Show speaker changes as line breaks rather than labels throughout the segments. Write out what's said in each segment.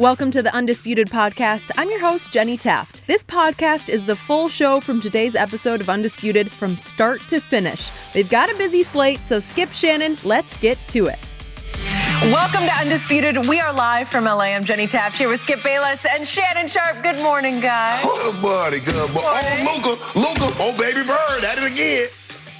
Welcome to the Undisputed podcast. I'm your host, Jenny Taft. This podcast is the full show from today's episode of Undisputed from start to finish. They've got a busy slate, so Skip, Shannon, let's get to it.
Welcome to Undisputed. We are live from LA. I'm Jenny Taft here with Skip Bayless and Shannon Sharpe. Good morning, guys.
Good buddy, good boy. Oh, Luka, oh, baby bird, at it again.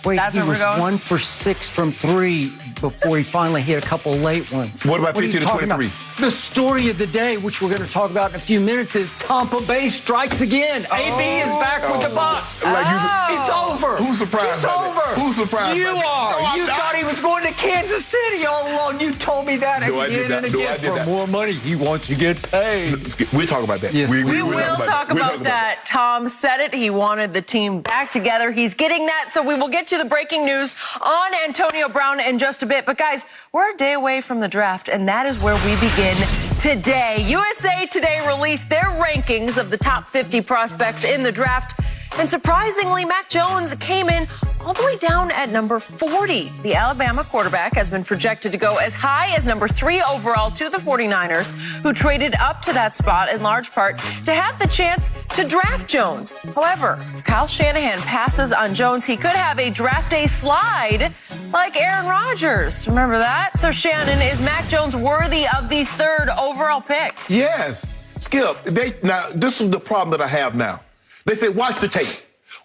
Wait,
That's
he
where we're
was
going?
1 for 6 from 3 before he finally hit a couple late ones.
What about
are you
15 to
talking
23?
about? The story of the day, which we're going to talk about in a few minutes, is Tampa Bay strikes again. AB is back with the Bucs. It's over.
Who's surprised
It's
by
over.
that? Who's surprised
You
by that?
are.
No, I'm
You
not.
thought he was going to Kansas City all along. You told me that
No, I did
again
not.
and
No,
again.
I did
For
not.
more money, he wants to get paid.
We'll talk about that.
Yes,
We
we'll
will talk about that. Tom said it. He wanted the team back together. He's getting that. So we will get to the breaking news on Antonio Brown in just a bit. But guys, we're a day away from the draft, and that is where we begin today. USA Today released their rankings of the top 50 prospects in the draft. And surprisingly, Mac Jones came in all the way down at number 40. The Alabama quarterback has been projected to go as high as number 3 overall to the 49ers, who traded up to that spot in large part to have the chance to draft Jones. However, if Kyle Shanahan passes on Jones, he could have a draft day slide like Aaron Rodgers. Remember that? So Shannon, is Mac Jones worthy of the 3rd overall pick?
Yes. Skip, now, this is the problem that I have now. They say, watch the tape.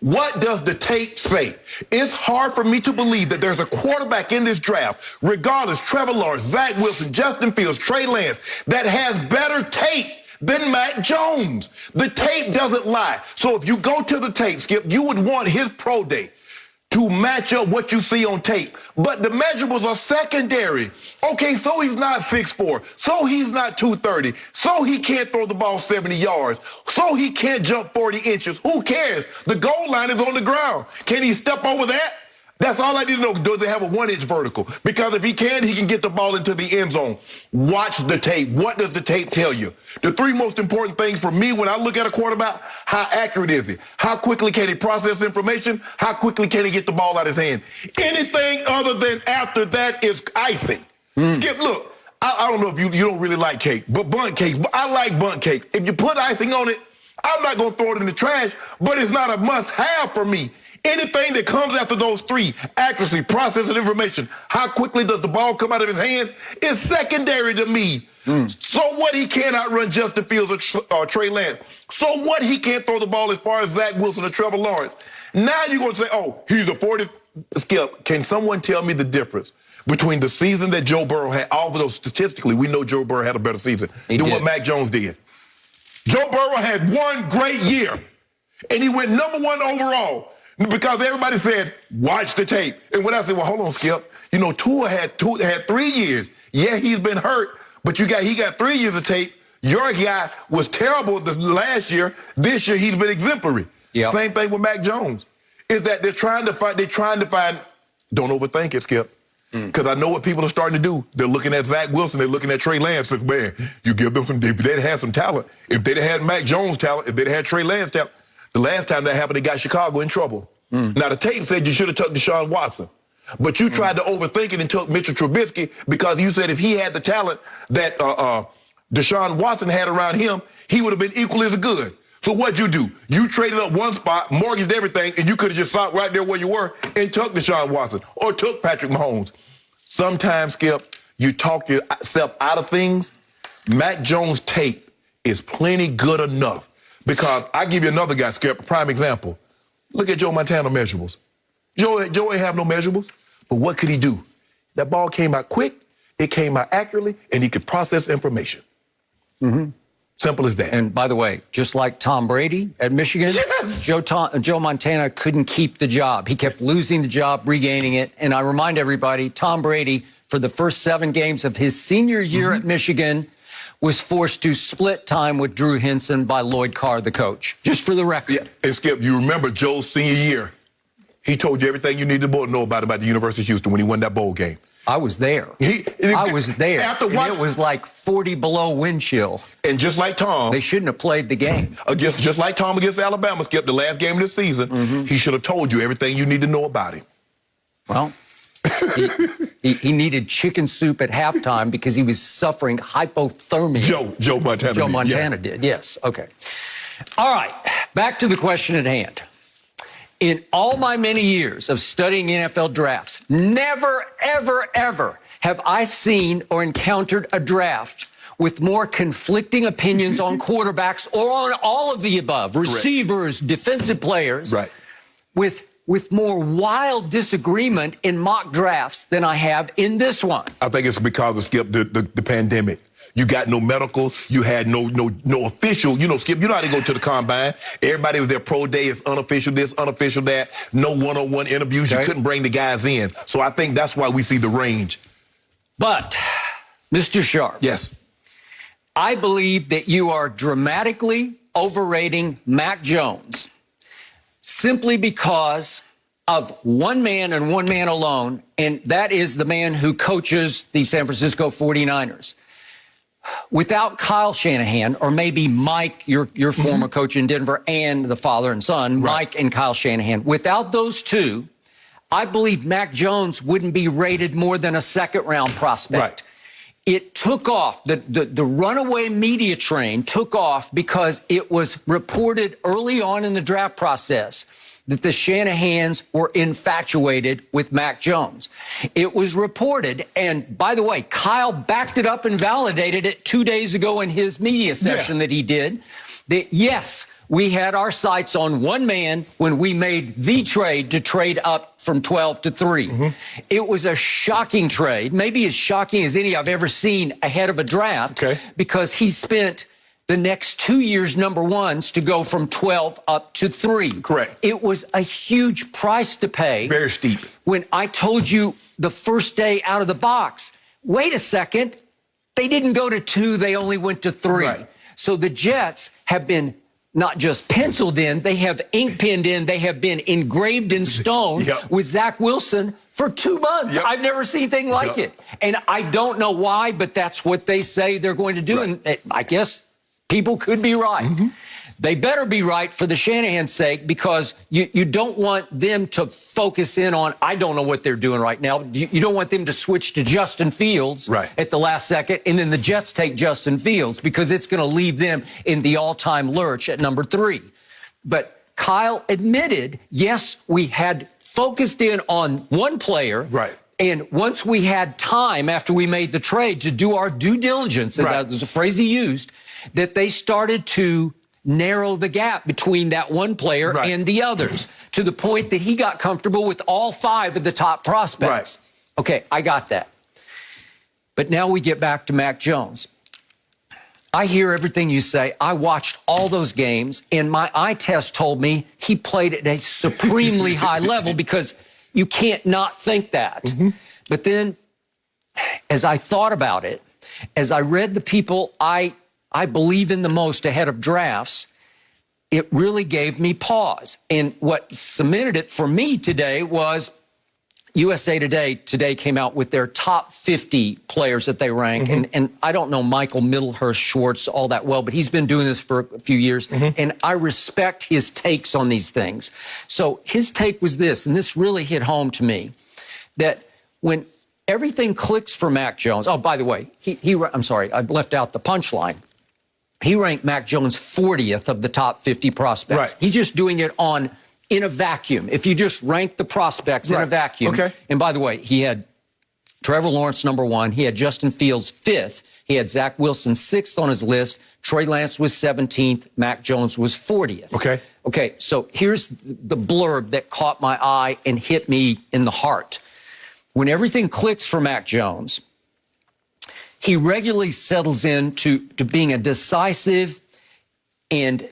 What does the tape say? It's hard for me to believe that there's a quarterback in this draft, regardless, Trevor Lawrence, Zach Wilson, Justin Fields, Trey Lance, that has better tape than Mac Jones. The tape doesn't lie. So if you go to the tape, Skip, you would want his pro day to match up what you see on tape. But the measurables are secondary. Okay, so he's not 6'4", so he's not 230, so he can't throw the ball 70 yards, so he can't jump 40 inches. Who cares? The goal line is on the ground. Can he step over that? That's all I need to know. Does it have a 1-inch vertical? Because if he can get the ball into the end zone. Watch the tape. What does the tape tell you? The 3 most important things for me when I look at a quarterback: how accurate is he? How quickly can he process information? How quickly can he get the ball out of his hand? Anything other than after that is icing. Skip, look, I don't know if you don't really like cake, but bundt cakes. But I like bundt cakes. If you put icing on it, I'm not going to throw it in the trash, but it's not a must-have for me. Anything that comes after those 3, accuracy, processing information, how quickly does the ball come out of his hands, is secondary to me. So what, he can't outrun Justin Fields or Trey Lance? So what, he can't throw the ball as far as Zach Wilson or Trevor Lawrence? Now you're going to say, oh, he's a 40. Skip, can someone tell me the difference between the season that Joe Burrow had, although statistically we know Joe Burrow had a better season than what Mac Jones did? Joe Burrow had 1 great year, and he went number 1 overall. Because everybody said, watch the tape. And when I said, well, hold on, Skip. You know, Tua had 3 years. Yeah, he's been hurt, but he got 3 years of tape. Your guy was terrible the last year. This year, he's been exemplary.
Yep.
Same thing with Mac Jones. Is that they're trying to find, don't overthink it, Skip. Because I know what people are starting to do. They're looking at Zach Wilson. They're looking at Trey Lance. And, man, you give them if they'd had some talent. If they'd had Mac Jones talent, if they'd had Trey Lance talent, the last time that happened, they got Chicago in trouble. Now, the tape said you should have took Deshaun Watson. But you tried to overthink it and took Mitchell Trubisky because you said if he had the talent that Deshaun Watson had around him, he would have been equally as good. So what'd you do? You traded up 1 spot, mortgaged everything, and you could have just stopped right there where you were and took Deshaun Watson or took Patrick Mahomes. Sometimes, Skip, you talk yourself out of things. Mac Jones' tape is plenty good enough. Because I give you another guy, Skip, a prime example. Look at Joe Montana measurables. Joe ain't have no measurables, but what could he do? That ball came out quick, it came out accurately, and he could process information. Simple as that.
And by the way, just like Tom Brady at Michigan,
Yes.
Joe Montana couldn't keep the job. He kept losing the job, regaining it. And I remind everybody, Tom Brady, for the first 7 games of his senior year at Michigan, was forced to split time with Drew Henson by Lloyd Carr, the coach. Just for the record.
Yeah, and Skip, you remember Joe's senior year. He told you everything you needed to know about the University of Houston when he won that bowl game.
I was there. I was there. It was like 40 below wind chill.
And just like Tom.
They shouldn't have played the game.
Just like Tom against Alabama, Skip, the last game of the season, he should have told you everything you need to know about him.
Well, He needed chicken soup at halftime because he was suffering hypothermia.
Joe Montana.
Joe Montana did, yes. Okay. All right, back to the question at hand. In all my many years of studying NFL drafts, never, ever, ever have I seen or encountered a draft with more conflicting opinions on quarterbacks or on all of the above, receivers, defensive players, with more wild disagreement in mock drafts than I have in this one.
I think it's because of, Skip, the pandemic. You got no medical. You had no official. You know, Skip, you know how they go to the combine. Everybody was there pro day. It's unofficial this, unofficial that. No one-on-one interviews. Okay. You couldn't bring the guys in. So I think that's why we see the range.
But, Mr. Sharpe.
Yes.
I believe that you are dramatically overrating Mac Jones simply because of one man and one man alone, and that is the man who coaches the San Francisco 49ers. Without Kyle Shanahan, or maybe Mike, your former coach in Denver, and the father and son, Mike and Kyle Shanahan, without those two, I believe Mac Jones wouldn't be rated more than a second-round prospect. It took off. The runaway media train took off because it was reported early on in the draft process that the Shanahans were infatuated with Mac Jones. It was reported, and by the way, Kyle backed it up and validated it 2 days ago in his media session that he did, that yes, we had our sights on one man when we made the trade to trade up from 12 to 3. It was a shocking trade, maybe as shocking as any I've ever seen ahead of a draft, because he spent the next 2 years number ones to go from 12 up to 3.
Correct.
It was a huge price to pay.
Very steep.
When I told you the first day out of the box, wait a second, they didn't go to 2, they only went to 3. So the Jets have been not just penciled in, they have ink penned in, they have been engraved in stone with Zach Wilson for 2 months. I've never seen anything like it. And I don't know why, but that's what they say they're going to do. And I guess people could be right. They better be right for the Shanahan's sake, because you don't want them to focus in on, I don't know what they're doing right now. You don't want them to switch to Justin Fields at the last second, and then the Jets take Justin Fields, because it's going to leave them in the all-time lurch at number 3. But Kyle admitted, yes, we had focused in on one player. And once we had time after we made the trade to do our due diligence, and that was a phrase he used, that they started to narrow the gap between that one player and the others, to the point that he got comfortable with all 5 of the top prospects. Okay, I got that. But now we get back to Mac Jones. I hear everything you say. I watched all those games, and my eye test told me he played at a supremely high level, because you can't not think that. But then, as I thought about it, as I read the people I believe in the most ahead of drafts, it really gave me pause. And what cemented it for me today was USA Today came out with their top 50 players that they rank. And I don't know Michael Middlehurst Schwartz all that well, but he's been doing this for a few years. And I respect his takes on these things. So his take was this, and this really hit home to me, that when everything clicks for Mac Jones, oh, by the way, I'm sorry, I left out the punchline. He ranked Mac Jones 40th of the top 50 prospects. He's just doing it in a vacuum. If you just rank the prospects in a vacuum. And by the way, he had Trevor Lawrence number 1. He had Justin Fields 5th. He had Zach Wilson 6th on his list. Trey Lance was 17th. Mac Jones was 40th. Okay, so here's the blurb that caught my eye and hit me in the heart. When everything clicks for Mac Jones, he regularly settles into being a decisive and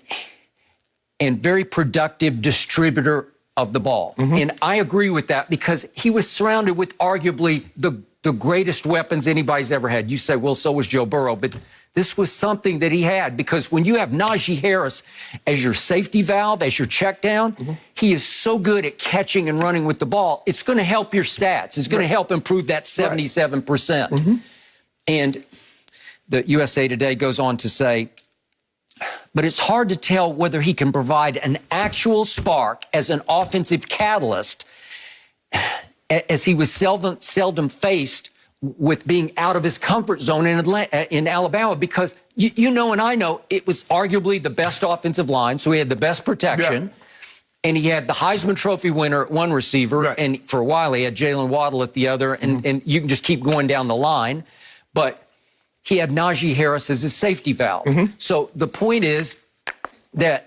very productive distributor of the ball. And I agree with that, because he was surrounded with arguably the greatest weapons anybody's ever had. You say, well, so was Joe Burrow, but this was something that he had, because when you have Najee Harris as your safety valve, as your check down, he is so good at catching and running with the ball. It's going to help your stats. It's going to help improve that 77%. And the USA Today goes on to say, but it's hard to tell whether he can provide an actual spark as an offensive catalyst as he was seldom faced with being out of his comfort zone in Alabama, because you know and I know it was arguably the best offensive line, so he had the best protection. Yeah. And he had the Heisman Trophy winner at one receiver, right. And for a while he had Jalen Waddle at the other, and you can just keep going down the line. But he had Najee Harris as his safety valve. So the point is that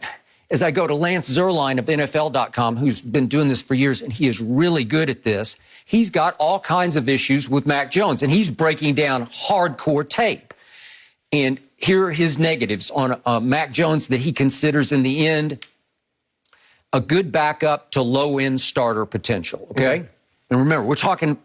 as I go to Lance Zierlein of NFL.com, who's been doing this for years, and he is really good at this, he's got all kinds of issues with Mac Jones, and he's breaking down hardcore tape. And here are his negatives on Mac Jones that he considers in the end a good backup to low-end starter potential, okay? And remember, you're talking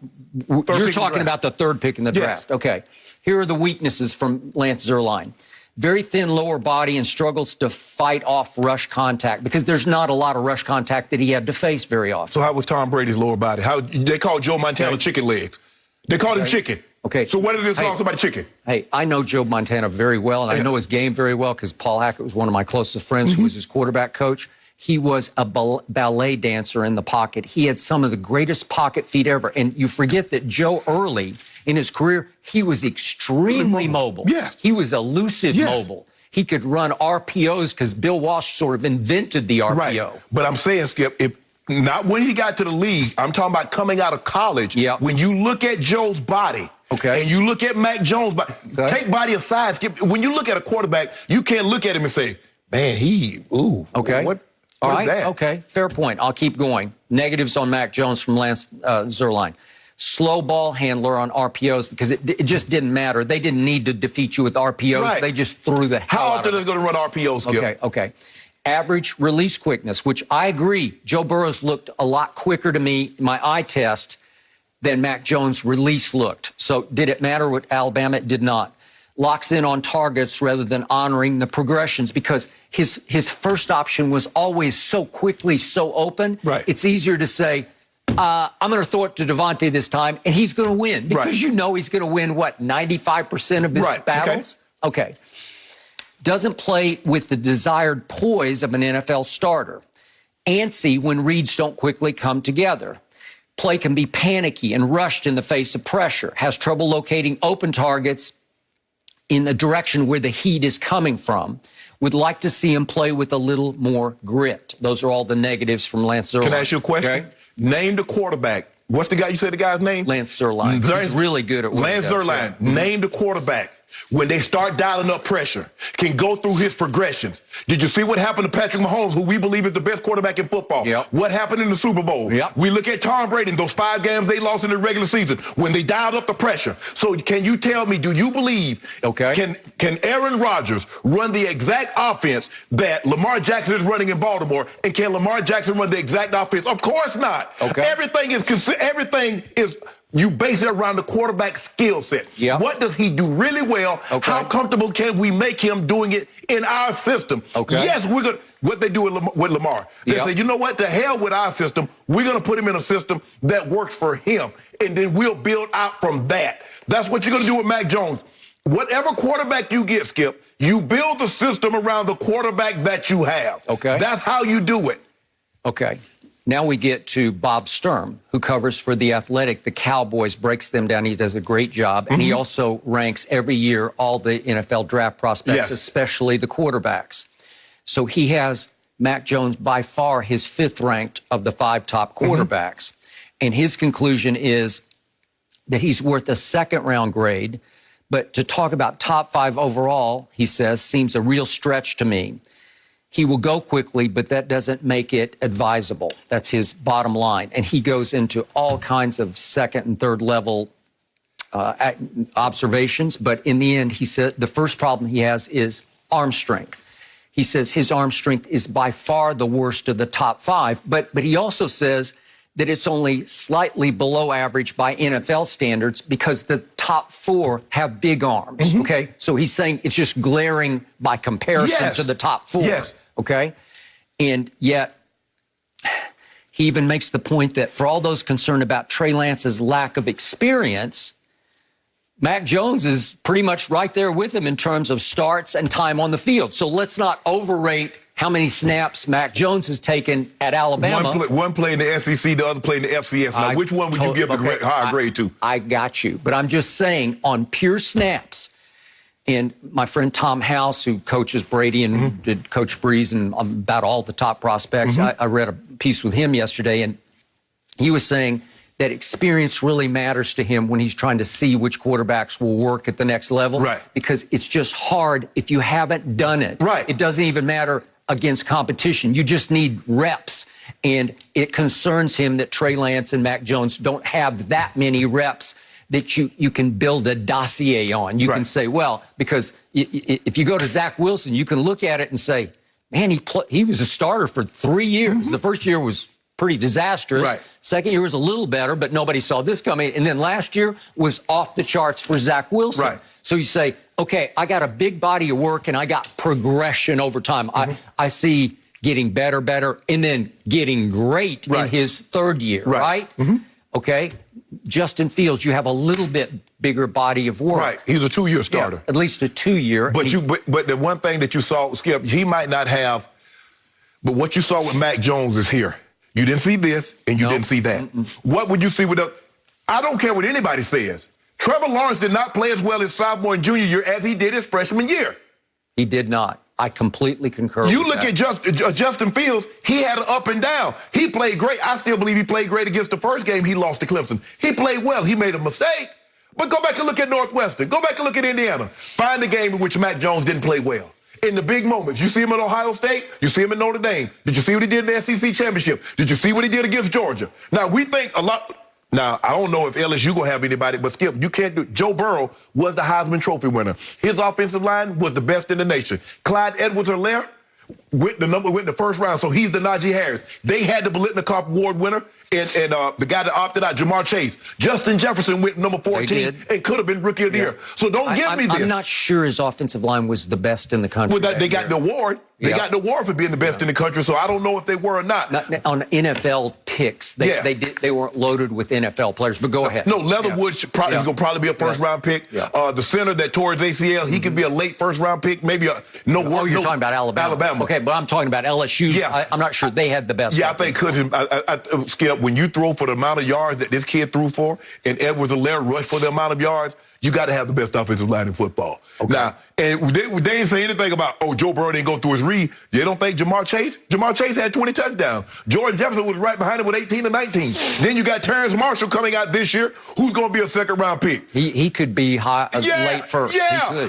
about the third pick in the draft. Okay, here are the weaknesses from Lance Zierlein. Very thin lower body and struggles to fight off rush contact, because there's not a lot of rush contact that he had to face very often.
So how was Tom Brady's lower body? How they called Joe Montana chicken legs. They called him chicken. Okay. So what did they call somebody chicken?
Hey, I know Joe Montana very well, and I know his game very well because Paul Hackett was one of my closest friends who was his quarterback coach. He was a ballet dancer in the pocket. He had some of the greatest pocket feet ever. And you forget that Joe early in his career, he was extremely mobile.
Yes.
He was elusive mobile. He could run RPOs because Bill Walsh sort of invented the RPO.
Right. But I'm saying, Skip, not when he got to the league, I'm talking about coming out of college.
Yeah.
When you look at Joe's body, and you look at Mac Jones' body, take body aside, Skip. When you look at a quarterback, you can't look at him and say, man, what?
All right, okay, fair point. I'll keep going. Negatives on Mac Jones from Lance Zierlein. Slow ball handler on RPOs, because it just didn't matter. They didn't need to defeat you with RPOs. Right. They just threw the hell out of it.
How often are they going to run RPOs, Skip?
Okay. Average release quickness, which I agree. Joe Burrow's looked a lot quicker to me, my eye test, than Mac Jones' release looked. So did it matter with Alabama? It did not. Locks in on targets rather than honoring the progressions, because his first option was always so quickly, so open.
Right.
It's easier to say, I'm going to throw it to Devontae this time, and he's going to win. Because you know he's going to win, 95% of his battles? Okay. Doesn't play with the desired poise of an NFL starter. Antsy when reads don't quickly come together. Play can be panicky and rushed in the face of pressure. Has trouble locating open targets in the direction where the heat is coming from. Would like to see him play with a little more grit. Those are all the negatives from Lance Zierlein.
Can I ask you a question? Okay? Name the quarterback. What's the guy, you said the guy's name?
Lance Zierlein. He's really good at what
Lance Zierlein. Name the quarterback. When they start dialing up pressure, can go through his progressions. Did you see what happened to Patrick Mahomes, who we believe is the best quarterback in football? What happened in the Super Bowl? We look at Tom Brady in those 5 games they lost in the regular season when they dialed up the pressure. So can you tell me, do you believe, can Aaron Rodgers run the exact offense that Lamar Jackson is running in Baltimore, and can Lamar Jackson run the exact offense? Of course not. Everything is you base it around the quarterback's skill set. What does he do really well? How comfortable can we make him doing it in our system? Yes, we're going to, what they do with Lamar. They say, you know what, to hell with our system. We're going to put him in a system that works for him, and then we'll build out from that. That's what you're going to do with Mac Jones. Whatever quarterback you get, Skip, you build the system around the quarterback that you have. That's how you do it.
Now we get to Bob Sturm, who covers for The Athletic, the Cowboys, breaks them down. He does a great job. And he also ranks every year all the NFL draft prospects, especially the quarterbacks. So he has Mac Jones by far his 5th ranked of the 5 top quarterbacks. And his conclusion is that he's worth a 2nd round grade. But to talk about top 5 overall, he says, seems a real stretch to me. He will go quickly, but that doesn't make it advisable. That's his bottom line. And he goes into all kinds of 2nd and 3rd level observations. But in the end, he said the first problem he has is arm strength. He says his arm strength is by far the worst of the top 5. But he also says that it's only slightly below average by NFL standards because the top 4 have big arms, So he's saying it's just glaring by comparison to the top 4. And yet, he even makes the point that for all those concerned about Trey Lance's lack of experience, Mac Jones is pretty much right there with him in terms of starts and time on the field. So let's not overrate how many snaps Mac Jones has taken at Alabama.
One play in the SEC, the other play in the FCS. Now, which one would you give the higher grade to?
I got you. But I'm just saying, on pure snaps, and my friend Tom House, who coaches Brady and did Coach Breeze and about all the top prospects, I read a piece with him yesterday, and he was saying that experience really matters to him when he's trying to see which quarterbacks will work at the next level.
Right.
Because it's just hard if you haven't done it.
Right.
It doesn't even matter against competition. You just need reps. And it concerns him that Trey Lance and Mac Jones don't have that many reps that you can build a dossier on. You can say, well, because if you go to Zach Wilson, you can look at it and say, man, he was a starter for 3 years. The first year was pretty disastrous. Second year was a little better, but nobody saw this coming. And then last year was off the charts for Zach Wilson. So you say, okay, I got a big body of work and I got progression over time. I see getting better, and then getting great in his third year, right? Okay. Justin Fields, you have a little bit bigger body of work.
He was a 2-year starter.
At least a 2-year.
But the one thing that you saw, Skip, he might not have, but what you saw with Mac Jones is here. You didn't see this, and you didn't see that. What would you see with I don't care what anybody says. Trevor Lawrence did not play as well his sophomore and junior year as he did his freshman year.
He did not. I completely concur
You
with
look
that.
at Justin Fields, he had an up and down. He played great. I still believe he played great against the first game he lost to Clemson. He played well. He made a mistake. But go back and look at Northwestern. Go back and look at Indiana. Find the game in which Mac Jones didn't play well. In the big moments. You see him at Ohio State. You see him at Notre Dame. Did you see what he did in the SEC Championship? Did you see what he did against Georgia? Now, we think a lot. Now, I don't know if LSU going to have anybody, but Skip, you can't do it. Joe Burrow was the Heisman Trophy winner. His offensive line was the best in the nation. Clyde Edwards-Helaire went the first round, so he's the Najee Harris. They had the Biletnikoff Award winner and the guy that opted out, Jamar Chase. Justin Jefferson went number 14 and could have been Rookie of the Year. So don't give me this.
I'm not sure his offensive line was the best in the country.
Well, they got the award. They got the award for being the best in the country, so I don't know if they were or not.
On NFL picks, they weren't loaded with NFL players, but go ahead.
No, Leatherwood is going to probably be a first-round pick. The center that tore his ACL, he could be a late first-round pick, maybe a
you're talking about Alabama. Okay, but I'm talking about LSU. I'm not sure they had the best.
I think Skip, when you throw for the amount of yards that this kid threw for, and Edwards-Helaire rushed for the amount of yards, you got to have the best offensive line in football. Now, and they didn't say anything about, Joe Burrow didn't go through his read. They don't think Jamar Chase had 20 touchdowns. Jordan Jefferson was right behind him with 18 and 19. Then you got Terrence Marshall coming out this year, who's going to be a second-round pick.
He could be late first.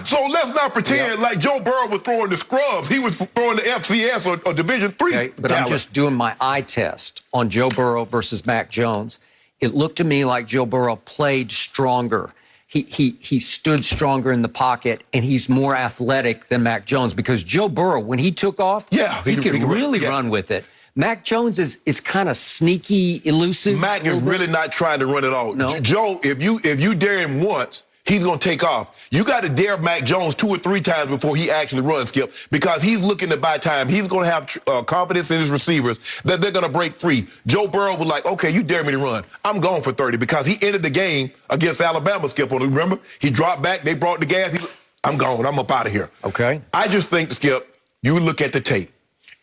So let's not pretend like Joe Burrow was throwing the scrubs. He was throwing the FCS or Division III.
Okay, but I'm just doing my eye test on Joe Burrow versus Mac Jones. It looked to me like Joe Burrow played stronger. He stood stronger in the pocket, and he's more athletic than Mac Jones, because Joe Burrow, when he took off, he could really run with it. Mac Jones is kind of sneaky, elusive.
Mac is really not trying to run it all.
No.
Joe, if you dare him once, he's going to take off. You got to dare Mac Jones 2 or 3 times before he actually runs, Skip, because he's looking to buy time. He's going to have confidence in his receivers that they're going to break free. Joe Burrow was like, okay, you dare me to run. I'm going for 30, because he ended the game against Alabama, Skip. Remember? He dropped back. They brought the gas. I'm gone. I'm up out of here.
Okay.
I just think, Skip, you look at the tape.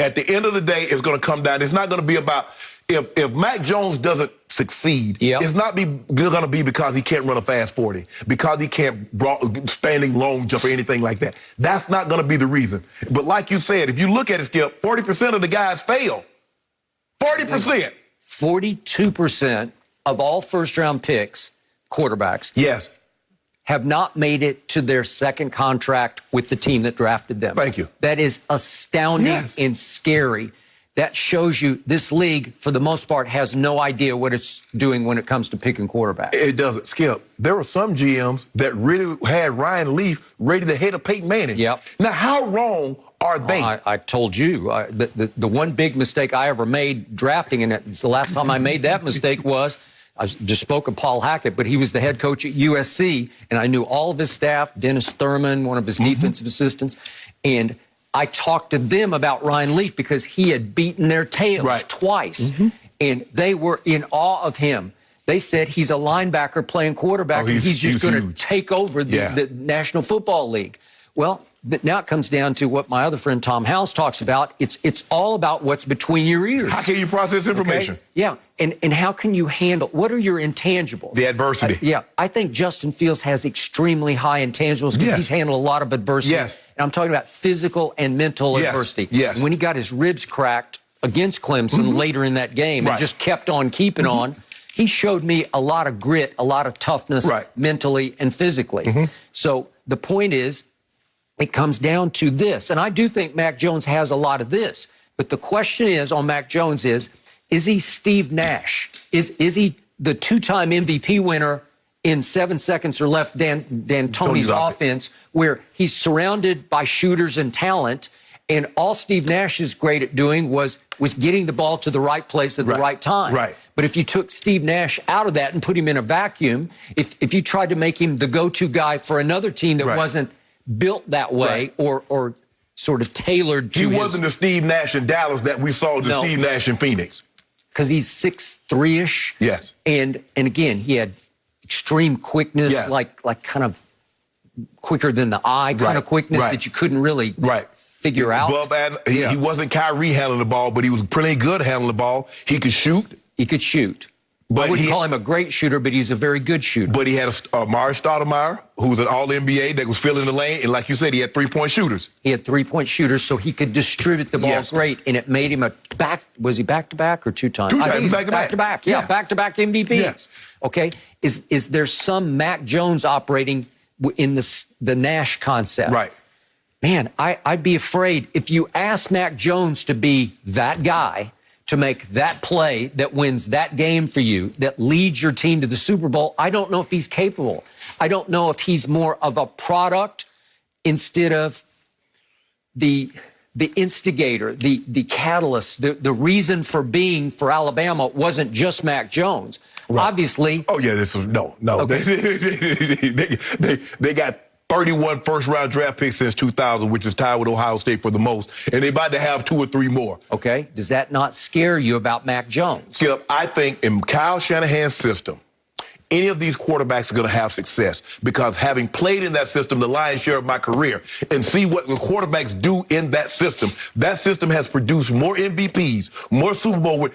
At the end of the day, it's going to come down. It's not going to be about if Mac Jones doesn't succeed, it's not going to be because he can't run a fast 40, because he can't standing long jump or anything like that. That's not going to be the reason. But like you said, if you look at it, Skip, 40% of the guys fail. 40%.
42% of all first-round picks, quarterbacks, have not made it to their second contract with the team that drafted them.
Thank you.
That is astounding and scary. That shows you this league, for the most part, has no idea what it's doing when it comes to picking quarterbacks.
It doesn't. Skip, there were some GMs that really had Ryan Leaf ready to head of Peyton Manning. Now, how wrong are they?
I told you, the one big mistake I ever made drafting, and it's the last time I made that mistake was, I just spoke of Paul Hackett, but he was the head coach at USC, and I knew all of his staff, Dennis Thurman, one of his defensive assistants, and I talked to them about Ryan Leaf because he had beaten their tails twice, and they were in awe of him. They said he's a linebacker playing quarterback, and he's just going to take over the National Football League. Well, but now it comes down to what my other friend Tom House talks about. It's all about what's between your ears.
How can you process information?
Okay? Yeah, and how can you handle, what are your intangibles?
The adversity.
I think Justin Fields has extremely high intangibles because he's handled a lot of adversity.
Yes.
And I'm talking about physical and mental adversity.
Yes.
And when he got his ribs cracked against Clemson later in that game and just kept on keeping on, he showed me a lot of grit, a lot of toughness mentally and physically. So the point is, it comes down to this. And I do think Mac Jones has a lot of this. But the question is on Mac Jones is he Steve Nash? Is he the two-time MVP winner in 7 seconds or left D'Antoni's offense, where he's surrounded by shooters and talent, and all Steve Nash is great at doing was getting the ball to the right place at the right time. But if you took Steve Nash out of that and put him in a vacuum, if you tried to make him the go-to guy for another team that wasn't built that way or sort of tailored to
He wasn't the Steve Nash in Dallas that we saw the Steve Nash in Phoenix.
Because he's 6'3"-ish.
Yes.
And again, he had extreme quickness, like kind of quicker than the eye kind of quickness that you couldn't really figure out.
He wasn't Kyrie handling the ball, but he was pretty good handling the ball. He could shoot.
He could shoot. But I wouldn't call him a great shooter, but he's a very good shooter.
But he had Amari Stoudemire, who was an All-NBA that was filling the lane. And like you said, he had three-point shooters.
He had three-point shooters, so he could distribute the ball great. And it made him was he back-to-back or two-time?
Two-time,
I think
back-to-back.
Yeah, back-to-back MVPs.
Yes.
Okay. Is there some Mac Jones operating in the Nash concept?
Right.
Man, I'd be afraid if you ask Mac Jones to be that guy, to make that play that wins that game for you, that leads your team to the Super Bowl, I don't know if he's capable. I don't know if he's more of a product instead of the instigator, the catalyst, the reason for being for Alabama wasn't just Mac Jones. Obviously.
Oh, yeah, this was, no.
Okay.
They got 31 first-round draft picks since 2000, which is tied with Ohio State for the most, and they're about to have 2 or 3 more.
Okay. Does that not scare you about Mac Jones?
Skip, I think in Kyle Shanahan's system, any of these quarterbacks are going to have success because having played in that system the lion's share of my career and see what the quarterbacks do in that system has produced more MVPs, more Super Bowl.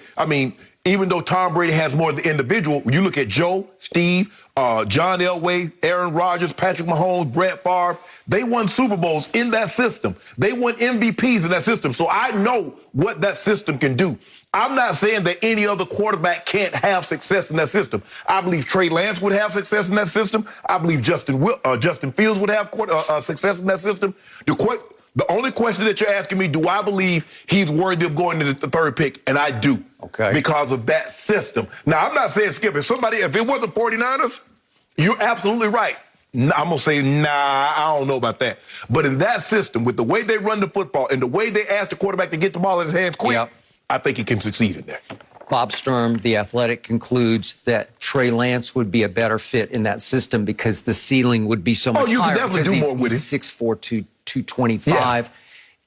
Even though Tom Brady has more of the individual, you look at Joe, Steve, John Elway, Aaron Rodgers, Patrick Mahomes, Brett Favre, they won Super Bowls in that system. They won MVPs in that system. So I know what that system can do. I'm not saying that any other quarterback can't have success in that system. I believe Trey Lance would have success in that system. I believe Justin Fields would have success in that system. The only question that you're asking me, do I believe he's worthy of going to the 3rd pick? And I do.
Okay.
Because of that system. Now, I'm not saying, Skip, if it wasn't 49ers, you're absolutely right. I'm going to say, nah, I don't know about that. But in that system, with the way they run the football and the way they ask the quarterback to get the ball in his hands quick, I think he can succeed in there.
Bob Sturm, The Athletic, concludes that Trey Lance would be a better fit in that system because the ceiling would be so much higher.
Oh, you can definitely do more with him.
He's 6'4", 225,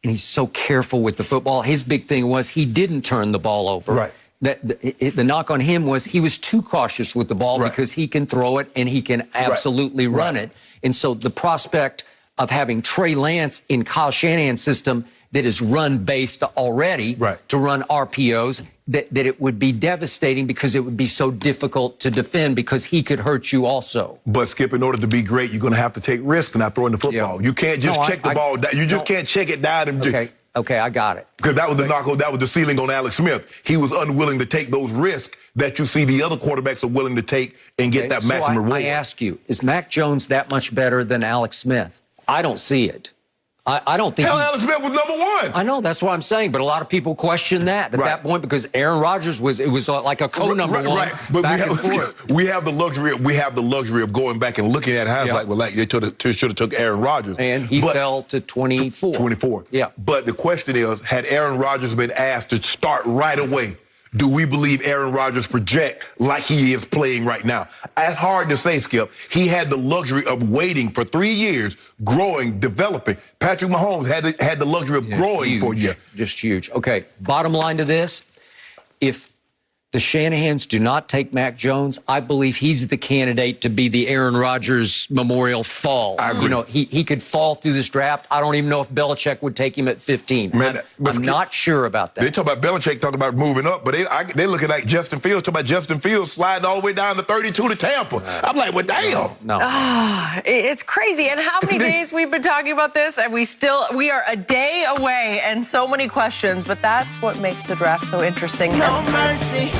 and he's so careful with the football. His big thing was he didn't turn the ball over.
Right.
The knock on him was he was too cautious with the ball because he can throw it and he can absolutely run it. And so the prospect of having Trey Lance in Kyle Shanahan's system that is run-based already to run RPOs, that it would be devastating because it would be so difficult to defend because he could hurt you also.
But, Skip, in order to be great, you're going to have to take risks not throwing the football. You can't just check the ball down. You just can't check it down and
Okay, I got it.
Because that was the knock on, that was the ceiling on Alex Smith. He was unwilling to take those risks that you see the other quarterbacks are willing to take and get that maximum reward.
I ask you, is Mac Jones that much better than Alex Smith? I don't see it. I don't think.
Hell, Alex Smith was #1.
I know, that's what I'm saying, but a lot of people question that at that point because Aaron Rodgers was like a co-number one.
But
back and forth.
we have the luxury of going back and looking at hindsight. Well, like they should have took Aaron Rodgers,
and he fell to 24.
24.
Yeah.
But the question is, had Aaron Rodgers been asked to start right away, do we believe Aaron Rodgers project like he is playing right now? That's hard to say, Skip. He had the luxury of waiting for 3 years, growing, developing. Patrick Mahomes had the luxury of growing for a year.
Just huge. Okay, bottom line to this, if the Shanahans do not take Mac Jones, I believe he's the candidate to be the Aaron Rodgers Memorial Fall.
I agree.
You know, he could fall through this draft. I don't even know if Belichick would take him at 15.
Man,
I'm not sure about that.
They talk about Belichick talking about moving up, but they looking like Justin Fields, talking about Justin Fields sliding all the way down to 32 to Tampa. I'm like, well, damn.
No.
It's crazy. And how many days we've been talking about this, and we are a day away and so many questions, but that's what makes the draft so interesting.
No mercy.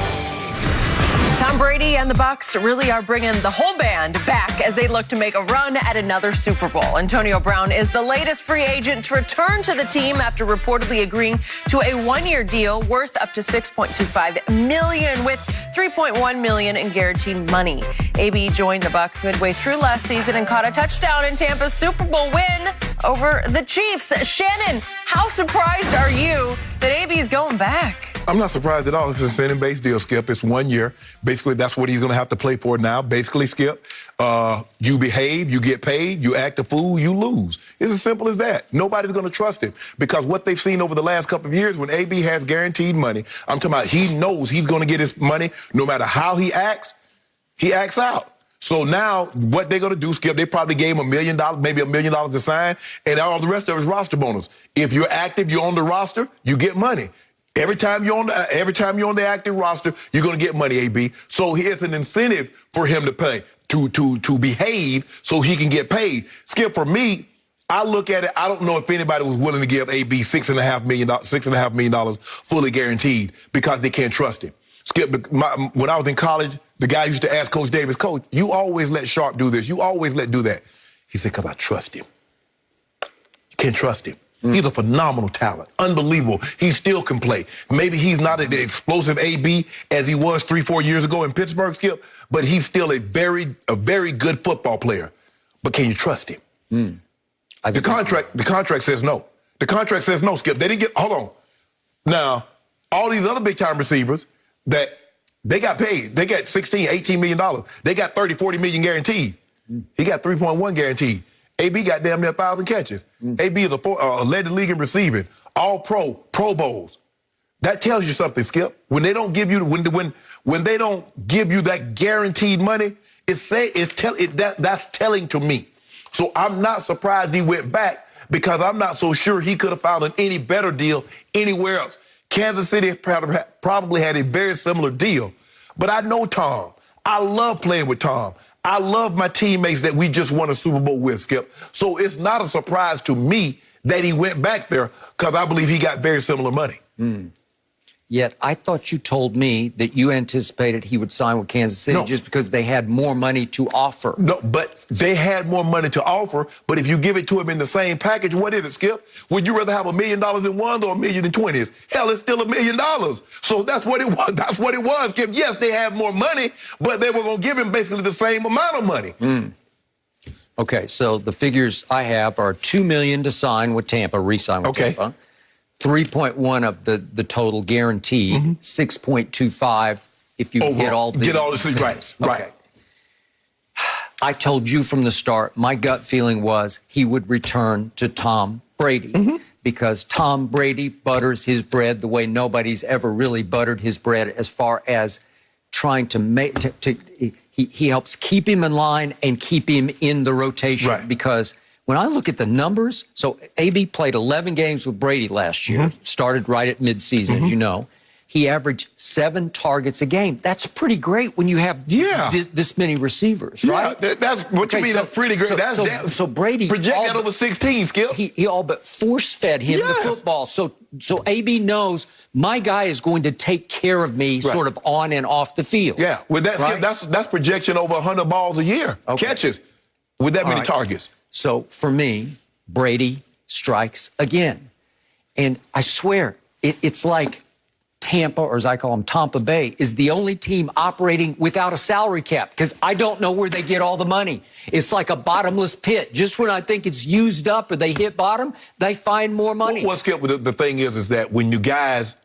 Tom Brady and the Bucs really are bringing the whole band back as they look to make a run at another Super Bowl. Antonio Brown is the latest free agent to return to the team after reportedly agreeing to a one-year deal worth up to $6.25 million with $3.1 million in guaranteed money. AB joined the Bucs midway through last season and caught a touchdown in Tampa's Super Bowl win over the Chiefs. Shannon, how surprised are you that AB is going back?
I'm not surprised at all. It's a incentive-based deal, Skip. It's 1 year. Basically, that's what he's going to have to play for now. Basically, Skip, you behave, you get paid, you act a fool, you lose. It's as simple as that. Nobody's going to trust him because what they've seen over the last couple of years when AB has guaranteed money, I'm talking about he knows he's going to get his money no matter how he acts out. So now what they're going to do, Skip, they probably gave him $1 million, maybe $1 million to sign, and all the rest of it is roster bonus. If you're active, you're on the roster, you get money. Every time you're on the active roster, you're going to get money, AB. So here's an incentive for him to pay, to behave so he can get paid. Skip, for me, I look at it, I don't know if anybody was willing to give AB $6.5 million fully guaranteed because they can't trust him. Skip, when I was in college, the guy used to ask Coach Davis, Coach, you always let Sharpe do this. You always do that. He said, because I trust him. You can't trust him. He's a phenomenal talent. Unbelievable. He still can play. Maybe he's not an explosive AB as he was 3-4 years ago in Pittsburgh, Skip, but he's still a very good football player. But can you trust him? The contract says no. The contract says no, Skip. They didn't get, hold on. Now, all these other big-time receivers that they got paid. They got $16, $18 million. They got $30, $40 million guaranteed. He got 3.1 guaranteed. AB got damn near 1,000 catches. AB is led the league in receiving, all Pro Bowls. That tells you something, Skip. When they don't give you when they don't give you that guaranteed money, that's telling to me. So I'm not surprised he went back because I'm not so sure he could have found an any better deal anywhere else. Kansas City probably had a very similar deal, but I know Tom. I love playing with Tom. I love my teammates that we just won a Super Bowl with, Skip. So it's not a surprise to me that he went back there because I believe he got very similar money.
Yet I thought you told me that you anticipated he would sign with Kansas City just because they had more money to offer. No, but
they had more money to offer, but if you give it to him in the same package, what is it, Skip? Would you rather have $1 million in one or $1 million in 20s? Hell, it's still $1 million. So that's what it was. That's what it was, Skip. Yes, they had more money, but they were going to give him basically the same amount of money.
Okay, so the figures I have are $2 million to sign with Tampa, re-sign with Tampa. 3.1 of the total guaranteed, 6.25 if you get all the
rights.
Right. I told you from the start, my gut feeling was he would return to Tom Brady because Tom Brady butters his bread the way nobody's ever really buttered his bread as far as trying to make he helps keep him in line and keep him in the rotation because when I look at the numbers, so AB played 11 games with Brady last year, started right at midseason, as you know. He averaged 7 targets a game. That's pretty great when you have this many receivers, right?
That's what you mean. That's pretty great.
So Brady
project that over 16, Skip.
He all but force-fed him the football. So AB knows my guy is going to take care of me sort of on and off the field.
Yeah, with that, Skip, that's projection over 100 balls a year, catches, with that many targets.
So for me, Brady strikes again. And I swear, it's like Tampa, or as I call them, Tampa Bay, is the only team operating without a salary cap because I don't know where they get all the money. It's like a bottomless pit. Just when I think it's used up or they hit bottom, they find more money.
What's Skip, the thing is that when you guys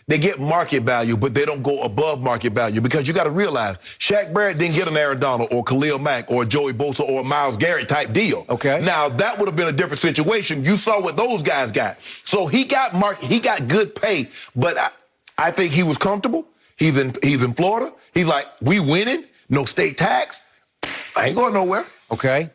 they get market value, but they don't go above market value because you got to realize Shaq Barrett didn't get an Aaron Donald or Khalil Mack or Joey Bosa or a Myles Garrett type deal.
Okay.
Now, that would have been a different situation. You saw what those guys got. So he got good pay, but I think he was comfortable. He's in Florida. He's like, we winning, no state tax. I ain't going nowhere.
Okay.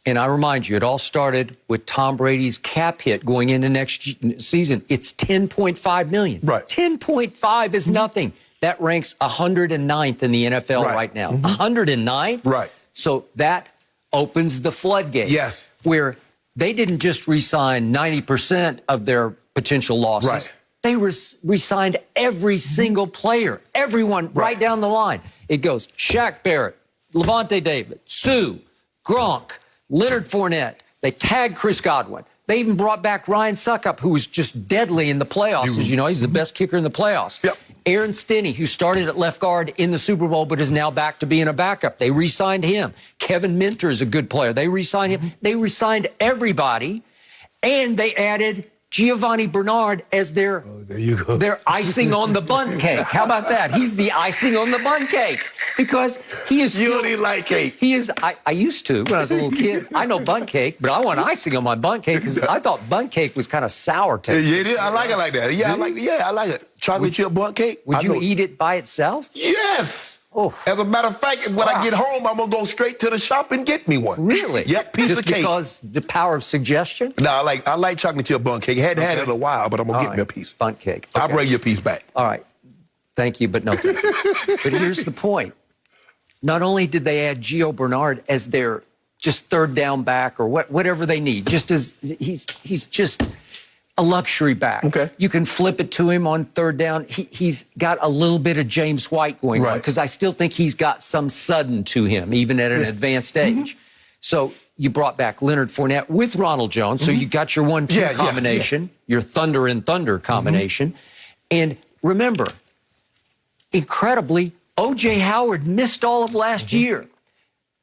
And I remind you, it all started with Tom Brady's cap hit going into next season. It's $10.5 million.
Right.
10.5 is nothing. That ranks 109th in the NFL right now. 109th?
Right.
So that opens the floodgates.
Yes.
Where they didn't just re-sign 90% of their potential losses.
Right.
They re-signed every single player, everyone right down the line. It goes Shaq Barrett, Levante David, Sue, Gronk, Leonard Fournette. They tagged Chris Godwin. They even brought back Ryan Suckup, who was just deadly in the playoffs. As you know, he's the best kicker in the playoffs.
Yep.
Aaron Stinney, who started at left guard in the Super Bowl, but is now back to being a backup. They re-signed him. Kevin Minter is a good player. They re-signed him. They re-signed everybody, and they added Giovanni Bernard as their icing on the bun cake. How about that? He's the icing on the bun cake because he is
You
still...
don't even like cake.
He is... I used to when I was a little kid. I know bun cake, but I want icing on my bun cake because I thought bun cake was kind of sour tasting.
Yeah, it is. I like it like that. Yeah, I like it. Chocolate chip bun cake.
Would you eat it by itself?
Yes.
Oh.
As a matter of fact, when I get home, I'm going to go straight to the shop and get me one.
Really?
Yep, piece
Just
of cake.
because the power of suggestion?
No, I like chocolate chip bun cake. Hadn't had it in a while, but I'm going to get me a piece.
Bun cake.
I'll
Okay.
bring you a piece back.
All right. Thank you, but no thank you. But here's the point. Not only did they add Gio Bernard as their just third down back or whatever they need, just as he's just a luxury back.
Okay.
You can flip it to him on third down. He's got a little bit of James White going on because I still think he's got some sudden to him, even at an advanced age. So you brought back Leonard Fournette with Ronald Jones. So you got your 1-2 combination, your thunder and thunder combination. And remember, incredibly, O.J. Howard missed all of last year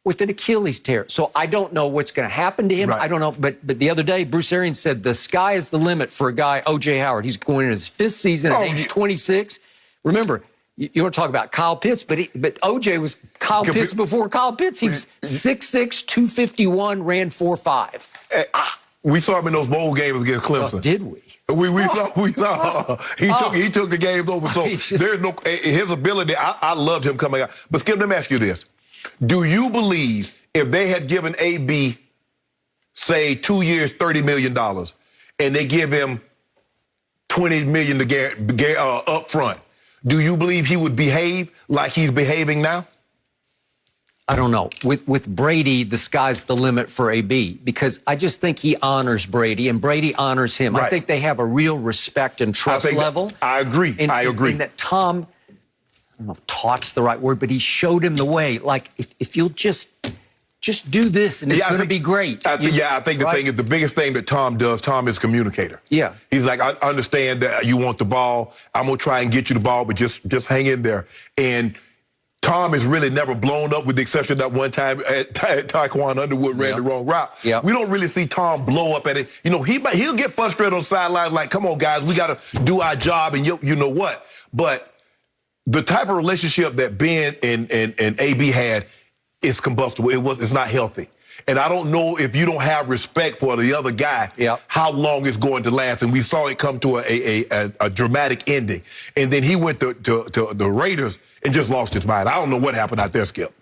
with an Achilles tear. So I don't know what's going to happen to him. I don't know. But the other day, Bruce Arians said the sky is the limit for a guy, O.J. Howard. He's going in his 5th season at age 26. Remember, you want to talk about Kyle Pitts, but O.J. was Kyle Pitts before Kyle Pitts. He was 6'6", 251, ran 4.5.
We saw him in those bowl games against Clemson.
Oh, did we?
We saw. He took the game over. So there's no his ability. I loved him coming out. But Skip, let me ask you this: do you believe if they had given AB, say, 2 years, $30 million, and they give him $20 million up front, do you believe he would behave like he's behaving now?
I don't know. With Brady, the sky's the limit for AB because I just think he honors Brady and Brady honors him. I think they have a real respect and trust level.
I agree. I agree.
And that Tom, I don't know if taught's the right word, but he showed him the way. Like, if you'll just do this and it's going to be great.
I think the thing is, the biggest thing that Tom does, Tom is communicator. Yeah. He's like, I understand that you want the ball. I'm going to try and get you the ball, but just hang in there. And Tom is really never blown up with the exception that one time Taekwon Underwood ran the wrong route. We don't really see Tom blow up at it. You know, he'll get frustrated on the sidelines like, come on, guys, we got to do our job and you know what. But the type of relationship that Ben and AB had is combustible. It's not healthy. And I don't know if you don't have respect for the other guy, how long it's going to last. And we saw it come to a dramatic ending. And then he went to the Raiders and just lost his mind. I don't know what happened out there, Skip.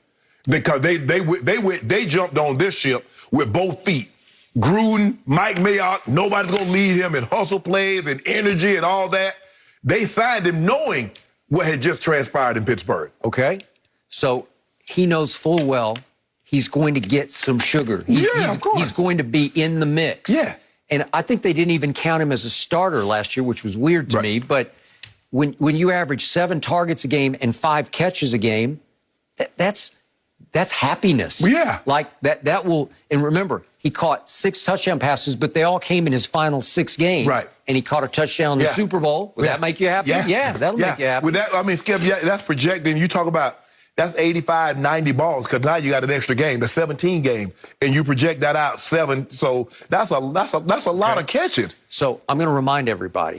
Because they jumped on this ship with both feet. Gruden, Mike Mayock, nobody's going to lead him in hustle plays and energy and all that. They signed him knowing what had just transpired in Pittsburgh.
Okay. So he knows full well he's going to get some sugar. Of course. He's going to be in the mix. Yeah. And I think they didn't even count him as a starter last year, which was weird to me. But when you average 7 targets a game and 5 catches a game, that's happiness. Yeah. Like that will, and remember, he caught 6 touchdown passes, but they all came in his final 6 games. Right. And he caught a touchdown in the Super Bowl. Would that make you happy? Yeah, that'll make you happy.
With that, I mean, Skip, that's projecting. You talk about that's 85, 90 balls because now you got an extra game, the 17 game, and you project that out 7. So that's a lot of catches.
So I'm going to remind everybody,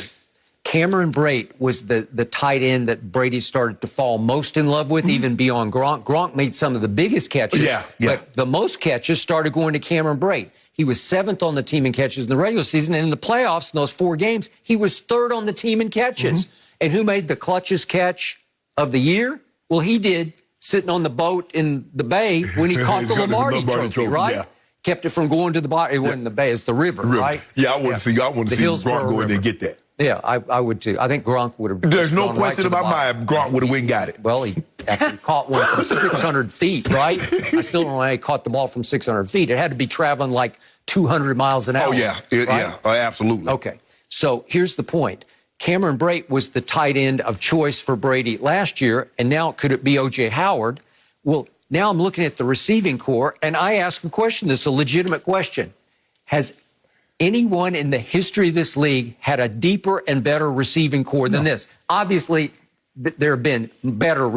Cameron Brate was the tight end that Brady started to fall most in love with, even beyond Gronk. Gronk made some of the biggest catches, but the most catches started going to Cameron Brate. He was 7th on the team in catches in the regular season, and in the playoffs, in those 4 games, he was 3rd on the team in catches. And who made the clutchest catch of the year? Well, he did sitting on the boat in the bay when he caught the Lamar trophy, right?
Yeah.
Kept it from going to the bottom. It wasn't the bay, it's the river, right?
Yeah, I want to see Gronk go in there and get that.
Yeah, I would too. I think Gronk would have.
There's no question about mine. Gronk would have went and got it.
Well, he actually caught one from 600 feet, right? I still don't know how he caught the ball from 600 feet. It had to be traveling like 200 miles an hour.
Oh, yeah.
Right?
Yeah, absolutely.
Okay. So here's the point. Cameron Brate was the tight end of choice for Brady last year, and now could it be O.J. Howard? Well, now I'm looking at the receiving corps, and I ask a question that's a legitimate question. Has anyone in the history of this league had a deeper and better receiving corps than this? Obviously, there have been better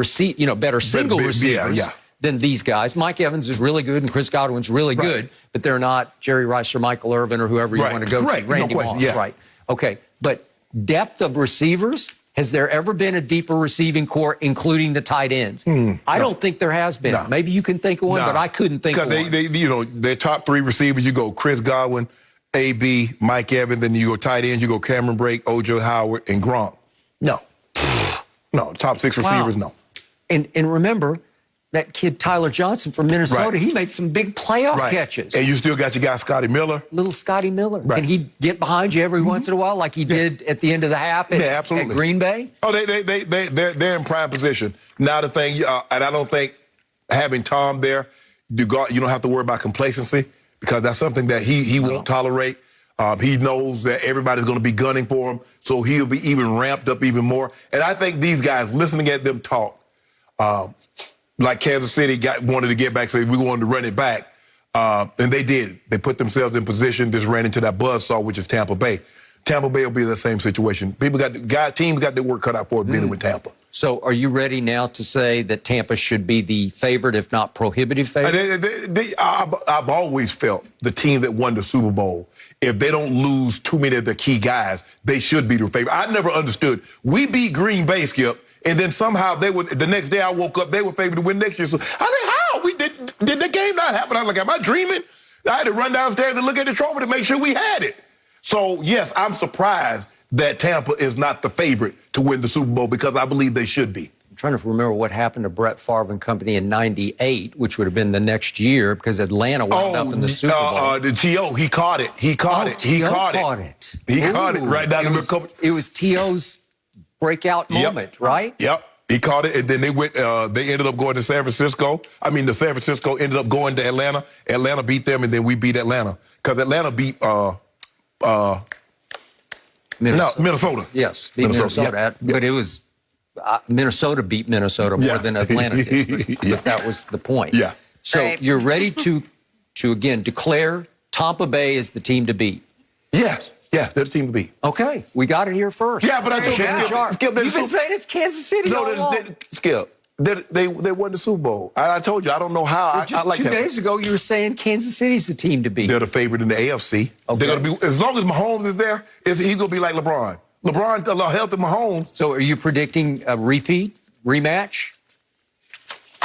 single receivers than these guys. Mike Evans is really good, and Chris Godwin's really good, but they're not Jerry Rice or Michael Irvin or whoever you want to go to. Randy Moss, right? Okay, but depth of receivers. Has there ever been a deeper receiving corps, including the tight ends? I don't think there has been. Maybe you can think of one, but I couldn't think of one.
Because their top three receivers, you go Chris Godwin, A.B., Mike Evans, then you go tight ends, you go Cameron Brate, O.J. Howard, and Gronk. No, top six receivers, no.
And remember, that kid Tyler Johnson from Minnesota, he made some big playoff catches.
And you still got your guy Scotty Miller.
Little Scotty Miller. Can he get behind you every once in a while like he did at the end of the half at Green Bay?
Oh, they're in prime position. Now the thing, and I don't think having Tom there, you don't have to worry about complacency because that's something that he won't tolerate. He knows that everybody's going to be gunning for him, so he'll be even ramped up even more. And I think these guys, listening at them talk, like Kansas City wanted to get back, say we wanted to run it back, and they did. They put themselves in position, just ran into that buzzsaw, which is Tampa Bay. Tampa Bay will be in the same situation. Teams got their work cut out for it dealing with Tampa.
So are you ready now to say that Tampa should be the favorite, if not prohibitive favorite?
I've always felt the team that won the Super Bowl, if they don't lose too many of the key guys, they should be the favorite. I never understood. We beat Green Bay, Skip, and then somehow the next day I woke up, they were favored to win next year. So I think, how? Did the game not happen? I was like, am I dreaming? I had to run downstairs and look at the trophy to make sure we had it. So, yes, I'm surprised that Tampa is not the favorite to win the Super Bowl because I believe they should be.
I'm trying to remember what happened to Brett Favre and company in '98, which would have been the next year because Atlanta wound up in the Super Bowl.
The T.O., he caught it. He caught it. He caught it right down the middle.
It was T.O.'s breakout moment, right?
Yep. He caught it, and then they ended up going to San Francisco. I mean, the San Francisco ended up going to Atlanta. Atlanta beat them, and then we beat Atlanta. Because Atlanta beat Minnesota.
Yes, beat Minnesota. But it was Minnesota beat Minnesota more than Atlanta did. But that was the point.
Yeah.
So you're ready to again declare Tampa Bay is the team to beat?
Yes. Yeah, they're the team to beat.
Okay, we got it here first.
Yeah, but I told you, Skip,
you've been saying it's Kansas City all along.
Skip, they won the Super Bowl. I told you, I don't know how.
Just
I like
2 days ago, you were saying Kansas City's the team to beat.
They're the favorite in the AFC. Okay. They're going to be, as long as Mahomes is there, he's going to be like LeBron. LeBron, a healthy Mahomes.
So are you predicting a rematch?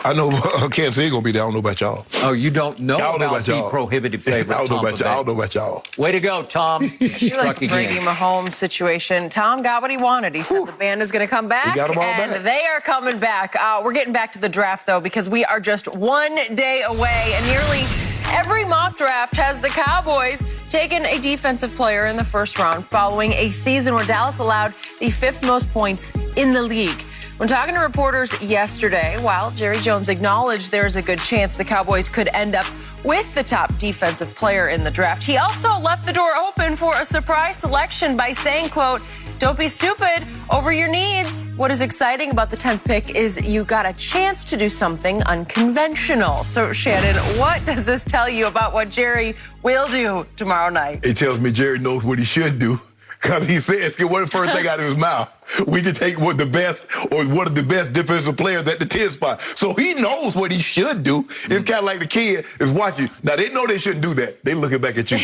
I know Kansas City going to be there. I don't know about y'all.
Oh, you don't know about the prohibitive favorite?
I don't know about y'all.
Way to go, Tom.
You like the Brady Mahomes situation. Tom got what he wanted. He said the band is going to come back, and they are coming back. We're getting back to the draft, though, because we are just 1 day away, and nearly every mock draft has the Cowboys taking a defensive player in the first round following a season where Dallas allowed the 5th most points in the league. When talking to reporters yesterday, while Jerry Jones acknowledged there's a good chance the Cowboys could end up with the top defensive player in the draft, he also left the door open for a surprise selection by saying, quote, "Don't be stupid over your needs. What is exciting about the 10th pick is you got a chance to do something unconventional." So, Shannon, what does this tell you about what Jerry will do tomorrow night?
It tells me Jerry knows what he should do. Because he says, what the first thing out of his mouth? We can take one of the best defensive players at the 10 spot. So he knows what he should do. It's kind of like the kid is watching. Now, they know they shouldn't do that. They looking back at you.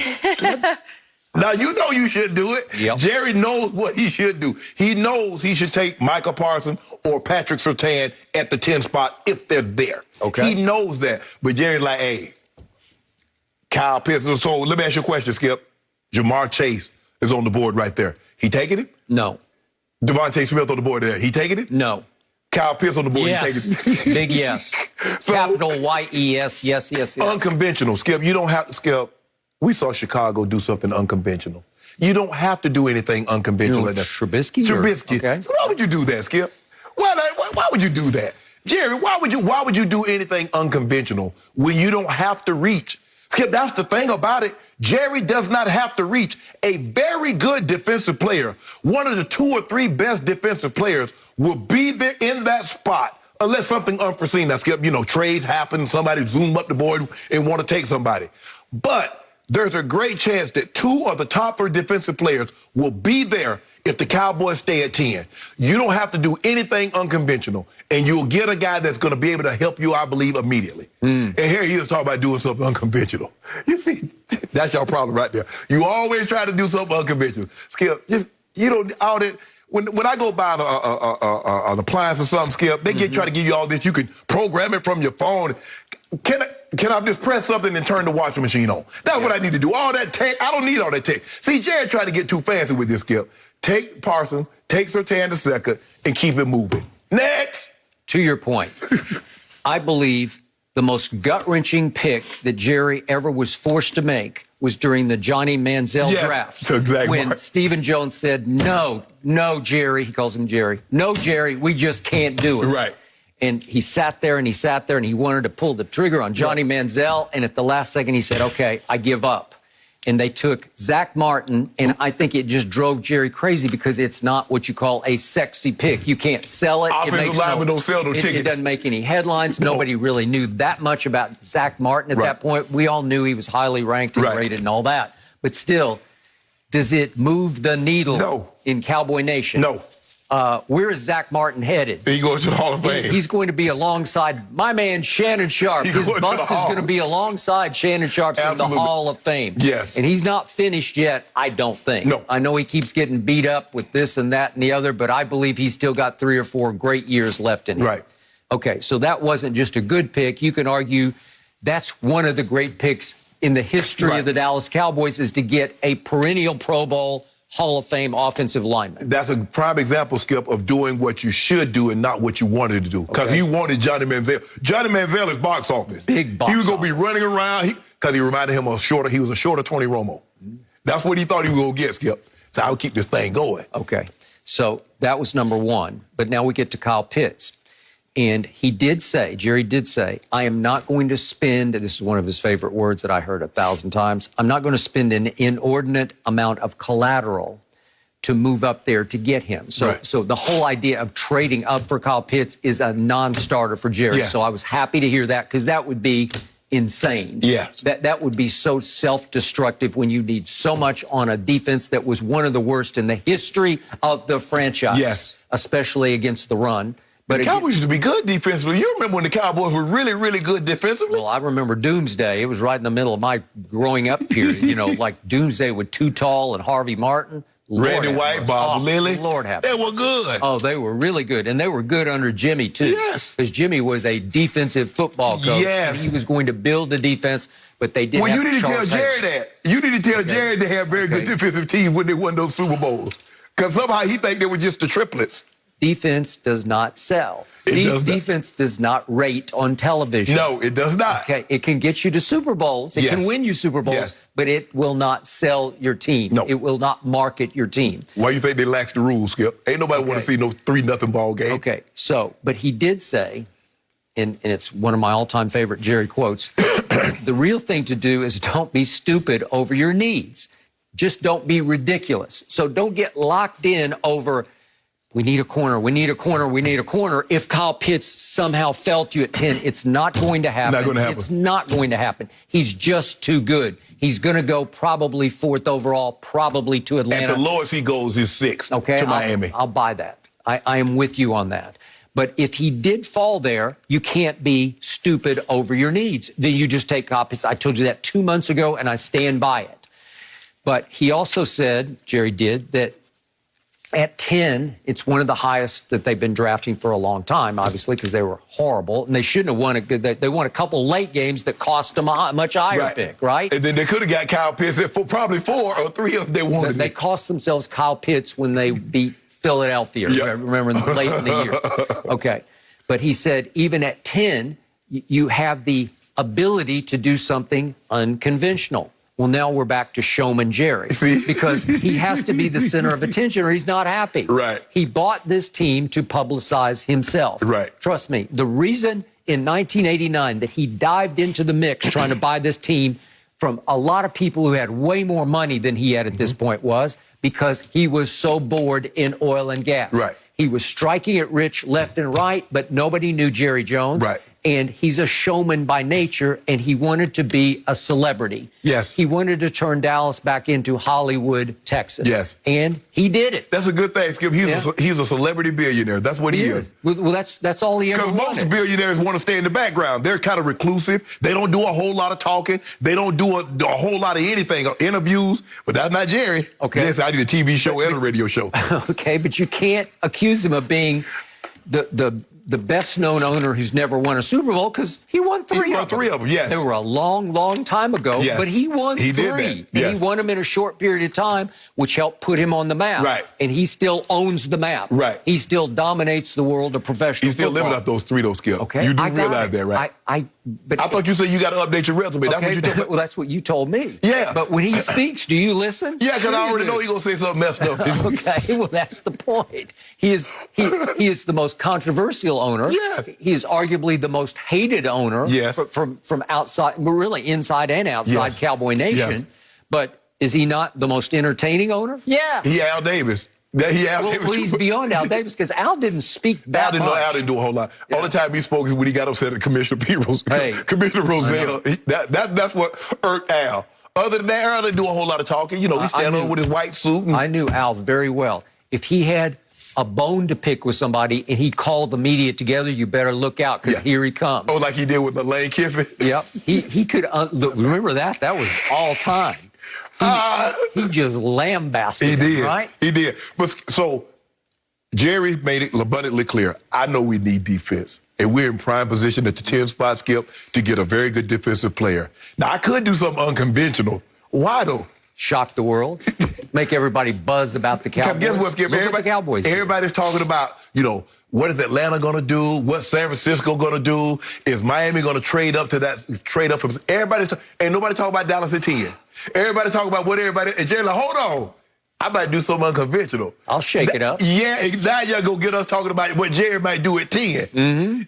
Now, you know you should do it. Yep. Jerry knows what he should do. He knows he should take Michael Parsons or Patrick Surtain at the 10 spot if they're there. Okay. He knows that. But Jerry's like, hey, Kyle Pitts. So let me ask you a question, Skip. Jamar Chase is on the board right there. He taking it?
No.
Devontae Smith on the board there. He taking it?
No.
Kyle Pitts on the board.
Yes. Big yes.
So,
capital Y-E-S, yes, yes, yes.
Unconventional, Skip. You don't have to, Skip. We saw Chicago do something unconventional. You don't have to do anything unconventional like that.
Trubisky?
Trubisky.
Okay.
So why would you do that, Skip? Why would you do that? Jerry, why would you do anything unconventional when you don't have to reach? Skip, that's the thing about it. Jerry does not have to reach. A very good defensive player, one of the 2 or 3 best defensive players, will be there in that spot unless something unforeseen. Now, Skip, trades happen, somebody zoom up the board and want to take somebody. But there's a great chance that 2 of the top 3 defensive players will be there if the Cowboys stay at 10. You don't have to do anything unconventional, and you'll get a guy that's going to be able to help you, I believe, immediately. And here he is talking about doing something unconventional. You see, that's your problem right there. You always try to do something unconventional. Skip, when I go buy an appliance or something, Skip, they try to give you all this. You can program it from your phone. Can I just press something and turn the washing machine on? That's what I need to do. All that tech, I don't need all that tech. See, Jared tried to get too fancy with this, Skip. Take Parsons, take Surtain to second, and keep it moving. Next.
To your point, I believe the most gut-wrenching pick that Jerry ever was forced to make was during the Johnny Manziel draft.
Exactly
when
right.
Stephen Jones said, no, Jerry, he calls him Jerry, no, Jerry, we just can't do it.
Right.
And he sat there and he wanted to pull the trigger on Johnny Manziel. And at the last second, he said, okay, I give up. And they took Zach Martin, and I think it just drove Jerry crazy because it's not what you call a sexy pick. You can't sell it.
Offensive linemen don't sell no tickets.
It doesn't make any headlines.
No.
Nobody really knew that much about Zach Martin at that point. We all knew he was highly ranked and rated and all that. But still, does it move the needle in Cowboy Nation?
No.
Where is Zach Martin headed?
He goes to the Hall of Fame.
He's going to be alongside my man Shannon Sharpe. His bust is going to be alongside Shannon Sharpe's in the Hall of Fame.
Yes.
And he's not finished yet, I don't think.
No.
I know he keeps getting beat up with this and that and the other, but I believe he's still got 3 or 4 great years left in him.
Right.
Okay, so that wasn't just a good pick. You can argue that's one of the great picks in the history of the Dallas Cowboys is to get a perennial Pro Bowl Hall of Fame offensive lineman.
That's a prime example, Skip, of doing what you should do and not what you wanted to do. Because he wanted Johnny Manziel. Johnny Manziel is box office.
Big box office.
He was going to be running around because he reminded him of he was a shorter Tony Romo. That's what he thought he was going to get, Skip. So I would keep this thing going.
Okay. So that was number 1. But now we get to Kyle Pitts. And he did say, Jerry did say, I am not going to spend, this is one of his favorite words that I heard 1,000 times, I'm not going to spend an inordinate amount of collateral to move up there to get him. So the whole idea of trading up for Kyle Pitts is a non-starter for Jerry. So I was happy to hear that because that would be insane. That would be so self-destructive when you need so much on a defense that was one of the worst in the history of the franchise, especially against the run.
But the Cowboys used to be good defensively. You remember when the Cowboys were really, really good defensively?
Well, I remember Doomsday. It was right in the middle of my growing up period. Like Doomsday with Too Tall and Harvey Martin.
Randy White, Bob Lilly.
Lord have
They were good.
Oh, they were really good. And they were good under Jimmy, too.
Yes.
Because Jimmy was a defensive football coach.
Yes.
He was going to build the defense, but they didn't have
you need to tell
Charles
Jerry that. You need to tell Jerry they had very good defensive teams when they won those Super Bowls. Because somehow he think they were just the triplets.
Defense does not sell. Defense does not rate on television.
No, it does not.
Okay, it can get you to Super Bowls. It can win you Super Bowls, but it will not sell your team.
No.
It will not market your team.
Why you think they lax the rules, Skip? Ain't nobody want to see no 3-0 ball game.
Okay, so, but he did say, and it's one of my all-time favorite Jerry quotes, the real thing to do is don't be stupid over your needs. Just don't be ridiculous. So don't get locked in over, we need a corner, we need a corner, we need a corner. If Kyle Pitts somehow fell to you at 10, it's not going to happen.
Not going to happen.
It's not going to happen. He's just too good. He's going to go probably 4th overall, probably to Atlanta.
At the lowest he goes is 6th to Miami.
I'll buy that. I am with you on that. But if he did fall there, you can't be stupid over your needs. Then you just take Kyle Pitts. I told you that 2 months ago, and I stand by it. But he also said, Jerry did, that at 10, it's one of the highest that they've been drafting for a long time, obviously, because they were horrible. And they shouldn't have won they won a couple late games that cost them a much higher pick, right?
And then they could have got Kyle Pitts at probably 4 or 3 if they wanted.
They cost themselves Kyle Pitts when they beat Philadelphia. Remember, late in the year. Okay. But he said, even at 10, you have the ability to do something unconventional. Well, now we're back to showman Jerry because he has to be the center of attention or he's not happy.
Right.
He bought this team to publicize himself.
Right.
Trust me, the reason in 1989 that he dived into the mix trying to buy this team from a lot of people who had way more money than he had at this point was because he was so bored in oil and gas.
Right.
He was striking it rich left and right, but nobody knew Jerry Jones.
Right.
And he's a showman by nature, and he wanted to be a celebrity.
Yes.
He wanted to turn Dallas back into Hollywood, Texas.
Yes.
And he did it.
That's a good thing, Skip. He's a celebrity billionaire. That's what he is.
Well, that's all he ever wanted.
Because most billionaires want to stay in the background. They're kind of reclusive. They don't do a whole lot of talking. They don't do a whole lot of anything, interviews. But that's not Jerry.
Okay.
Yes, I did a TV show and a radio show.
Okay, but you can't accuse him of being the best-known owner who's never won a Super Bowl because he won three of them.
Yes.
They were a long, long time ago,
yes.
but he won
he
three.
Did that.
And
yes.
he won them in a short period of time, which helped put him on the map.
Right.
And he still owns the map.
Right.
He still dominates the world of professional
football. He's still living up those three, though, Skip.
Okay.
You do realize that, right?
But
I thought you said you got to update your resume. That's
okay,
what you told me.
well, that's what you told me.
Yeah.
But when he speaks, do you listen?
Yeah, because I already know he's going to say something messed up.
Okay, well, that's the point. He is the most controversial owner.
Yes.
He is arguably the most hated owner.
Yes.
From outside, but really inside and outside
Yes.
Cowboy Nation.
Yeah.
But is he not the most entertaining owner? Yeah.
He Al Davis.
Well, he's beyond Al Davis because Al didn't speak that much.
Al didn't do a whole lot. Yeah. All the time he spoke is when he got upset at Commissioner Commissioner Roselle. That's what irked Al. Other than that, Al didn't do a whole lot of talking. You know, he stand on with his white suit.
I knew Al very well. If he had a bone to pick with somebody and he called the media together, you better look out because here he comes.
Oh, like he did with Lane Kiffin?
Yep. He could, remember that? That was all time. He just lambasted him, right?
He did. But so Jerry made it abundantly clear. I know we need defense. And we're in prime position at the 10 spot, Skip, to get a very good defensive player. Now, I could do something unconventional. Why, though?
Shock the world. Make everybody buzz about the Cowboys.
Guess what, Skip? Everybody's talking about, what is Atlanta going to do? What's San Francisco going to do? Is Miami going to trade up from ain't nobody talking about Dallas at 10. Everybody talking about what everybody, and Jerry's like, hold on. I might do something unconventional.
I'll shake it up.
Yeah, now y'all go get us talking about what Jerry might do at 10. Mm-hmm.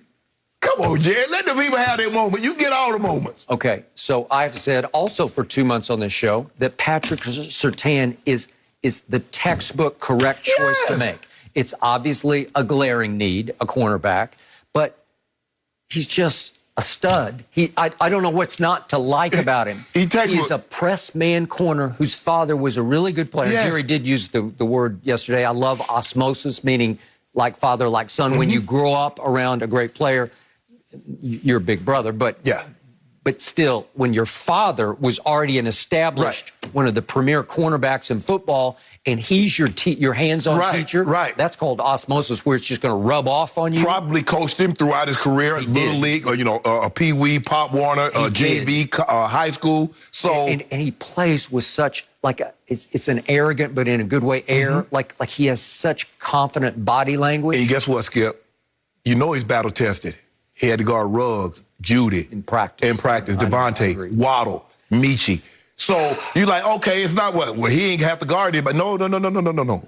Come on, Jerry. Let the people have their moment. You get all the moments.
Okay, so I've said also for 2 months on this show that Patrick Surtain is the textbook correct choice to make. It's obviously a glaring need, a cornerback, but he's just a stud. I don't know what's not to like about him. He's a press man corner whose father was a really good player.
Yes.
Jerry did use the word yesterday. I love osmosis, meaning like father, like son. Mm-hmm. When you grow up around a great player, you're a big brother. But still, when your father was already an established, one of the premier cornerbacks in football, and he's your hands-on teacher, that's called osmosis, where it's just going to rub off on you.
Probably coached him throughout his career at Little League, or Pee Wee, Pop Warner, JV, high school. So
and he plays with such it's an arrogant, but in a good way, air. Like he has such confident body language.
And guess what, Skip? You know he's battle tested. He had to guard Ruggs, Judy.
In practice.
Devontae, Waddle, Michi. So you're like, okay, it's not he ain't have to guard him, but no.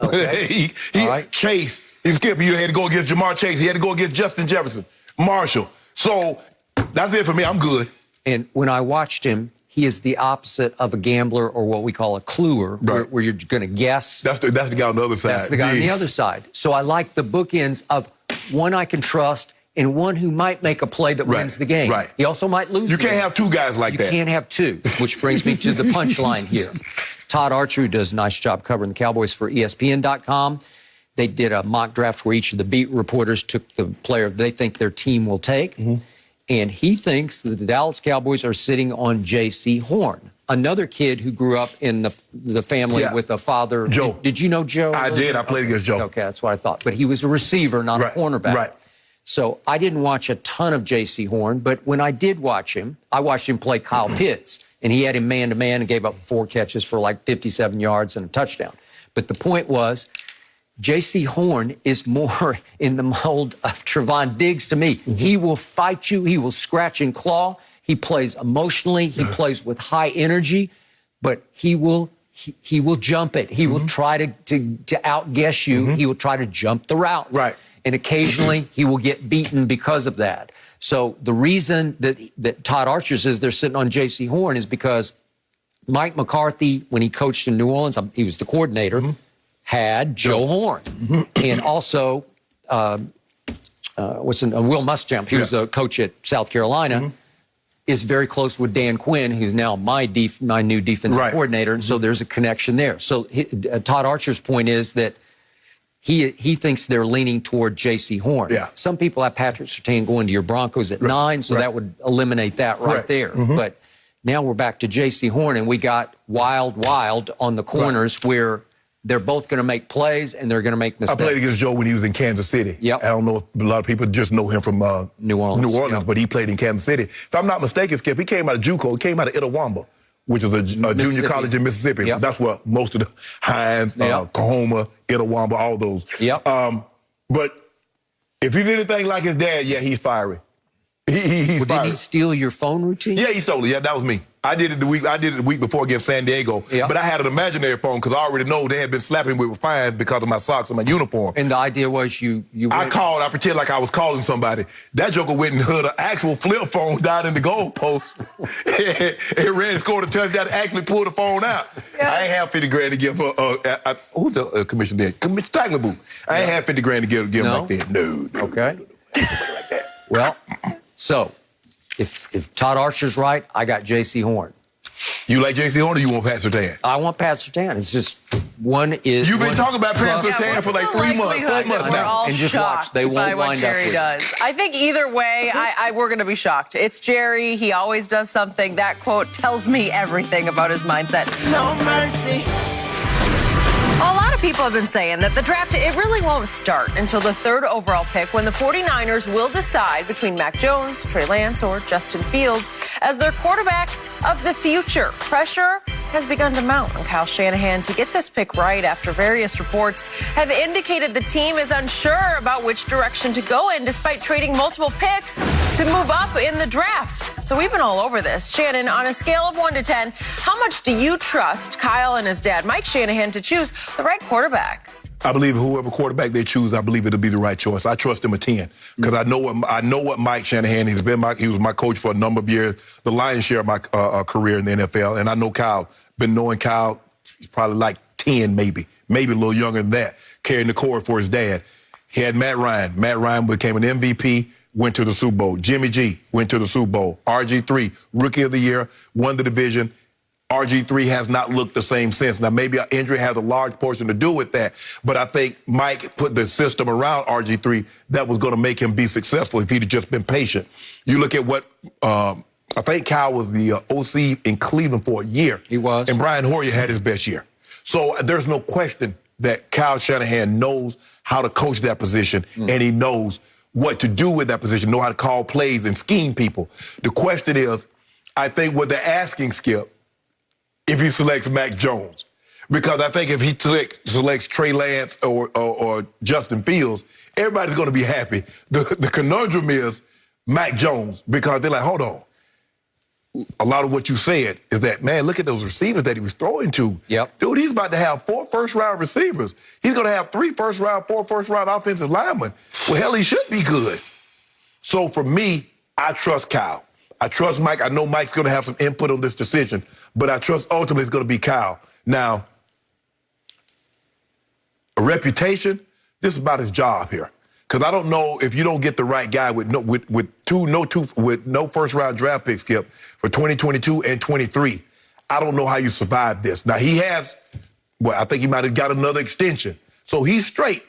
Okay.
Chase, Skip, he had to go against Jamar Chase. He had to go against Justin Jefferson, Marshall. So that's it for me. I'm good.
And when I watched him, he is the opposite of a gambler or what we call a cluer, where you're going to guess.
That's the guy on the other side.
That's the guy on the other side. So I like the bookends of one I can trust and one who might make a play that wins the game.
Right.
He also might lose.
You can't have two guys like that.
You can't have two, which brings me to the punchline here. Todd Archer, who does a nice job covering the Cowboys for ESPN.com, they did a mock draft where each of the beat reporters took the player they think their team will take. Mm-hmm. And he thinks that the Dallas Cowboys are sitting on J.C. Horn, another kid who grew up in the family with a father.
Joe.
Did you know Joe?
I did. I played against Joe.
Okay, that's what I thought. But he was a receiver, not a cornerback.
Right.
So I didn't watch a ton of J.C. Horn, but when I did watch him, I watched him play Kyle Pitts, and he had him man-to-man and gave up 4 catches for like 57 yards and a touchdown. But the point was, J.C. Horn is more in the mold of Trevon Diggs to me. Mm-hmm. He will fight you. He will scratch and claw. He plays emotionally. He plays with high energy, but he will jump it. He will try to outguess you. He will try to jump the routes.
Right.
And occasionally he will get beaten because of that. So the reason that Todd Archer says they're sitting on J.C. Horn is because Mike McCarthy, when he coached in New Orleans, he was the coordinator, had Joe Horn. And also, Will Muschamp, he was the coach at South Carolina, is very close with Dan Quinn, who's now my new defensive coordinator. And so there's a connection there. So Todd Archer's point is that he thinks they're leaning toward J.C. Horn. Yeah. Some people have Patrick Surtain going to your Broncos at 9, so that would eliminate that right there. But now we're back to J.C. Horn, and we got wild on the corners where they're both going to make plays and they're going to make mistakes.
I played against Joe when he was in Kansas City.
Yep.
I don't know if a lot of people just know him from
New Orleans,
but he played in Kansas City. If I'm not mistaken, Skip, he came out of JUCO. He came out of Itawamba, which is a junior college in Mississippi.
Yep.
That's where most of the Hines, Kahoma, Itawamba, all those.
Yep.
But if he's anything like his dad, yeah, he's fiery. He's fiery.
Did he steal your phone routine?
Yeah, he stole it. Yeah, that was me. I did it the week before against San Diego.
Yep.
But I had an imaginary phone because I already know they had been slapping me with fines because of my socks and my uniform.
And the idea was you
I pretended like I was calling somebody. That joker went and hood an actual flip phone down in the goalpost. and ran and scored a touchdown and actually pulled the phone out. Yeah. I ain't have 50 grand to give for who's the commissioner there? Commissioner Tagliabue. I ain't have 50 grand to give him like that. No.
Okay.
Like that.
Well, so if Todd Archer's right, I got J.C. Horn.
You like J.C. Horn or you want Pat Surtain?
I want Pat Surtain. It's just one is.
You've been talking about Pat Surtain for like 3 months, 4 months
we're
now.
all
and just
shocked
watch, they won't
by what
wind
Jerry
up
does. I think either way, we're going to be shocked. It's Jerry. He always does something. That quote tells me everything about his mindset.
No mercy.
A lot of people have been saying that the draft, it really won't start until the 3rd overall pick when the 49ers will decide between Mac Jones, Trey Lance, or Justin Fields as their quarterback of the future. Pressure has begun to mount on Kyle Shanahan to get this pick right after various reports have indicated the team is unsure about which direction to go in despite trading multiple picks to move up in the draft. So we've been all over this. Shannon, on a scale of 1 to 10, how much do you trust Kyle and his dad, Mike Shanahan, to choose the right quarterback?
I believe whoever quarterback they choose, I believe it'll be the right choice. I trust him a 10 because I know what Mike Shanahan. He was my coach for a number of years, the lion's share of my career in the NFL, and I know Kyle. Been knowing Kyle, he's probably like 10, maybe a little younger than that, carrying the cord for his dad. He had Matt Ryan. Matt Ryan became an MVP, went to the Super Bowl. Jimmy G went to the Super Bowl. RG3, Rookie of the Year, won the division. RG3 has not looked the same since. Now, maybe an injury has a large portion to do with that, but I think Mike put the system around RG3 that was going to make him be successful if he'd just been patient. You look at what I think Kyle was the OC in Cleveland for a year.
He was.
And Brian Hoyer had his best year. So there's no question that Kyle Shanahan knows how to coach that position, and he knows what to do with that position, know how to call plays and scheme people. The question is, I think what they're asking, Skip, if he selects Mac Jones. Because I think if he selects Trey Lance or Justin Fields, everybody's going to be happy. The conundrum is Mac Jones, because they're like, hold on. A lot of what you said is that, man, look at those receivers that he was throwing to.
Yep.
Dude, he's about to have 4 first-round receivers. He's going to have 3 first-round, 4 first-round offensive linemen. Well, hell, he should be good. So for me, I trust Kyle. I trust Mike. I know Mike's going to have some input on this decision, but I trust ultimately it's going to be Kyle. Now, a reputation, this is about his job here. Because I don't know if you don't get the right guy with no first-round draft picks, Skip, for 2022 and 23. I don't know how you survive this. Now, he has, I think he might have got another extension. So he's straight.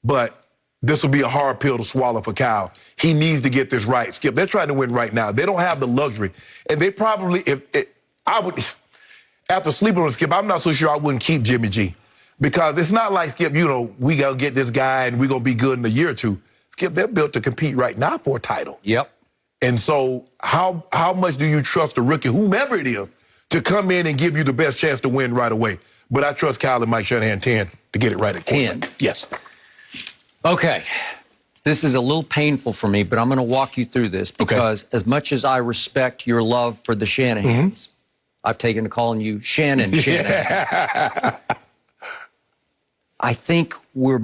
But this will be a hard pill to swallow for Kyle. He needs to get this right. Skip, they're trying to win right now. They don't have the luxury. And they probably, after sleeping on Skip, I'm not so sure I wouldn't keep Jimmy G. Because it's not like, Skip, we got to get this guy and we're going to be good in a year or two. Skip, they're built to compete right now for a title.
Yep.
And so how much do you trust a rookie, whomever it is, to come in and give you the best chance to win right away? But I trust Kyle and Mike Shanahan 10 to to get it right at quarterback.
10.
Yes.
Okay. This is a little painful for me, but I'm going to walk you through this because as much as I respect your love for the Shanahans, I've taken to calling you Shannon. I think we're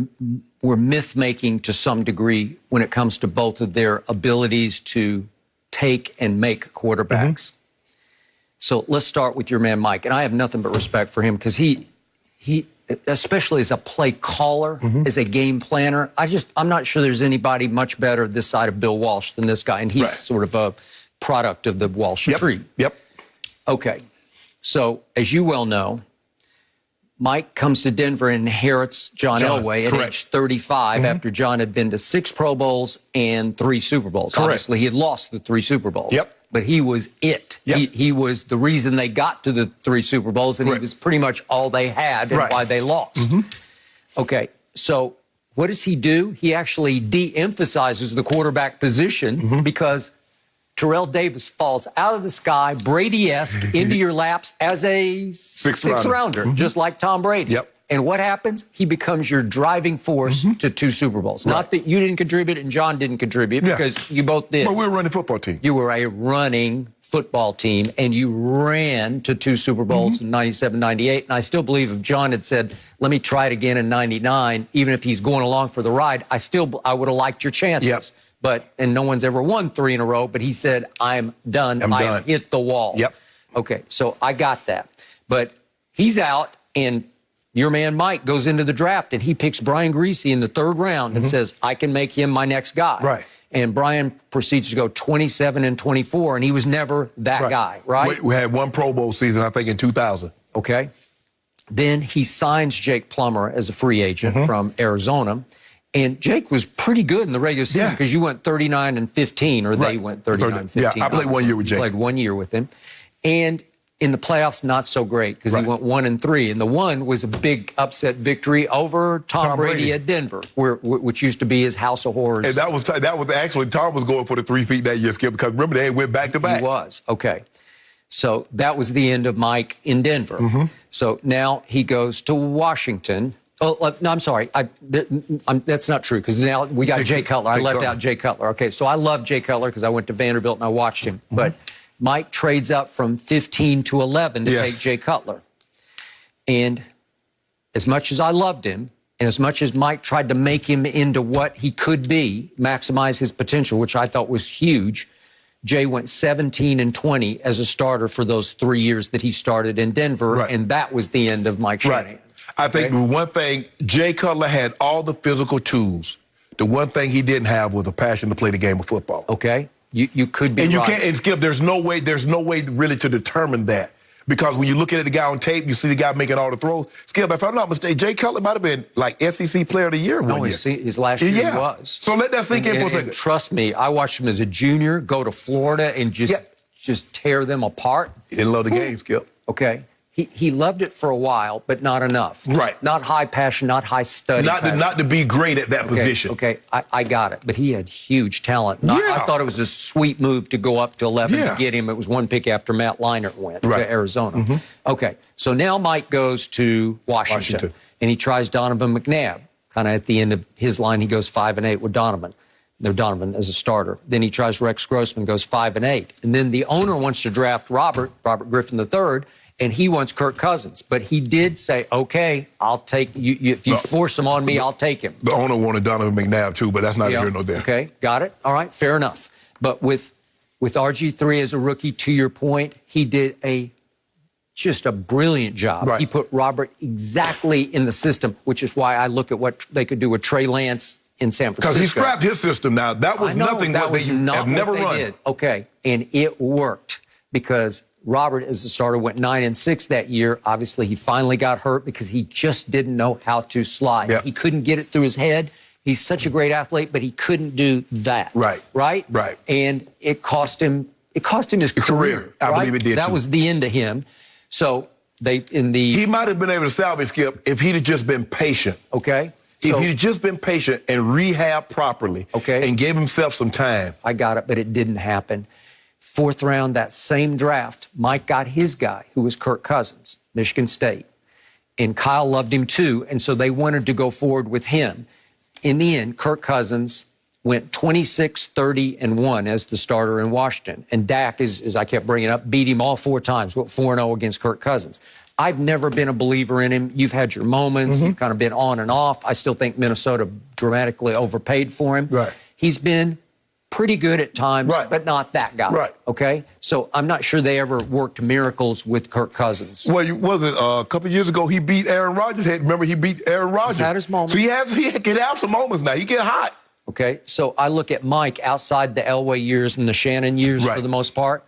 myth-making to some degree when it comes to both of their abilities to take and make quarterbacks. So let's start with your man, Mike. And I have nothing but respect for him because he especially as a play caller, as a game planner, I'm not sure there's anybody much better this side of Bill Walsh than this guy. And he's sort of a product of the Walsh tree.
Yep.
Okay. So as you well know, Mike comes to Denver and inherits John Elway at age 35 after John had been to 6 Pro Bowls and 3 Super Bowls. Obviously, he had lost the 3 Super Bowls. But he was it. He was the reason they got to the 3 Super Bowls, and he was pretty much all they had and why they lost. Okay, so what does he do? He actually de-emphasizes the quarterback position because Terrell Davis falls out of the sky, Brady-esque, into your laps as a sixth rounder, just like Tom Brady. And what happens? He becomes your driving force to 2 Super Bowls. Not that you didn't contribute and John didn't contribute because you both did.
But we were a running football team.
You were a running football team, and you ran to 2 Super Bowls in 97, 98. And I still believe if John had said, let me try it again in 99, even if he's going along for the ride, I would have liked your chances. And no one's ever won 3 in a row, but he said, I'm done. I have hit the wall. Okay, so I got that. But he's out, and your man Mike goes into the draft, and he picks Brian Greasy in the 3rd round and says, I can make him my next guy. And Brian proceeds to go 27 and 24, and he was never that guy,
We had 1 Pro Bowl season, I think, in 2000.
Okay. Then he signs Jake Plummer as a free agent from Arizona. And Jake was pretty good in the regular season because you went 39 and 15, or they went 39 and 15.
Yeah, I played 1 year with Jake.
Played 1 year with him. And in the playoffs, not so great because he went 1 and 3. And the 1 was a big upset victory over Tom Brady at Denver, which used to be his house of horrors.
And that was actually, Tom was going for the 3-peat that year, Skip, because remember, they went back-to-back.
He was. Okay. So that was the end of Mike in Denver. So now he goes to Washington. Oh, no, I'm sorry. That's not true because now we got Jay Cutler. I left out Jay Cutler. Okay, so I love Jay Cutler because I went to Vanderbilt and I watched him. But Mike trades up from 15 to 11 to take Jay Cutler. And as much as I loved him, and as much as Mike tried to make him into what he could be, maximize his potential, which I thought was huge, Jay went 17 and 20 as a starter for those 3 years that he started in Denver, and that was the end of Mike Shanahan.
I think the one thing, Jay Cutler had all the physical tools. The one thing he didn't have was a passion to play the game of football.
Okay. You could be
and you
right.
can't, and Skip, there's no way really to determine that. Because when you look at the guy on tape, you see the guy making all the throws. Skip, if I'm not mistaken, Jay Cutler might have been like SEC Player of the Year one year.
His last year he was.
So let that sink in for a second.
Trust me, I watched him as a junior go to Florida and just tear them apart.
He didn't love the game, Skip.
Okay. He loved it for a while, but not enough. Not high passion, not high study.
Not to be great at that position.
Okay, I got it. But he had huge talent. I thought it was a sweet move to go up to 11 to get him. It was 1 pick after Matt Leinart went to Arizona. Okay, so now Mike goes to Washington. And he tries Donovan McNabb. Kind of at the end of his line, he goes 5 and 8 with Donovan. Donovan as a starter. Then he tries Rex Grossman, goes 5 and 8. And then the owner wants to draft Robert Griffin III, and he wants Kirk Cousins. But he did say, okay, I'll take you. If you force him on me, I'll take him.
The owner wanted Donovan McNabb too, but that's not here nor there.
Okay, got it. All right, fair enough. But with RG3 as a rookie, to your point, he did just a brilliant job. He put Robert exactly in the system, which is why I look at what they could do with Trey Lance in San Francisco.
Because he scrapped his system now. That was nothing
that
what they have never run.
Did. Okay, and it worked because Robert, as a starter, went 9 and 6 that year. Obviously, he finally got hurt because he just didn't know how to slide. He couldn't get it through his head. He's such a great athlete, but he couldn't do that. Right. And it cost him his career.
I believe it did.
That was the end of him. So he
might have been able to salvage Skip if he'd have just been patient.
Okay.
If he'd just been patient and rehab properly. And gave himself some time.
I got it, but it didn't happen. 4th round, that same draft, Mike got his guy, who was Kirk Cousins, Michigan State. and Kyle loved him too, and so they wanted to go forward with him. In the end, Kirk Cousins went 26-30-1 as the starter in Washington. And Dak, as I kept bringing up, beat him all 4 times, went 4-0 against Kirk Cousins. I've never been a believer in him. You've had your moments. You've kind of been on and off. I still think Minnesota dramatically overpaid for him.
Right.
He's been pretty good at times,
Right.
but not that guy.
Right.
Okay? So I'm not sure they ever worked miracles with Kirk Cousins.
Well, was it a couple of years ago he beat Aaron Rodgers? Remember he beat Aaron Rodgers?
He's had his moments.
So he can have some moments now. He get hot.
Okay, so I look at Mike outside the Elway years and the Shannon years
Right.
for the most part.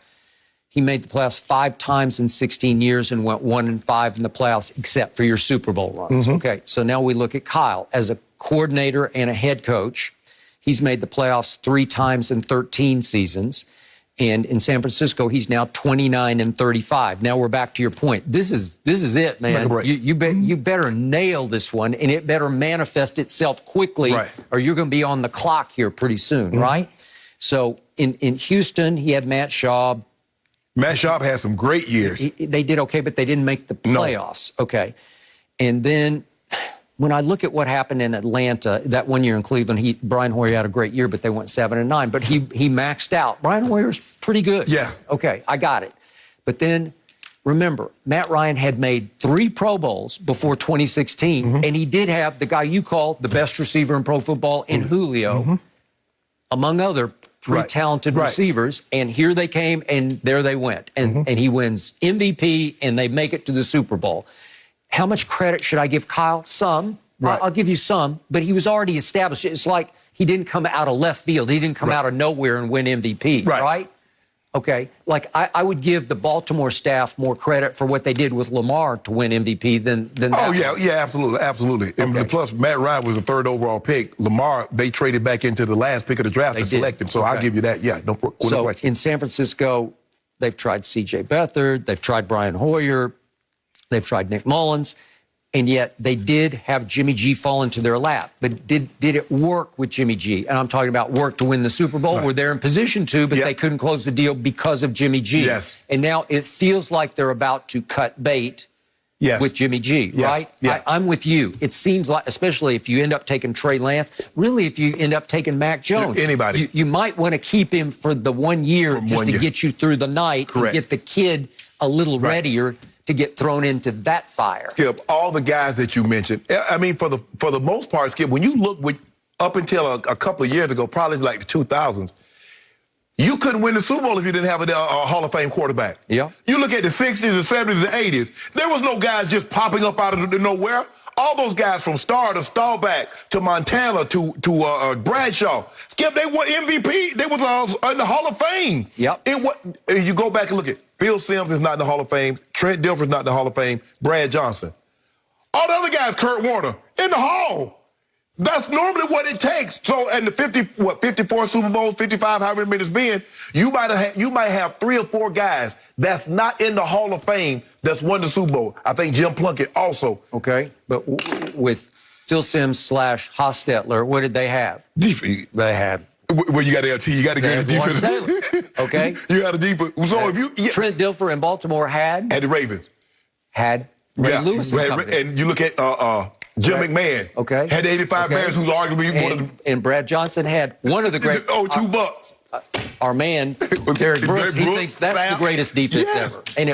He made the playoffs 5 times in 16 years and went 1-5 in the playoffs, except for your Super Bowl runs. Okay, so now we look at Kyle as a coordinator and a head coach. He's made the playoffs 3 times in 13 seasons. And in San Francisco, he's now 29-35. Now we're back to your point. This is it, man. You better nail this one, and it better manifest itself quickly,
Right.
or you're going to be on the clock here pretty soon, right? So in Houston, he had Matt Schaub.
Matt Schaub had some great years.
They did okay, but they didn't make the playoffs. Okay. And then when I look at what happened in Atlanta, that one year in Cleveland, Brian Hoyer had a great year, but they went 7-9. But he maxed out. Brian Hoyer's pretty good.
Yeah.
Okay, I got it. But then remember, Matt Ryan had made 3 Pro Bowls before 2016, and he did have the guy you call the best receiver in pro football in Julio, among other pretty talented receivers. And here they came, and there they went. And he wins MVP, and they make it to the Super Bowl. How much credit should I give Kyle? Some.
Right.
I'll give you some, but he was already established. It's like he didn't come out of left field. He didn't come out of nowhere and win MVP, right? Okay. Like, I would give the Baltimore staff more credit for what they did with Lamar to win MVP than that.
Oh, yeah, absolutely, absolutely.
Okay.
And plus, Matt Ryan was the 3rd overall pick. Lamar, they traded back into the last pick of the draft to select him. So I'll give you that. Yeah, no question.
In San Francisco, they've tried C.J. Beathard. They've tried Brian Hoyer. They've tried Nick Mullins. And yet they did have Jimmy G fall into their lap. But did it work with Jimmy G? And I'm talking about work to win the Super Bowl, where they're in position to, but they couldn't close the deal because of Jimmy G.
Yes.
And now it feels like they're about to cut bait with Jimmy G, right?
Yeah.
I'm with you. It seems like, especially if you end up taking Trey Lance, really if you end up taking Mac Jones.
Anybody.
You might want to keep him for the 1 year to get you through the night and get the kid a little readier to get thrown into that fire.
Skip, all the guys that you mentioned, I mean, for the most part, Skip, when you look up until a couple of years ago, probably like the 2000s, you couldn't win the Super Bowl if you didn't have a Hall of Fame quarterback. Yeah. You look at the 60s, the 70s, the 80s, there was no guys just popping up out of nowhere. All those guys from Starr to Staubach to Montana to Bradshaw, Skip, they were MVP. They was in the Hall of Fame. Yep. You go back and look at Phil Simms is not in the Hall of Fame. Trent Dilfer's not in the Hall of Fame. Brad Johnson. All the other guys, Kurt Warner, in the Hall. That's normally what it takes. So, in the 54 Super Bowls, 55, however many it's been, you might have 3 or 4 guys that's not in the Hall of Fame that's won the Super Bowl. I think Jim Plunkett also.
Okay, but with Phil Simms / Hostetler, what did they have?
Defense.
They had.
Well, you got LT. You got to get the defense.
Okay.
You got a defense. So if you
Trent Dilfer in Baltimore had
the Ravens.
Had Ray Lewis
and you look at Jim McMahon.
Okay.
Had the 85 Bears, who's arguably one of the.
And Brad Johnson had one of the great.
2 Bucs.
Our man, Derek Brooks, he thinks that's the greatest defense ever. And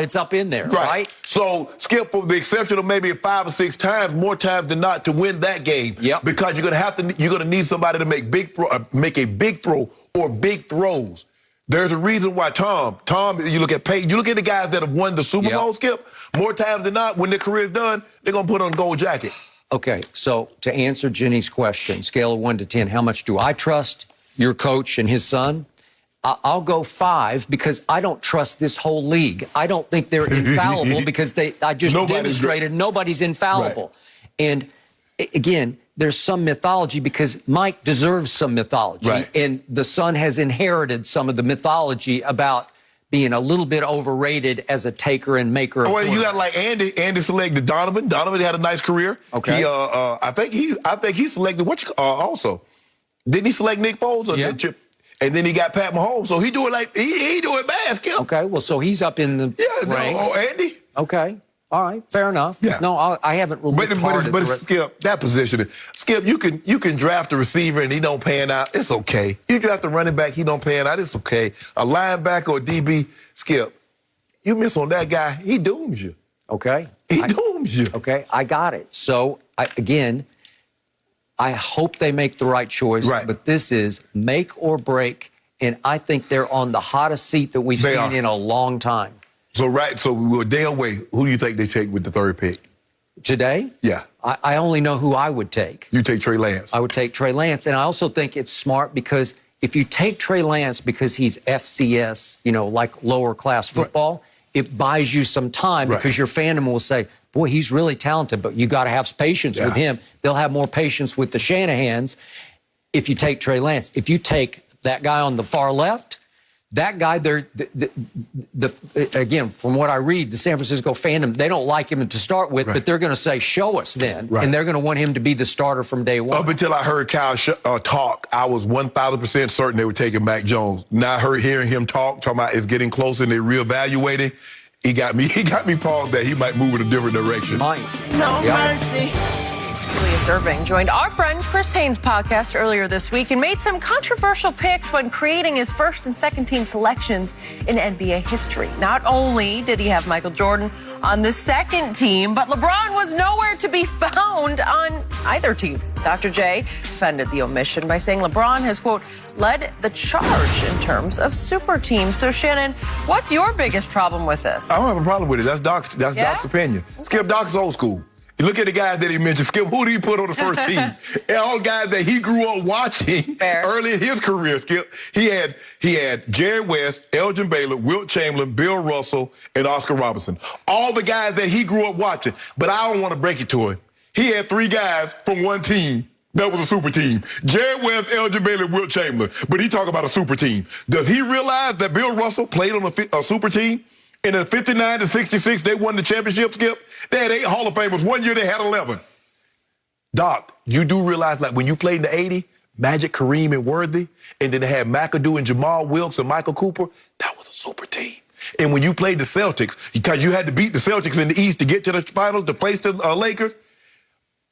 it's up in there, right?
So, Skip, for the exception of maybe 5 or 6 times, more times than not, to win that game. Yep. Because you're gonna need somebody to make a big throw or big throws. There's a reason why Tom, you look at the guys that have won the Super Bowl, Skip, more times than not, when their career's done, they're gonna put on a gold jacket.
Okay, so to answer Jenny's question, scale of 1 to 10, how much do I trust your coach and his son? I'll go 5 because I don't trust this whole league. I don't think they're infallible because I just demonstrated nobody's infallible. Right. And again, there's some mythology because Mike deserves some mythology. Right. And the son has inherited some of the mythology about being a little bit overrated as a taker and maker.
Well, you got like Andy selected Donovan. Donovan had a nice career. Okay. I think he selected also. Didn't he select Nick Foles? Or and then he got Pat Mahomes. So he doing bad, Skip.
Okay, well, so he's up in the ranks.
Andy.
Okay. All right, fair enough.
Yeah.
No, I haven't really
But Skip, that position. Skip, you can draft a receiver and he don't pan out. It's okay. You draft a running back, he don't pan out. It's okay. A linebacker or DB, Skip, you miss on that guy, he dooms you.
Okay.
He dooms you.
Okay, I got it. So, again, I hope they make the right choice.
Right.
But this is make or break, and I think they're on the hottest seat that we've seen in a long time.
So we're a day away. Who do you think they take with the third pick?
Today?
Yeah.
I only know who I would take.
You take Trey Lance.
I would take Trey Lance. And I also think it's smart because if you take Trey Lance because he's FCS, like lower class football, it buys you some time because your fandom will say, boy, he's really talented, but you got to have patience with him. They'll have more patience with the Shanahans if you take Trey Lance. If you take that guy on the far left, that guy, again, from what I read, the San Francisco fandom, they don't like him to start with, but they're going to say, show us then. And they're going to want him to be the starter from day one.
Up until I heard Kyle talk, I was 1,000% certain they were taking Mac Jones. Now hearing him talking about it's getting closer and they're reevaluating, he got me paused that he might move in a different direction.
No mercy. Julius Irving joined our friend Chris Haynes' podcast earlier this week and made some controversial picks when creating his first and second team selections in NBA history. Not only did he have Michael Jordan on the second team, but LeBron was nowhere to be found on either team. Dr. J defended the omission by saying LeBron has, quote, led the charge in terms of super teams. So, Shannon, what's your biggest problem with this?
I don't have a problem with it. That's Doc's opinion. Okay. Skip, Doc's old school. You look at the guys that he mentioned. Skip, who did he put on the first team? All guys that he grew up watching early in his career, Skip. He had Jerry West, Elgin Baylor, Wilt Chamberlain, Bill Russell, and Oscar Robertson. All the guys that he grew up watching. But I don't want to break it to him. He had three guys from one team that was a super team. Jerry West, Elgin Baylor, Wilt Chamberlain. But he talk about a super team. Does he realize that Bill Russell played on a super team? And in 59 to 66, they won the championship, Skip. They had 8 Hall of Famers. One year they had 11. Doc, you do realize, like, when you played in the 80, Magic, Kareem, and Worthy, and then they had McAdoo and Jamal Wilkes and Michael Cooper, that was a super team. And when you played the Celtics, because you had to beat the Celtics in the East to get to the finals to face the Lakers,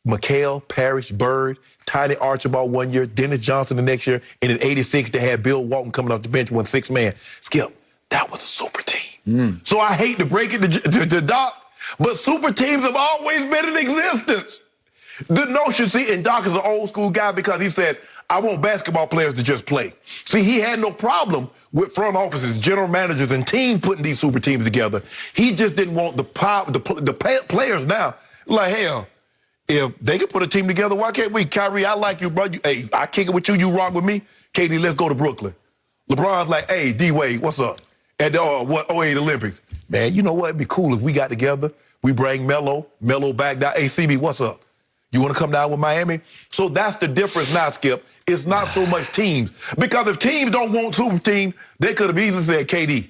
McHale, Parrish, Bird, Tiny Archibald one year, Dennis Johnson the next year, and in 86 they had Bill Walton coming off the bench, won 6-man. Skip, that was a super team. So I hate to break it to Doc, but super teams have always been in existence. The notion, see, and Doc is an old school guy because he says, I want basketball players to just play. See, he had no problem with front offices, general managers, and team putting these super teams together. He just didn't want the players now. Like, hell, if they could put a team together, why can't we? Kyrie, I like you, bro. Hey, I kick it with you. You rock with me. KD, let's go to Brooklyn. LeBron's like, hey, D-Wade, what's up? At the 08 Olympics. Man, you know what? It'd be cool if we got together. We bring Melo back down. Hey, CB, what's up? You want to come down with Miami? So that's the difference now, Skip. It's not so much teams. Because if teams don't want super team, they could have easily said, KD,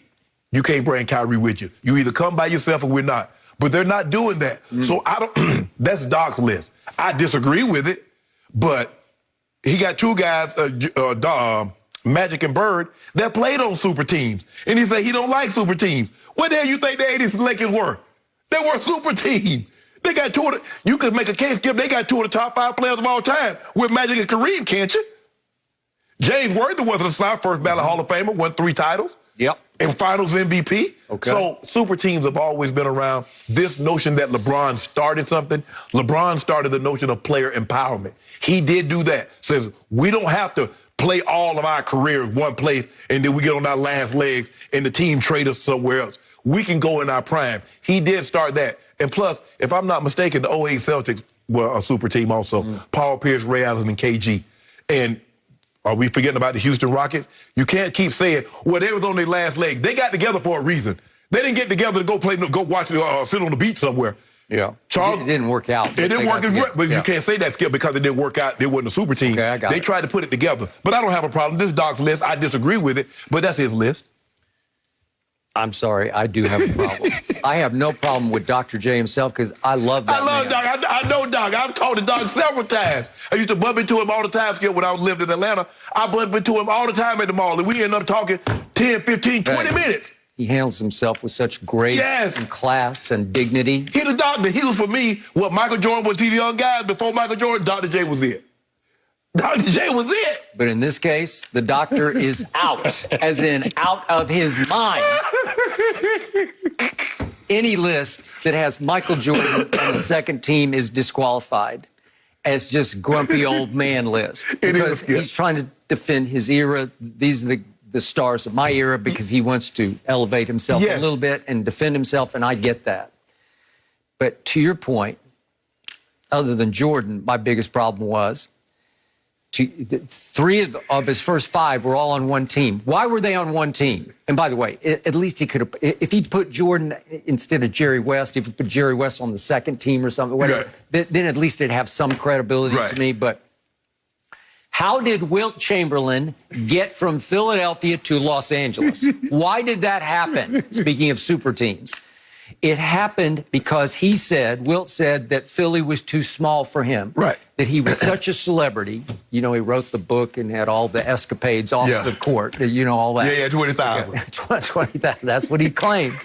you can't bring Kyrie with you. You either come by yourself or we're not. But they're not doing that. So I don't. That's Doc's list. I disagree with it, but he got two guys, Magic and Bird, that played on super teams. And he said he don't like super teams. What the hell you think the 80s Lakers were? They were a super team. They got two of the, you could make a case, Skip, they got 2 of the top 5 players of all time with Magic and Kareem, can't you? James Worthy wasn't a slot, first ballot Hall of Famer, won 3 titles.
Yep.
And finals MVP.
Okay.
So super teams have always been around. This notion that LeBron started something, LeBron started the notion of player empowerment. He did do that. Says we don't have to play all of our careers one place and then we get on our last legs and the team trade us somewhere else. We can go in our prime. He did start that. And plus, if I'm not mistaken, the 08 Celtics were a super team also. Paul Pierce, Ray Allen, and KG. And are we forgetting about the Houston Rockets? You can't keep saying, well, they was on their last leg. They got together for a reason. They didn't get together to go play, go watch, sit on the beach somewhere.
Yeah.
Charles,
it didn't work out.
It didn't work out, but you can't say that, Skip, because it didn't work out. They wasn't a super team.
Okay, I got
They tried to put it together. But I don't have a problem. This is Doc's list. I disagree with it, but that's his list.
I'm sorry, I do have a problem. I have no problem with Dr. J himself because I love that
I love
man.
Doc. I know Doc. I've talked to Doc several times. I used to bump into him all the time, Skip, when I was living in Atlanta. I bumped into him all the time at the mall, and we ended up talking 10, 15, 20 minutes.
He handles himself with such grace and class and dignity.
He the doctor. He was, for me, what Michael Jordan was to the young guys. Before Michael Jordan, Dr. J was it. Dr. J was it.
But in this case, the doctor is out, as in out of his mind. Any list that has Michael Jordan on the second team is disqualified as just grumpy old man list. Because he's trying to defend his era. These are the stars of my era because he wants to elevate himself a little bit and defend himself, and I get that. But to your point, other than Jordan, my biggest problem was three of his first five were all on one team. Why were they on one team? And by the way, at least he could have, if he'd put Jordan instead of Jerry West, if he put Jerry West on the second team or something, whatever, then at least it'd have some credibility to me. But how did Wilt Chamberlain get from Philadelphia to Los Angeles? Why did that happen? Speaking of super teams. It happened because Wilt said that Philly was too small for him. Right. That he was such a celebrity. You know, he wrote the book and had all the escapades off the court. You know, all that.
Yeah, 20,000.
20,000. That's what he claimed.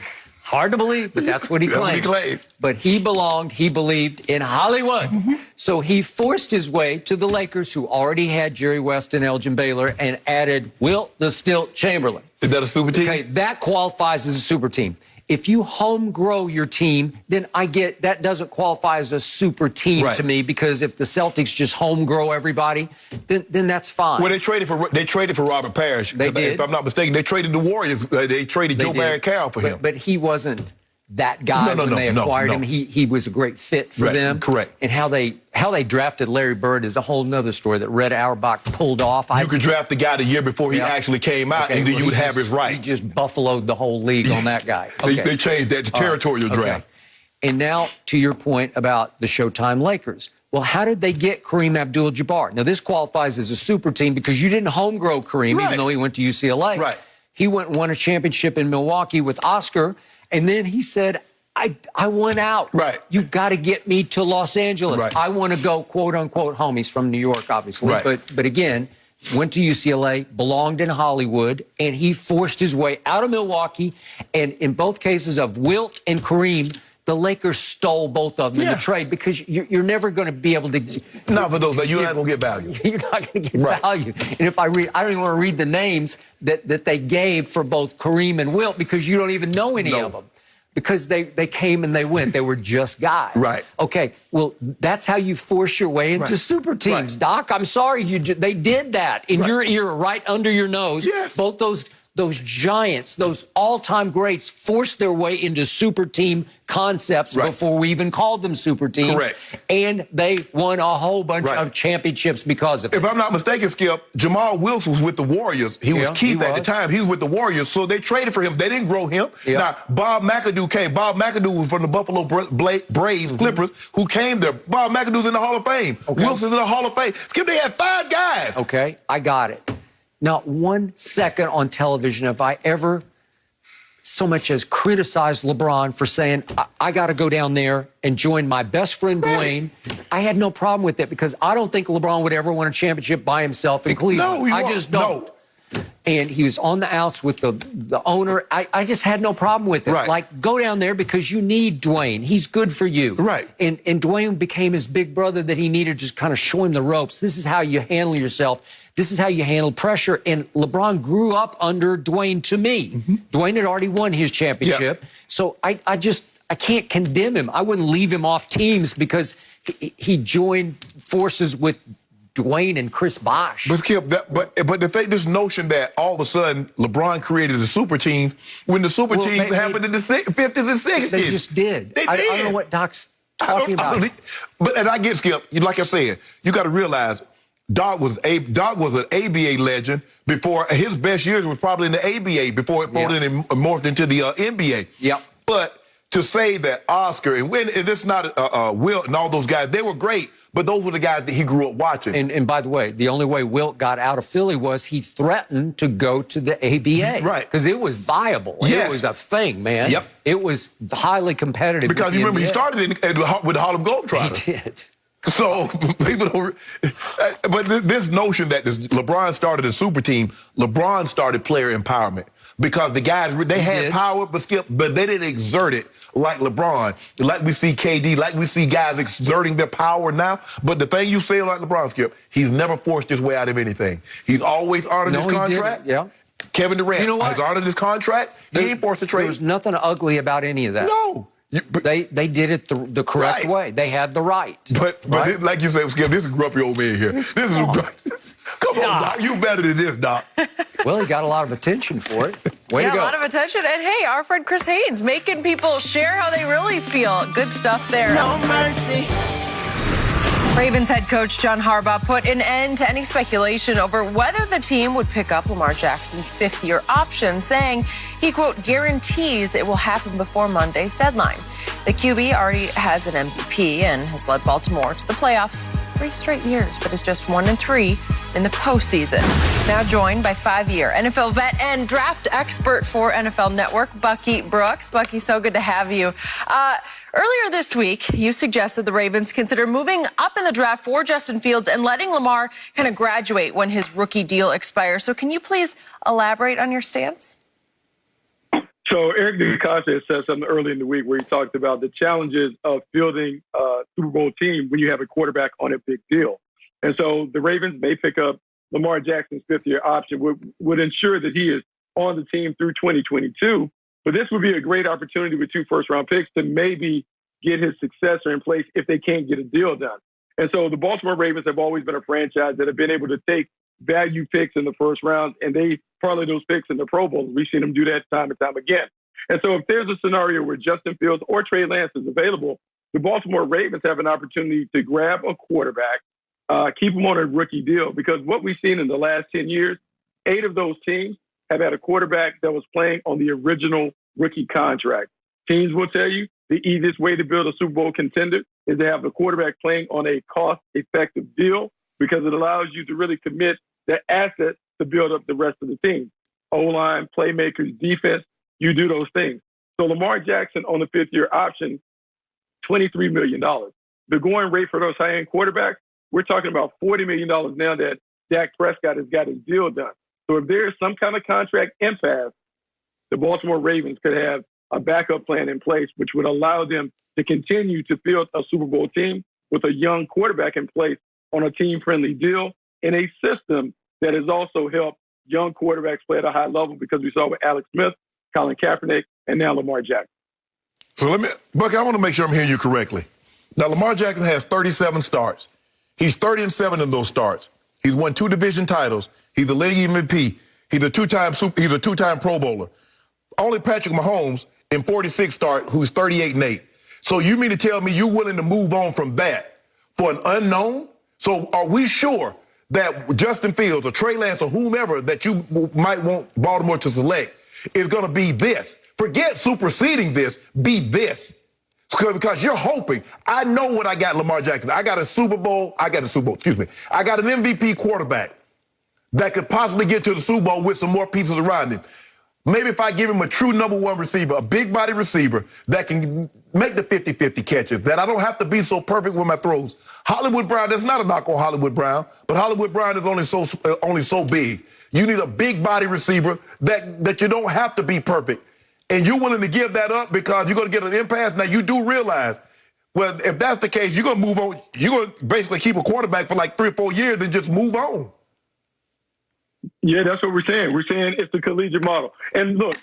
Hard to believe, but that's what he claimed. But he believed in Hollywood. So he forced his way to the Lakers, who already had Jerry West and Elgin Baylor, and added Wilt the Stilt Chamberlain.
Is that a super team?
Okay, that qualifies as a super team. If you home grow your team, then I get that doesn't qualify as a super team to me, because if the Celtics just home grow everybody, then that's fine.
Well, they traded for Robert Parrish.
They did.
If I'm not mistaken, they traded the Warriors. They traded Joe Barry Carroll for him.
But he wasn't that guy when they acquired him. He was a great fit for them.
Correct.
And how they drafted Larry Bird is a whole nother story that Red Auerbach pulled off.
You could draft the guy the year before he actually came out, and then you would have his right.
He just buffaloed the whole league on that guy.
They changed that to territorial draft.
And now to your point about the Showtime Lakers. Well, how did they get Kareem Abdul-Jabbar? Now, this qualifies as a super team because you didn't home grow Kareem, even though he went to UCLA.
Right.
He went and won a championship in Milwaukee with Oscar, and then he said, I want out.
Right.
You got to get me to Los Angeles.
Right.
I want to go, quote unquote, home. He's from New York, obviously.
Right.
But again, went to UCLA, belonged in Hollywood, and he forced his way out of Milwaukee. And in both cases of Wilt and Kareem, the Lakers stole both of them in the trade, because you're never going to be able to.
Not for those, you're not going to get value.
You're not going to get value. And if I don't even want to read the names that they gave for both Kareem and Wilt, because you don't even know any of them. Because they came and they went. They were just guys. Right. Okay, well, that's how you force your way into super teams. Doc, I'm sorry, they did that in your ear, right under your nose.
Yes.
Both those giants, those all-time greats, forced their way into super team concepts before we even called them super teams.
Correct.
And they won a whole bunch of championships because of it.
If I'm not mistaken, Skip, Jamal Wilkes was with the Warriors. He was Keith at the time. He was with the Warriors, so they traded for him. They didn't grow him. Now, Bob McAdoo came. Bob McAdoo was from the Buffalo Braves, Clippers, who came there. Bob McAdoo's in the Hall of Fame. Wilkes is in the Hall of Fame. Skip, they had 5 guys.
Okay, I got it. Not 1 second on television have I ever so much as criticized LeBron for saying, I got to go down there and join my best friend Dwayne. I had no problem with it, because I don't think LeBron would ever win a championship by himself in Cleveland. I just don't. And he was on the outs with the owner. I just had no problem with it. Like, go down there because you need Dwayne. He's good for you. And Dwayne became his big brother that he needed to just kind of show him the ropes. This is how you handle yourself. This is how you handle pressure. And LeBron grew up under Dwayne, to me. Dwayne had already won his championship. So I can't condemn him. I wouldn't leave him off teams because he joined forces with Dwayne and Chris Bosh.
But Skip, but this notion that all of a sudden LeBron created a super team when the super teams happened in the 50s and 60s.
They just did. I don't know what Doc's talking about.
And I get, Skip, like I said, you got to realize Doc was an ABA legend before. His best years was probably in the ABA before it folded and morphed into the NBA. But to say that Oscar and this not Wilt and all those guys, they were great, but those were the guys that he grew up watching.
And by the way, the only way Wilt got out of Philly was he threatened to go to the ABA. Because it was viable. It was a thing, man. It was highly competitive.
Because you remember, he started with the Harlem Globetrotters.
He did.
So people don't. But this notion that LeBron started a super team, LeBron started player empowerment. because the guys, they had power, but they didn't exert it like LeBron, like we see KD, like we see guys exerting their power now. But the thing you say like LeBron, Skip, he's never forced his way out of anything. He's always honored his contract.
Yeah.
Kevin Durant has honored his contract. He ain't forced to trade.
There's nothing ugly about any of that.
No.
They did it the correct way. They had the right.
But
right?
Like you said, Skip, this is a grumpy old man here. Come on, Doc. You better than this, Doc.
Well, he got a lot of attention for it. Way to go.
A lot of attention. And hey, our friend Chris Haynes making people share how they really feel. Good stuff there.
No mercy.
Ravens head coach John Harbaugh put an end to any speculation over whether the team would pick up Lamar Jackson's fifth-year option, saying he, quote, guarantees it will happen before Monday's deadline. The QB already has an MVP and has led Baltimore to the playoffs 3 straight years, but is just 1-3 in the postseason. Now joined by 5-year NFL vet and draft expert for NFL Network, Bucky Brooks. Bucky, so good to have you. Earlier this week, you suggested the Ravens consider moving up in the draft for Justin Fields and letting Lamar kind of graduate when his rookie deal expires. So can you please elaborate on your stance?
So Eric DeCosta said something early in the week where he talked about the challenges of fielding a Super Bowl team when you have a quarterback on a big deal. And so the Ravens may pick up Lamar Jackson's fifth-year option, would ensure that he is on the team through 2022. But this would be a great opportunity with 2 first-round picks to maybe get his successor in place if they can't get a deal done. And so the Baltimore Ravens have always been a franchise that have been able to take value picks in the first round, and they parlay those picks in the Pro Bowl. We've seen them do that time and time again. And so if there's a scenario where Justin Fields or Trey Lance is available, the Baltimore Ravens have an opportunity to grab a quarterback, keep him on a rookie deal, because what we've seen in the last 10 years, 8 of those teams have had a quarterback that was playing on the original rookie contract. Teams will tell you the easiest way to build a Super Bowl contender is to have the quarterback playing on a cost-effective deal, because it allows you to really commit the assets to build up the rest of the team. O-line, playmakers, defense, you do those things. So Lamar Jackson on the 5th-year option, $23 million. The going rate for those high-end quarterbacks, we're talking about $40 million now that Dak Prescott has got his deal done. So if there's some kind of contract impasse, the Baltimore Ravens could have a backup plan in place, which would allow them to continue to field a Super Bowl team with a young quarterback in place on a team-friendly deal in a system that has also helped young quarterbacks play at a high level, because we saw with Alex Smith, Colin Kaepernick, and now Lamar Jackson.
So Bucky, I want to make sure I'm hearing you correctly. Now, Lamar Jackson has 37 starts. He's 30-7 in those starts. He's won 2 division titles. He's a league MVP. He's a two-time Pro Bowler. Only Patrick Mahomes in 46 start, who's 38-8. So you mean to tell me you're willing to move on from that for an unknown? So are we sure that Justin Fields or Trey Lance or whomever that you might want Baltimore to select is going to be this? Forget superseding this, be this. Because you're hoping. I know what I got Lamar Jackson. I got an MVP quarterback that could possibly get to the Super Bowl with some more pieces around him. Maybe if I give him a true number 1 receiver, a big body receiver that can make the 50-50 catches, that I don't have to be so perfect with my throws. Hollywood Brown, that's not a knock on Hollywood Brown, but Hollywood Brown is only so big. You need a big body receiver that you don't have to be perfect. And you're willing to give that up because you're going to get an impasse. Now, you do realize, well, if that's the case, you're going to move on. You're going to basically keep a quarterback for like 3 or 4 years and just move on.
Yeah, that's what we're saying. We're saying it's the collegiate model. And look,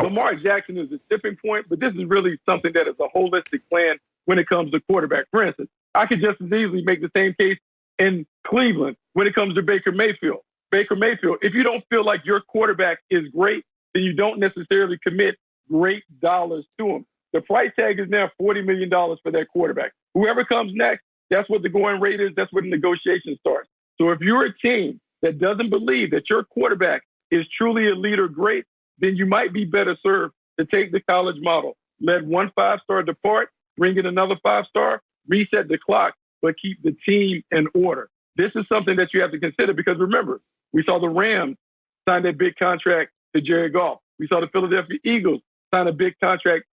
Lamar Jackson is a tipping point, but this is really something that is a holistic plan when it comes to quarterback. For instance, I could just as easily make the same case in Cleveland when it comes to Baker Mayfield. Baker Mayfield, if you don't feel like your quarterback is great, then you don't necessarily commit great dollars to him. The price tag is now $40 million for that quarterback. Whoever comes next, that's what the going rate is. That's where the negotiation starts. So if you're a team that doesn't believe that your quarterback is truly a leader great, then you might be better served to take the college model. Let 1 5-star depart, bring in another 5-star, reset the clock, but keep the team in order. This is something that you have to consider, because remember, we saw the Rams sign that big contract to Jared Goff. We saw the Philadelphia Eagles sign a big contract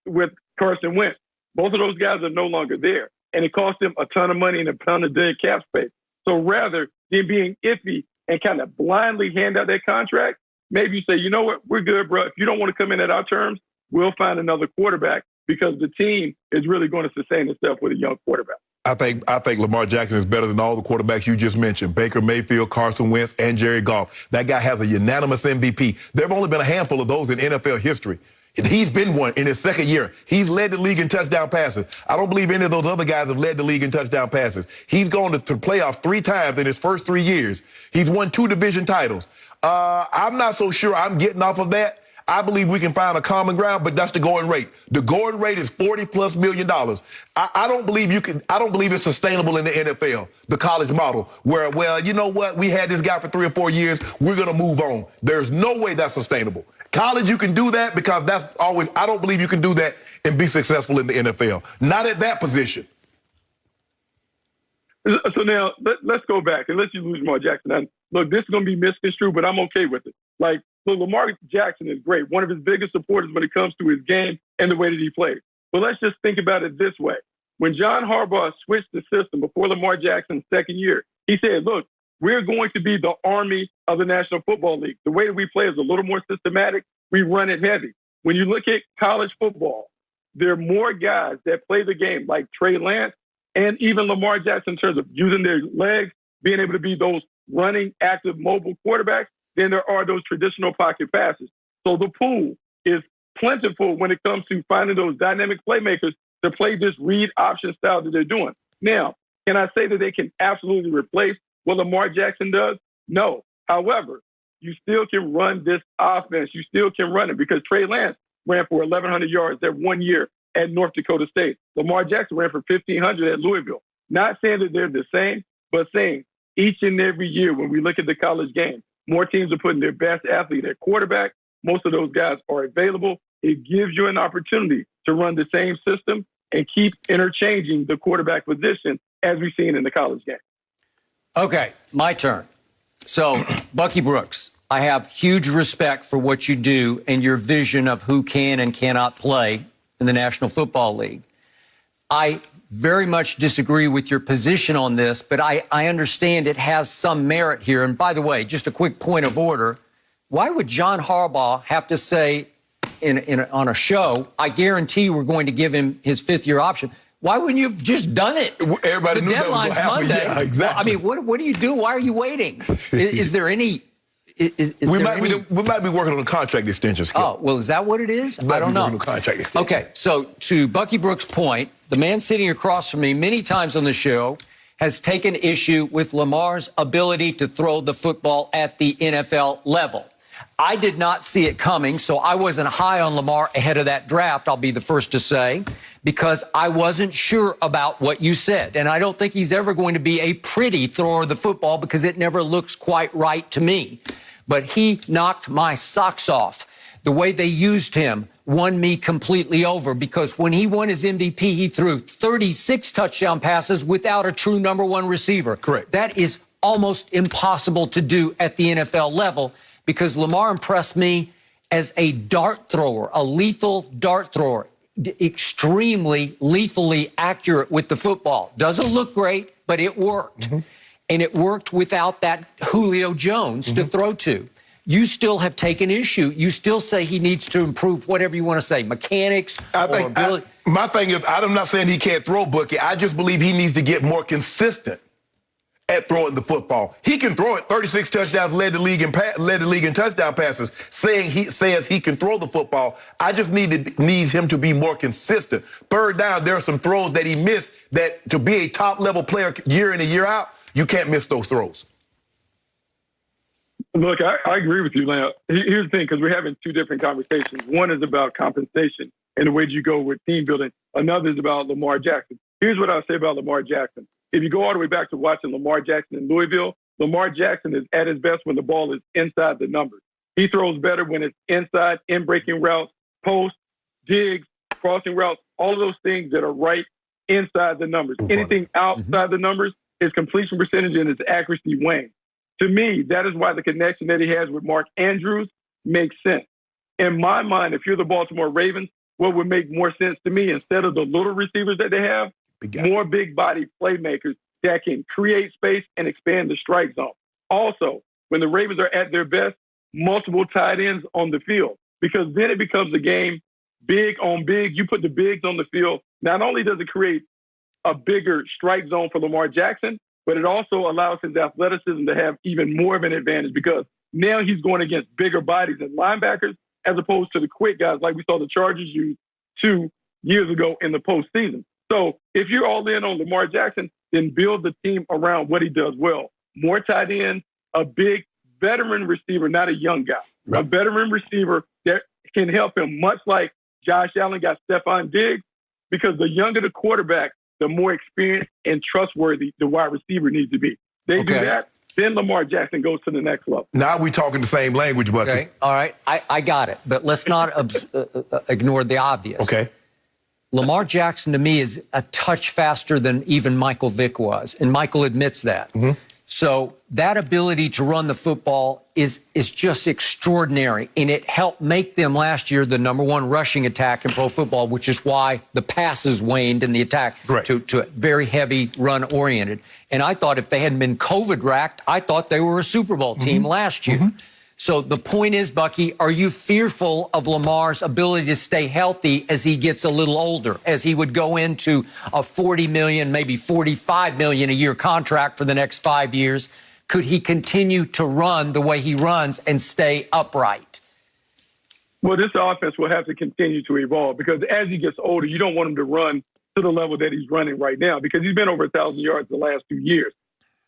with Carson Wentz. Both of those guys are no longer there, and it cost them a ton of money and a ton of dead cap space. So rather than being iffy and kind of blindly hand out that contract, maybe you say, you know what, we're good, bro. If you don't want to come in at our terms, we'll find another quarterback because the team is really going to sustain itself with a young quarterback.
I think Lamar Jackson is better than all the quarterbacks you just mentioned. Baker Mayfield, Carson Wentz, and Jared Goff. That guy has a unanimous MVP. There have only been a handful of those in NFL history. He's been one in his second year. He's led the league in touchdown passes. I don't believe any of those other guys have led the league in touchdown passes. He's gone to playoffs 3 times in his first 3 years. He's won 2 division titles. I'm not so sure I'm getting off of that. I believe we can find a common ground, but that's the going rate. The going rate is $40+ million. I don't believe it's sustainable in the NFL, the college model, where, well, you know what? We had this guy for 3 or 4 years. We're going to move on. There's no way that's sustainable. College, you can do that because that's always, I don't believe you can do that and be successful in the NFL. Not at that position.
So now let's go back and let's lose Lamar Jackson. And look, this is going to be misconstrued, but I'm okay with it. Like, so Lamar Jackson is great. One of his biggest supporters when it comes to his game and the way that he plays. But let's just think about it this way. When John Harbaugh switched the system before Lamar Jackson's second year, he said, look, we're going to be the army of the National Football League. The way that we play is a little more systematic. We run it heavy. When you look at college football, there are more guys that play the game like Trey Lance and even Lamar Jackson in terms of using their legs, being able to be those running, active, mobile quarterbacks than there are those traditional pocket passes. So the pool is plentiful when it comes to finding those dynamic playmakers to play this read option style that they're doing. Now, can I say that they can absolutely replace what Lamar Jackson does? No. However, you still can run this offense. You still can run it because Trey Lance ran for 1,100 yards that 1 year at North Dakota State. Lamar Jackson ran for 1,500 at Louisville. Not saying that they're the same, but saying each and every year when we look at the college game, more teams are putting their best athlete at quarterback. Most of those guys are available. It gives you an opportunity to run the same system and keep interchanging the quarterback position as we've seen in the college game.
Okay, my turn. So, Bucky Brooks, I have huge respect for what you do and your vision of who can and cannot play in the National Football League. I very much disagree with your position on this, but I understand it has some merit here. And by the way, just a quick point of order, why would John Harbaugh have to say on a show, I guarantee we're going to give him his 5th-year option? Why wouldn't you have just done it?
Everybody knew that was
deadline's Monday.
Yeah, exactly.
I mean, what do you do? Why are you waiting? Is there any...
We might be working on a contract extension, Skip.
Oh, well, is that what it is? I don't know.
Contract extension.
Okay, so to Bucky Brooks' point, the man sitting across from me many times on the show has taken issue with Lamar's ability to throw the football at the NFL level. I did not see it coming, so I wasn't high on Lamar ahead of that draft, I'll be the first to say, because I wasn't sure about what you said. And I don't think he's ever going to be a pretty thrower of the football because it never looks quite right to me. But he knocked my socks off. The way they used him won me completely over because when he won his MVP, he threw 36 touchdown passes without a true number 1 receiver.
Correct.
That is almost impossible to do at the NFL level because Lamar impressed me as a dart thrower, a lethal dart thrower, extremely lethally accurate with the football. Doesn't look great, but it worked. Mm-hmm. And it worked without that Julio Jones to throw to. You still have taken issue. You still say he needs to improve whatever you want to say, mechanics or ability.
My thing is, I'm not saying he can't throw, Bucky. I just believe he needs to get more consistent at throwing the football. He can throw it. 36 touchdowns, led the league in touchdown passes, says he can throw the football. I just needs him to be more consistent. Third down, there are some throws that he missed that to be a top-level player year in and year out, you can't miss those throws.
Look, I agree with you, Lamar. Here's the thing, because we're having 2 different conversations. One is about compensation and the way you go with team building. Another is about Lamar Jackson. Here's what I'll say about Lamar Jackson. If you go all the way back to watching Lamar Jackson in Louisville, Lamar Jackson is at his best when the ball is inside the numbers. He throws better when it's inside, in-breaking routes, post, digs, crossing routes, all of those things that are right inside the numbers. Anything outside the numbers, his completion percentage and his accuracy wanes. To me, that is why the connection that he has with Mark Andrews makes sense. In my mind, if you're the Baltimore Ravens, what would make more sense to me, instead of the little receivers that they have, more big-body playmakers that can create space and expand the strike zone. Also, when the Ravens are at their best, multiple tight ends on the field, because then it becomes a game big on big. You put the bigs on the field. Not only does it create a bigger strike zone for Lamar Jackson, but it also allows his athleticism to have even more of an advantage, because now he's going against bigger bodies and linebackers as opposed to the quick guys like we saw the Chargers use 2 years ago in the postseason. So if you're all in on Lamar Jackson, then build the team around what he does well. More tight ends, a big veteran receiver, not a young guy. Right. A veteran receiver that can help him, much like Josh Allen got Stephon Diggs, because the younger the quarterback, the more experienced and trustworthy the wide receiver needs to be. They do that, then Lamar Jackson goes to the next level.
Now we're talking the same language, Bucky.
Okay, all right, I got it. But let's not ignore the obvious.
Okay.
Lamar Jackson, to me, is a touch faster than even Michael Vick was, and Michael admits that. Mm-hmm. So that ability to run the football is just extraordinary, and it helped make them last year the #1 rushing attack in pro football, which is why the passes waned and the attack to very heavy run-oriented. And I thought if they hadn't been COVID-racked, I thought they were a Super Bowl team last year. Mm-hmm. So the point is, Bucky, are you fearful of Lamar's ability to stay healthy as he gets a little older, as he would go into a $40 million, maybe $45 million a year contract for the next 5 years? Could he continue to run the way he runs and stay upright?
Well, this offense will have to continue to evolve, because as he gets older, you don't want him to run to the level that he's running right now, because he's been over 1,000 yards the last 2 years.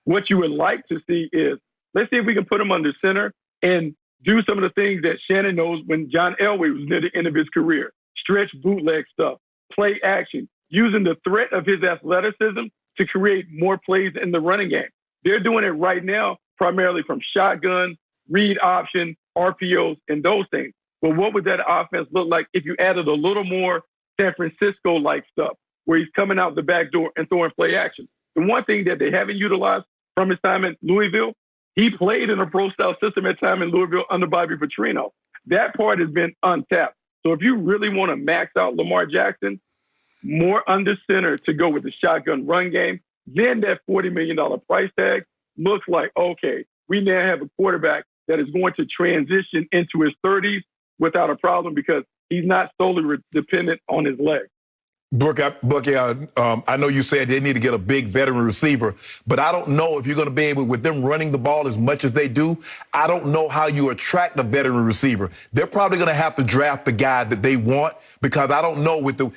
What you would like to see is, let's see if we can put him under center and do some of the things that Shannon knows when John Elway was near the end of his career. Stretch bootleg stuff, play action, using the threat of his athleticism to create more plays in the running game. They're doing it right now, primarily from shotgun, read option, RPOs, and those things. But what would that offense look like if you added a little more San Francisco-like stuff, where he's coming out the back door and throwing play action? The one thing that they haven't utilized from his time in Louisville, he played in a pro-style system at time in Louisville under Bobby Petrino. That part has been untapped. So if you really want to max out Lamar Jackson, more under center to go with the shotgun run game, then that $40 million price tag looks like, okay, we now have a quarterback that is going to transition into his 30s without a problem, because he's not solely dependent on his legs.
Bucky, I know you said they need to get a big veteran receiver, but I don't know if you're going to be able, with them running the ball as much as they do, I don't know how you attract a veteran receiver. They're probably going to have to draft the guy that they want, because I don't know with the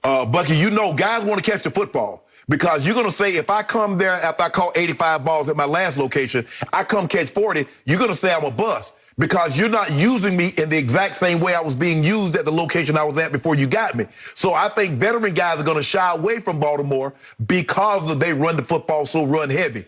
Bucky, you know, guys want to catch the football. Because you're going to say, if I come there after I caught 85 balls at my last location, I come catch 40, you're going to say I'm a bust. Because you're not using me in the exact same way I was being used at the location I was at before you got me. So I think veteran guys are going to shy away from Baltimore because they run the football so run heavy.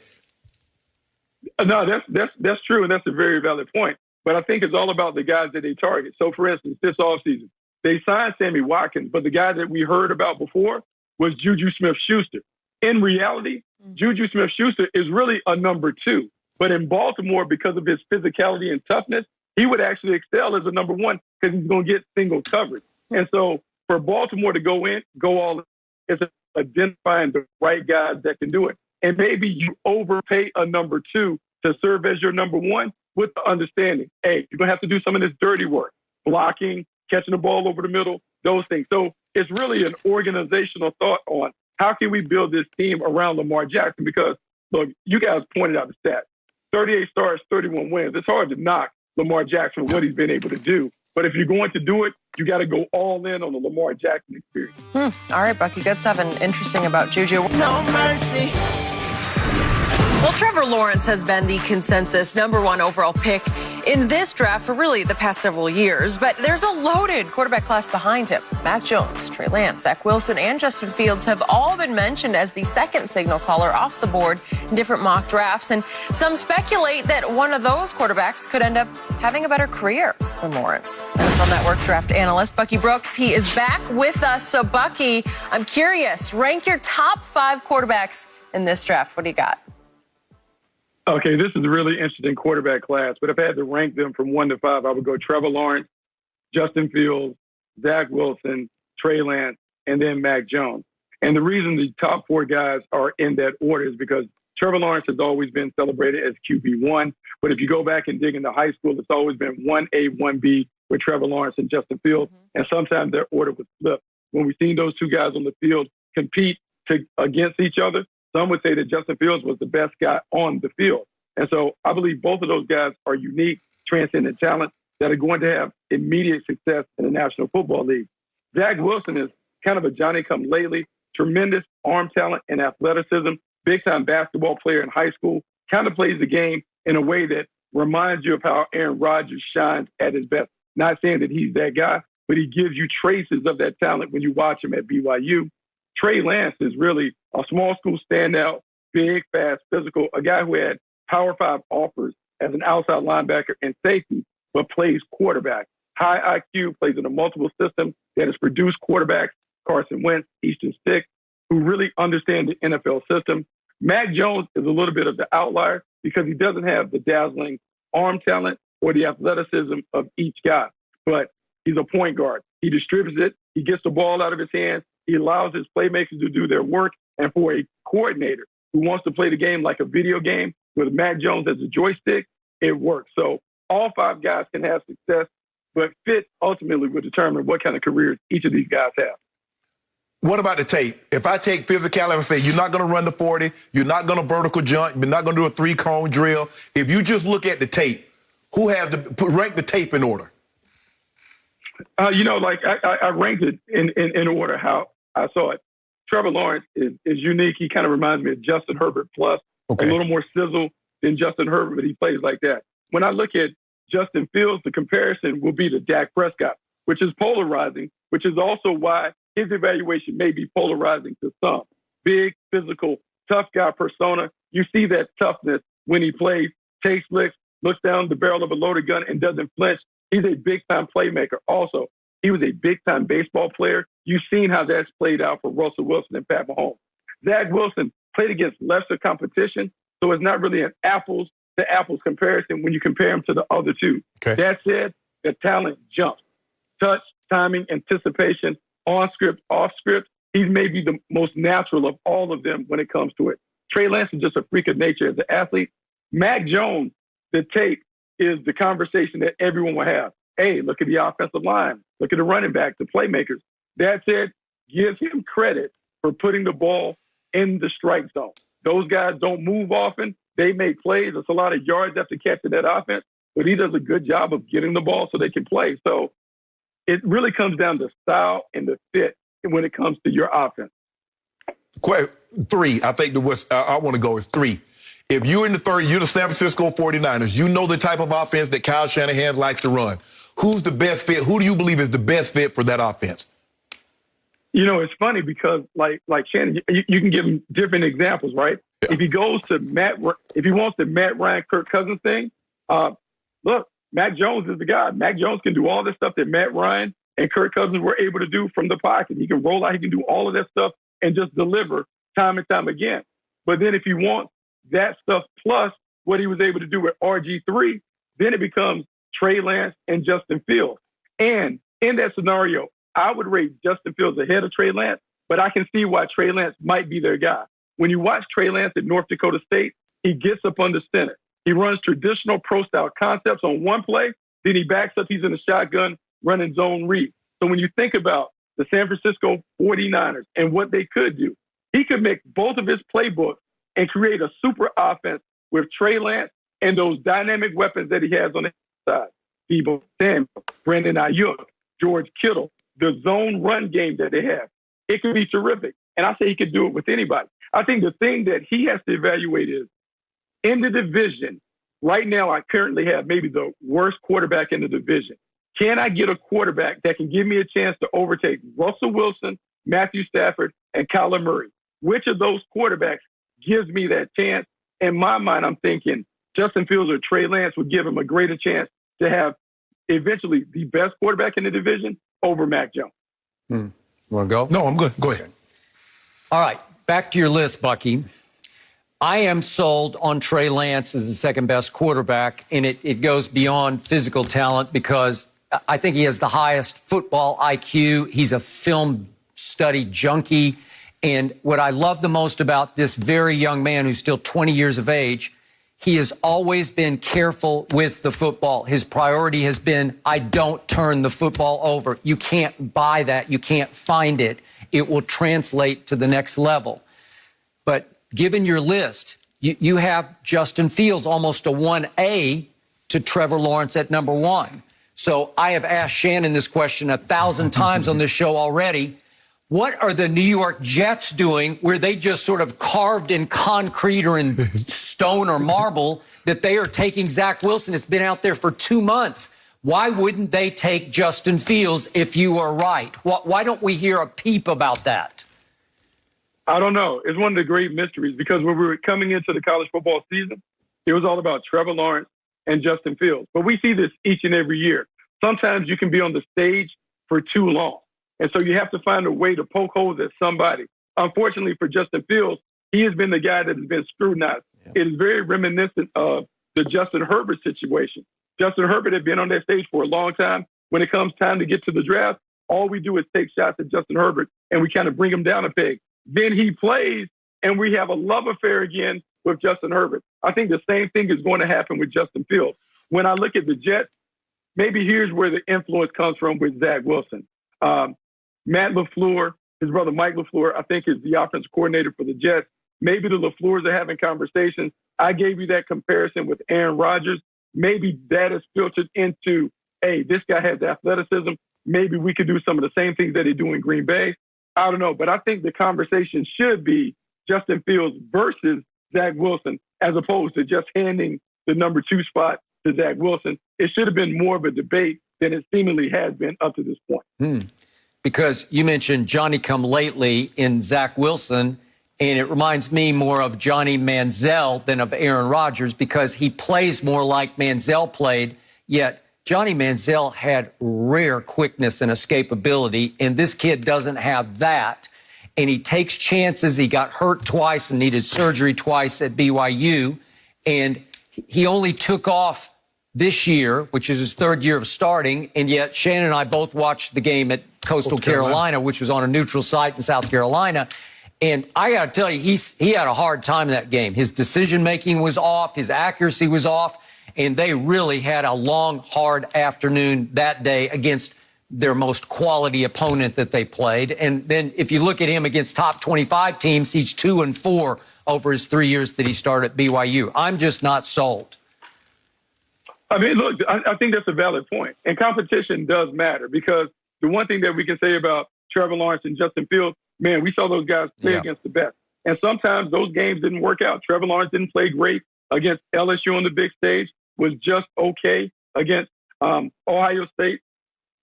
No, that's true, and that's a very valid point. But I think it's all about the guys that they target. So, for instance, this offseason, they signed Sammy Watkins, but the guy that we heard about before was Juju Smith-Schuster. In reality, Juju Smith-Schuster is really a number 2. But in Baltimore, because of his physicality and toughness, he would actually excel as a number 1, because he's going to get single coverage. And so for Baltimore to go all in, it's identifying the right guys that can do it. And maybe you overpay a number 2 to serve as your number 1 with the understanding, hey, you're going to have to do some of this dirty work, blocking, catching the ball over the middle, those things. So it's really an organizational thought on how can we build this team around Lamar Jackson? Because, look, you guys pointed out the stats. 38 starts, 31 wins. It's hard to knock Lamar Jackson for what he's been able to do. But if you're going to do it, you got to go all in on the Lamar Jackson experience.
All right, Bucky, good stuff, and interesting about Juju. No mercy. Well, Trevor Lawrence has been the consensus #1 overall pick in this draft for really the past several years, but there's a loaded quarterback class behind him. Mac Jones, Trey Lance, Zach Wilson, and Justin Fields have all been mentioned as the second signal caller off the board in different mock drafts, and some speculate that one of those quarterbacks could end up having a better career than Lawrence. NFL Network draft analyst Bucky Brooks, he is back with us. So, Bucky, I'm curious, rank your top 5 quarterbacks in this draft. What do you got?
Okay, this is a really interesting quarterback class, but if I had to rank them from 1 to 5, I would go Trevor Lawrence, Justin Fields, Zach Wilson, Trey Lance, and then Mac Jones. And the reason the top 4 guys are in that order is because Trevor Lawrence has always been celebrated as QB1, but if you go back and dig into high school, it's always been 1A, 1B with Trevor Lawrence and Justin Fields, and sometimes their order would flip. When we've seen those two guys on the field compete against each other, some would say that Justin Fields was the best guy on the field. And so I believe both of those guys are unique, transcendent talent that are going to have immediate success in the National Football League. Zach Wilson is kind of a Johnny-come-lately, tremendous arm talent and athleticism, big-time basketball player in high school, kind of plays the game in a way that reminds you of how Aaron Rodgers shines at his best. Not saying that he's that guy, but he gives you traces of that talent when you watch him at BYU. Trey Lance is really a small school standout, big, fast, physical, a guy who had Power 5 offers as an outside linebacker and safety, but plays quarterback. High IQ, plays in a multiple system that has produced quarterbacks, Carson Wentz, Easton Stick, who really understand the NFL system. Mac Jones is a little bit of the outlier because he doesn't have the dazzling arm talent or the athleticism of each guy, but he's a point guard. He distributes it. He gets the ball out of his hands. He allows his playmakers to do their work. And for a coordinator who wants to play the game like a video game with Mac Jones as a joystick, it works. So all five guys can have success, but fit ultimately will determine what kind of careers each of these guys have.
What about the tape? If I take physicality and say, you're not going to run the 40, you're not going to vertical jump, you're not going to do a 3-cone drill. If you just look at the tape, who has to rank the tape in order?
I ranked it in order how I saw it. Trevor Lawrence is unique. He kind of reminds me of Justin Herbert plus, a little more sizzle than Justin Herbert, but he plays like that. When I look at Justin Fields, the comparison will be to Dak Prescott, which is polarizing, which is also why his evaluation may be polarizing to some. Big, physical, tough guy persona. You see that toughness when he plays, takes licks, looks down the barrel of a loaded gun and doesn't flinch. He's a big-time playmaker also. He was a big-time baseball player. You've seen how that's played out for Russell Wilson and Pat Mahomes. Zach Wilson played against lesser competition, so it's not really an apples-to-apples comparison when you compare him to the other two. Okay. That said, the talent jumps. Touch, timing, anticipation, on script, off script. He's maybe the most natural of all of them when it comes to it. Trey Lance is just a freak of nature as an athlete. Mac Jones, the tape, is the conversation that everyone will have. Hey, look at the offensive line. Look at the running back, the playmakers. That said, give him credit for putting the ball in the strike zone. Those guys don't move often. They make plays. It's a lot of yards after catching that offense, but he does a good job of getting the ball so they can play. So it really comes down to style and the fit when it comes to your offense.
3, I think I want to go is 3. If you're in the 30, you're the San Francisco 49ers, you know the type of offense that Kyle Shanahan likes to run. Who's the best fit? Who do you believe is the best fit for that offense?
You know, it's funny because like Shannon, you can give him different examples, right? Yeah. If he wants the Matt Ryan, Kirk Cousins thing, look, Mac Jones is the guy. Mac Jones can do all this stuff that Matt Ryan and Kirk Cousins were able to do from the pocket. He can roll out, he can do all of that stuff and just deliver time and time again. But then if you want that stuff plus what he was able to do with RG3, then it becomes Trey Lance and Justin Fields. And in that scenario, I would rate Justin Fields ahead of Trey Lance, but I can see why Trey Lance might be their guy. When you watch Trey Lance at North Dakota State, he gets up under center. He runs traditional pro-style concepts on one play, then he backs up, he's in the shotgun, running zone read. So when you think about the San Francisco 49ers and what they could do, he could make both of his playbooks and create a super offense with Trey Lance and those dynamic weapons that he has on the side. Deebo Samuel, Brandon Ayuk, George Kittle, the zone run game that they have. It could be terrific. And I say he could do it with anybody. I think the thing that he has to evaluate is, in the division, right now I currently have maybe the worst quarterback in the division. Can I get a quarterback that can give me a chance to overtake Russell Wilson, Matthew Stafford, and Kyler Murray? Which of those quarterbacks gives me that chance? In my mind, I'm thinking Justin Fields or Trey Lance would give him a greater chance to have eventually the best quarterback in the division over Mac Jones.
You want to go?
No, I'm good. Go ahead.
All right, back to your list, Bucky. I am sold on Trey Lance as the second best quarterback, and it goes beyond physical talent because I think he has the highest football IQ. He's a film study junkie, And what I love the most about this very young man who's still 20 years of age, he has always been careful with the football. His priority has been, I don't turn the football over. You can't buy that. You can't find it. It will translate to the next level. But given your list, you have Justin Fields almost a 1A to Trevor Lawrence at number 1. So I have asked Shannon this question 1,000 times on this show already. What are the New York Jets doing where they just sort of carved in concrete or in stone or marble that they are taking Zach Wilson? It's been out there for 2 months. Why wouldn't they take Justin Fields if you are right? Why don't we hear a peep about that?
I don't know. It's one of the great mysteries because when we were coming into the college football season, it was all about Trevor Lawrence and Justin Fields. But we see this each and every year. Sometimes you can be on the stage for too long. And so you have to find a way to poke holes at somebody. Unfortunately for Justin Fields, he has been the guy that has been scrutinized. Yeah. It is very reminiscent of the Justin Herbert situation. Justin Herbert had been on that stage for a long time. When it comes time to get to the draft, all we do is take shots at Justin Herbert and we kind of bring him down a peg. Then he plays and we have a love affair again with Justin Herbert. I think the same thing is going to happen with Justin Fields. When I look at the Jets, maybe here's where the influence comes from with Zach Wilson. Matt LaFleur, his brother Mike LaFleur, I think is the offensive coordinator for the Jets. Maybe the LaFleurs are having conversations. I gave you that comparison with Aaron Rodgers. Maybe that is filtered into, hey, this guy has athleticism. Maybe we could do some of the same things that they do in Green Bay. I don't know, but I think the conversation should be Justin Fields versus Zach Wilson, as opposed to just handing the number 2 spot to Zach Wilson. It should have been more of a debate than it seemingly has been up to this point.
Because you mentioned Johnny-come-lately in Zach Wilson, and it reminds me more of Johnny Manziel than of Aaron Rodgers because he plays more like Manziel played, yet Johnny Manziel had rare quickness and escapability, and this kid doesn't have that. And he takes chances. He got hurt twice and needed surgery twice at BYU, and he only took off this year, which is his 3rd year of starting, and yet Shannon and I both watched the game at Coastal Carolina, which was on a neutral site in South Carolina. And I got to tell you, he had a hard time in that game. His decision-making was off. His accuracy was off. And they really had a long, hard afternoon that day against their most quality opponent that they played. And then if you look at him against top 25 teams, he's 2-4 over his 3 years that he started at BYU. I'm just not sold.
I mean, look, I think that's a valid point. And competition does matter because the one thing that we can say about Trevor Lawrence and Justin Fields, man, we saw those guys play against the best. And sometimes those games didn't work out. Trevor Lawrence didn't play great against LSU on the big stage, was just okay against Ohio State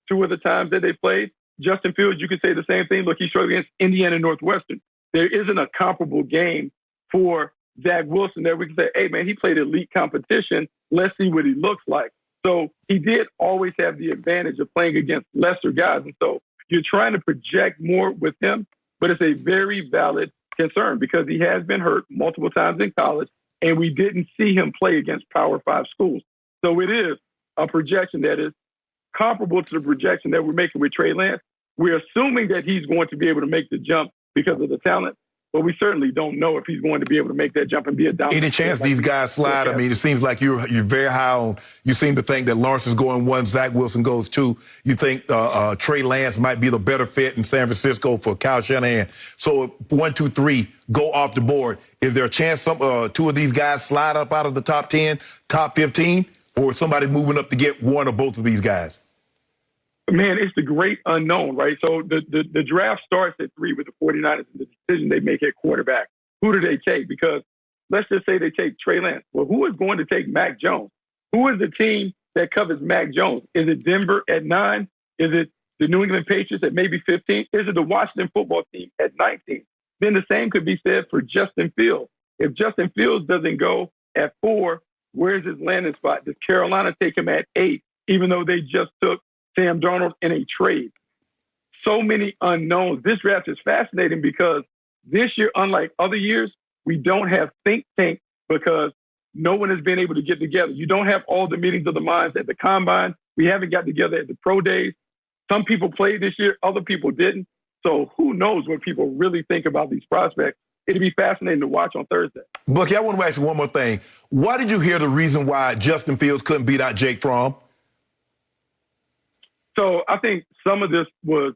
2 of the times that they played. Justin Fields, you could say the same thing. Look, he struggled against Indiana Northwestern. There isn't a comparable game for Zach Wilson that we can say, hey, man, he played elite competition. Let's see what he looks like. So he did always have the advantage of playing against lesser guys. And so you're trying to project more with him, but it's a very valid concern because he has been hurt multiple times in college, and we didn't see him play against Power 5 schools. So it is a projection that is comparable to the projection that we're making with Trey Lance. We're assuming that he's going to be able to make the jump because of the talent, but we certainly don't know if he's going to be able to make that jump and be a dominant.
Any chance these guys slide? I mean, it seems like you're very high on. You seem to think that Lawrence is going 1, Zach Wilson goes 2. You think Trey Lance might be the better fit in San Francisco for Kyle Shanahan. So 1, 2, 3 go off the board. Is there a chance some 2 of these guys slide up out of the top 10, top 15, or is somebody moving up to get 1 or both of these guys?
Man, it's the great unknown, right? So the draft starts at 3 with the 49ers and the decision they make at quarterback. Who do they take? Because let's just say they take Trey Lance. Well, who is going to take Mac Jones? Who is the team that covers Mac Jones? Is it Denver at 9? Is it the New England Patriots at maybe 15? Is it the Washington football team at 19? Then the same could be said for Justin Fields. If Justin Fields doesn't go at 4, where's his landing spot? Does Carolina take him at 8, even though they just took Sam Darnold in a trade? So many unknowns. This draft is fascinating because this year, unlike other years, we don't have think tank because no one has been able to get together. You don't have all the meetings of the minds at the combine. We haven't got together at the pro days. Some people played this year, other people didn't. So who knows what people really think about these prospects. It'd be fascinating to watch on Thursday.
Bucky, I want to ask you one more thing. Why did you hear the reason why Justin Fields couldn't beat out Jake Fromm?
So I think some of this was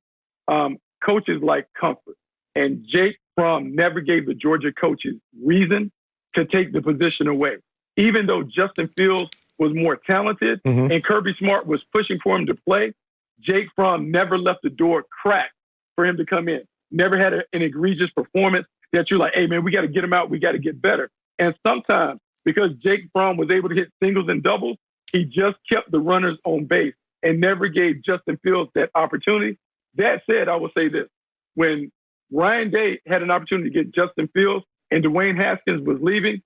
coaches like comfort. And Jake Fromm never gave the Georgia coaches reason to take the position away. Even though Justin Fields was more talented and Kirby Smart was pushing for him to play, Jake Fromm never left the door cracked for him to come in. Never had an egregious performance that you're like, hey, man, we got to get him out. We got to get better. And sometimes, because Jake Fromm was able to hit singles and doubles, he just kept the runners on base and never gave Justin Fields that opportunity. That said, I will say this. When Ryan Day had an opportunity to get Justin Fields and Dwayne Haskins was leaving,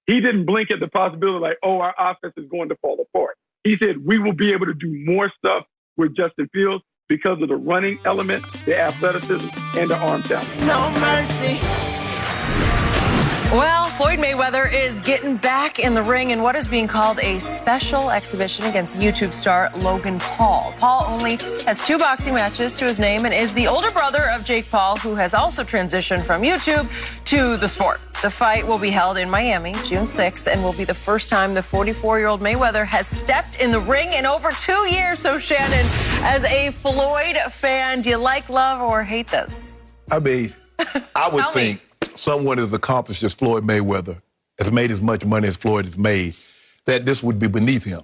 he didn't blink at the possibility like, oh, our offense is going to fall apart. He said, we will be able to do more stuff with Justin Fields because of the running element, the athleticism, and the arm talent.
No mercy. Well, Floyd Mayweather is getting back in the ring in what is being called a special exhibition against YouTube star Logan Paul. Paul only has 2 boxing matches to his name and is the older brother of Jake Paul, who has also transitioned from YouTube to the sport. The fight will be held in Miami, June 6th, and will be the first time the 44-year-old Mayweather has stepped in the ring in over 2 years. So, Shannon, as a Floyd fan, do you like, love, or hate this?
I mean, I would think someone as accomplished as Floyd Mayweather has made as much money as Floyd has made, that this would be beneath him.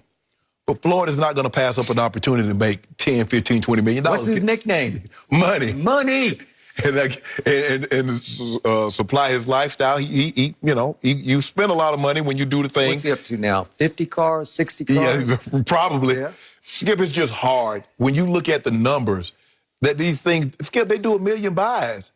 But Floyd is not going to pass up an opportunity to make 10, 15, 20 million dollars.
What's his nickname?
Money.
Money.
And supply his lifestyle. You spend a lot of money when you do the thing.
What's he up to now? 50 cars, 60 cars?
Yeah, probably.
Yeah.
Skip, it's just hard. When you look at the numbers that these things, Skip, they do 1 million buys.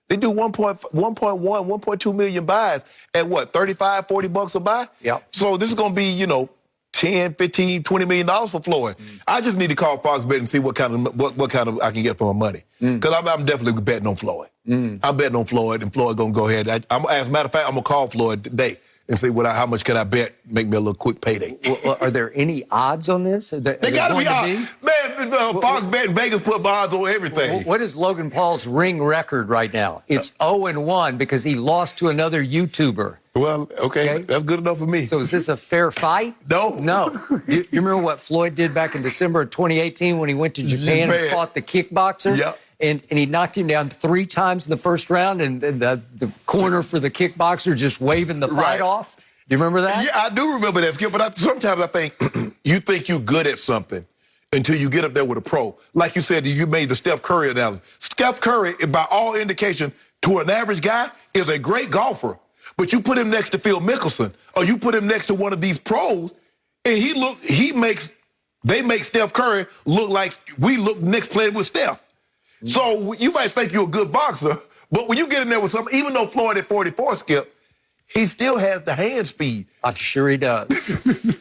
They do 1.2 million buys at what, 35, 40 bucks a buy?
Yep.
So this is going to be, 10, 15, 20 million dollars for Floyd. I just need to call Fox Bet and see what kind of I can get for my money. Because I'm definitely betting on Floyd. I'm betting on Floyd, and Floyd going to go ahead. As a matter of fact, I'm going to call Floyd today and see how much can I bet, make me a little quick payday.
Well, are there any odds on this?
They got to be odds. Man, Fox Bet and Vegas put odds on everything.
What is Logan Paul's ring record right now? It's 0-1 because he lost to another YouTuber.
Well, okay, that's good enough for me.
So is this a fair fight?
No.
You remember what Floyd did back in December of 2018 when he went to Japan and fought the kickboxer?
Yep.
And he knocked him down 3 times in the first round, and the corner for the kickboxer just waving the fight off? Do you remember that?
Yeah, I do remember that, Skip, but sometimes I think you think you're good at something until you get up there with a pro. Like you said, you made the Steph Curry analogy. Steph Curry, by all indication, to an average guy, is a great golfer. But you put him next to Phil Mickelson, or you put him next to one of these pros, and they make Steph Curry look like we look next playing with Steph. So you might think you're a good boxer, but when you get in there with something, even though Floyd at 44, Skip, he still has the hand speed.
I'm sure he does.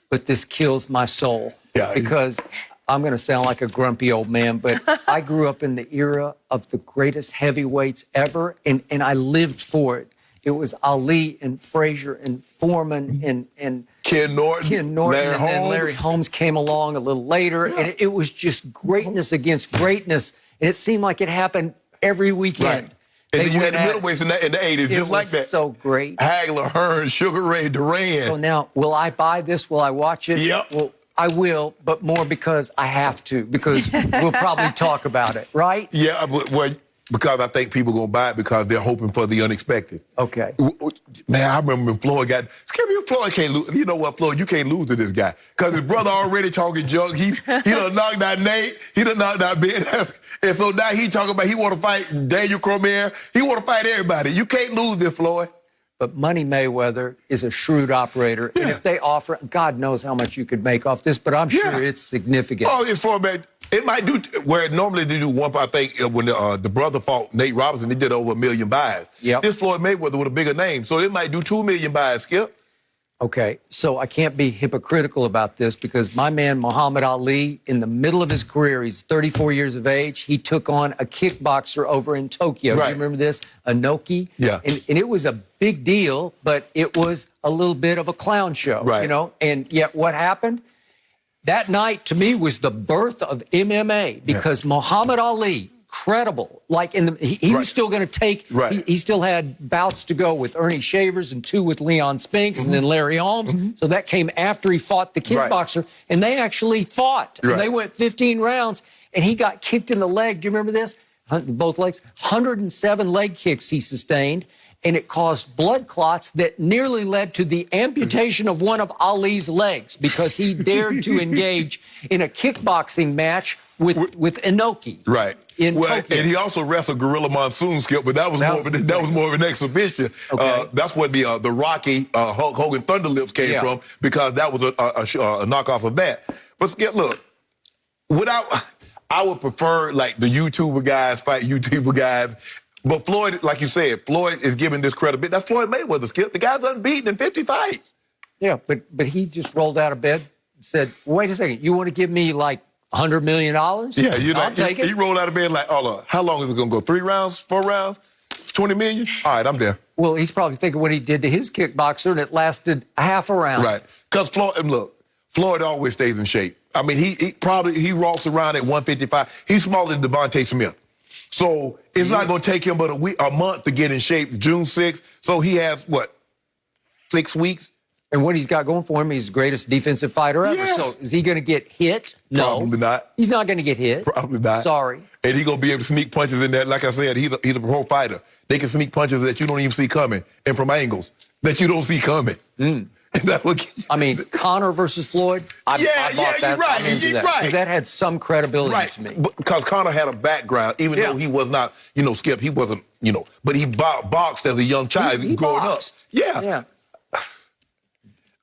But this kills my soul.
Yeah.
Because I'm going to sound like a grumpy old man, but I grew up in the era of the greatest heavyweights ever, and I lived for it. It was Ali and Frazier and Foreman and
Ken Norton,
Larry Holmes. Then Larry Holmes came along a little later, and it was just greatness against greatness, and it seemed like it happened every weekend.
Right. And then you had the middleweights in the 80s, just like that.
So great.
Hagler, Hearn, Sugar Ray, Duran.
So now, will I buy this? Will I watch it?
Yep.
Well, I will, but more because I have to, because we'll probably talk about it, right?
Yeah, well, because I think people are going to buy it because they're hoping for the unexpected.
Okay.
Man, I remember when Floyd got... Floyd can't lose. You know what, Floyd? You can't lose to this guy. Because his brother already talking junk. He done knocked out Nate. He done knocked out Ben. And so now he talking about he want to fight Daniel Cormier. He want to fight everybody. You can't lose this, Floyd.
But Money Mayweather is a shrewd operator. Yeah. And if they offer, God knows how much you could make off this, but I'm sure it's significant.
Oh, it's for man. It might do where normally they do one. I think when the brother fought Nate Robinson, they did over 1 million buys.
Yep.
This Floyd Mayweather with a bigger name, so it might do 2 million buys. Skip.
Okay, so I can't be hypocritical about this because my man Muhammad Ali, in the middle of his career, he's 34 years of age. He took on a kickboxer over in Tokyo.
Right.
Do you remember this? Inoki.
Yeah.
And it was a big deal, but it was a little bit of a clown show.
Right.
You know. And yet, what happened? That night, to me, was the birth of MMA because Muhammad Ali credible. Like he was still going to take.
Right.
He still had bouts to go with Ernie Shavers and 2 with Leon Spinks and then Larry Holmes. So that came after he fought the kickboxer, and they actually fought. And they went 15 rounds, and he got kicked in the leg. Do you remember this? Both legs. 107 leg kicks he sustained, and it caused blood clots that nearly led to the amputation of one of Ali's legs because he dared to engage in a kickboxing match with Inoki.
Right.
In Tokyo.
And he also wrestled Gorilla Monsoon, Skip, but that was more of an exhibition.
Okay.
That's where the Rocky Hulk Hogan Thunderlips came from, because that was a knockoff of that. But Skip, look, I would prefer like the YouTuber guys fight YouTuber guys. But Floyd, like you said, Floyd is giving this credibility. That's Floyd Mayweather, Skip. The guy's unbeaten in 50 fights.
Yeah, but he just rolled out of bed and said, wait a second, you want to give me like $100 million?
Yeah,
I'll take it.
He rolled out of bed like, oh, how long is it going to go? 3 rounds, 4 rounds, 20 million? All right, I'm there.
Well, he's probably thinking what he did to his kickboxer, and it lasted half a round.
Right. Because Floyd always stays in shape. I mean, he walks around at 155. He's smaller than Devontae Smith. So it's not going to take him but a month to get in shape. June 6th. So he has, 6 weeks?
And what he's got going for him, he's the greatest defensive fighter ever.
Yes.
So is he going to get hit? No.
Probably not.
He's not going to get hit.
Probably not.
Sorry.
And he's going to be able to sneak punches in there. Like I said, he's a pro fighter. They can sneak punches that you don't even see coming, and from angles that you don't see coming.
I mean, Conor versus Floyd, I bought that.
You're right.
I'm into that. 'Cause that had some credibility to me.
Because Conor had a background, even though he was not, Skip, he wasn't, but he boxed as a young child growing
boxed.
up. Yeah.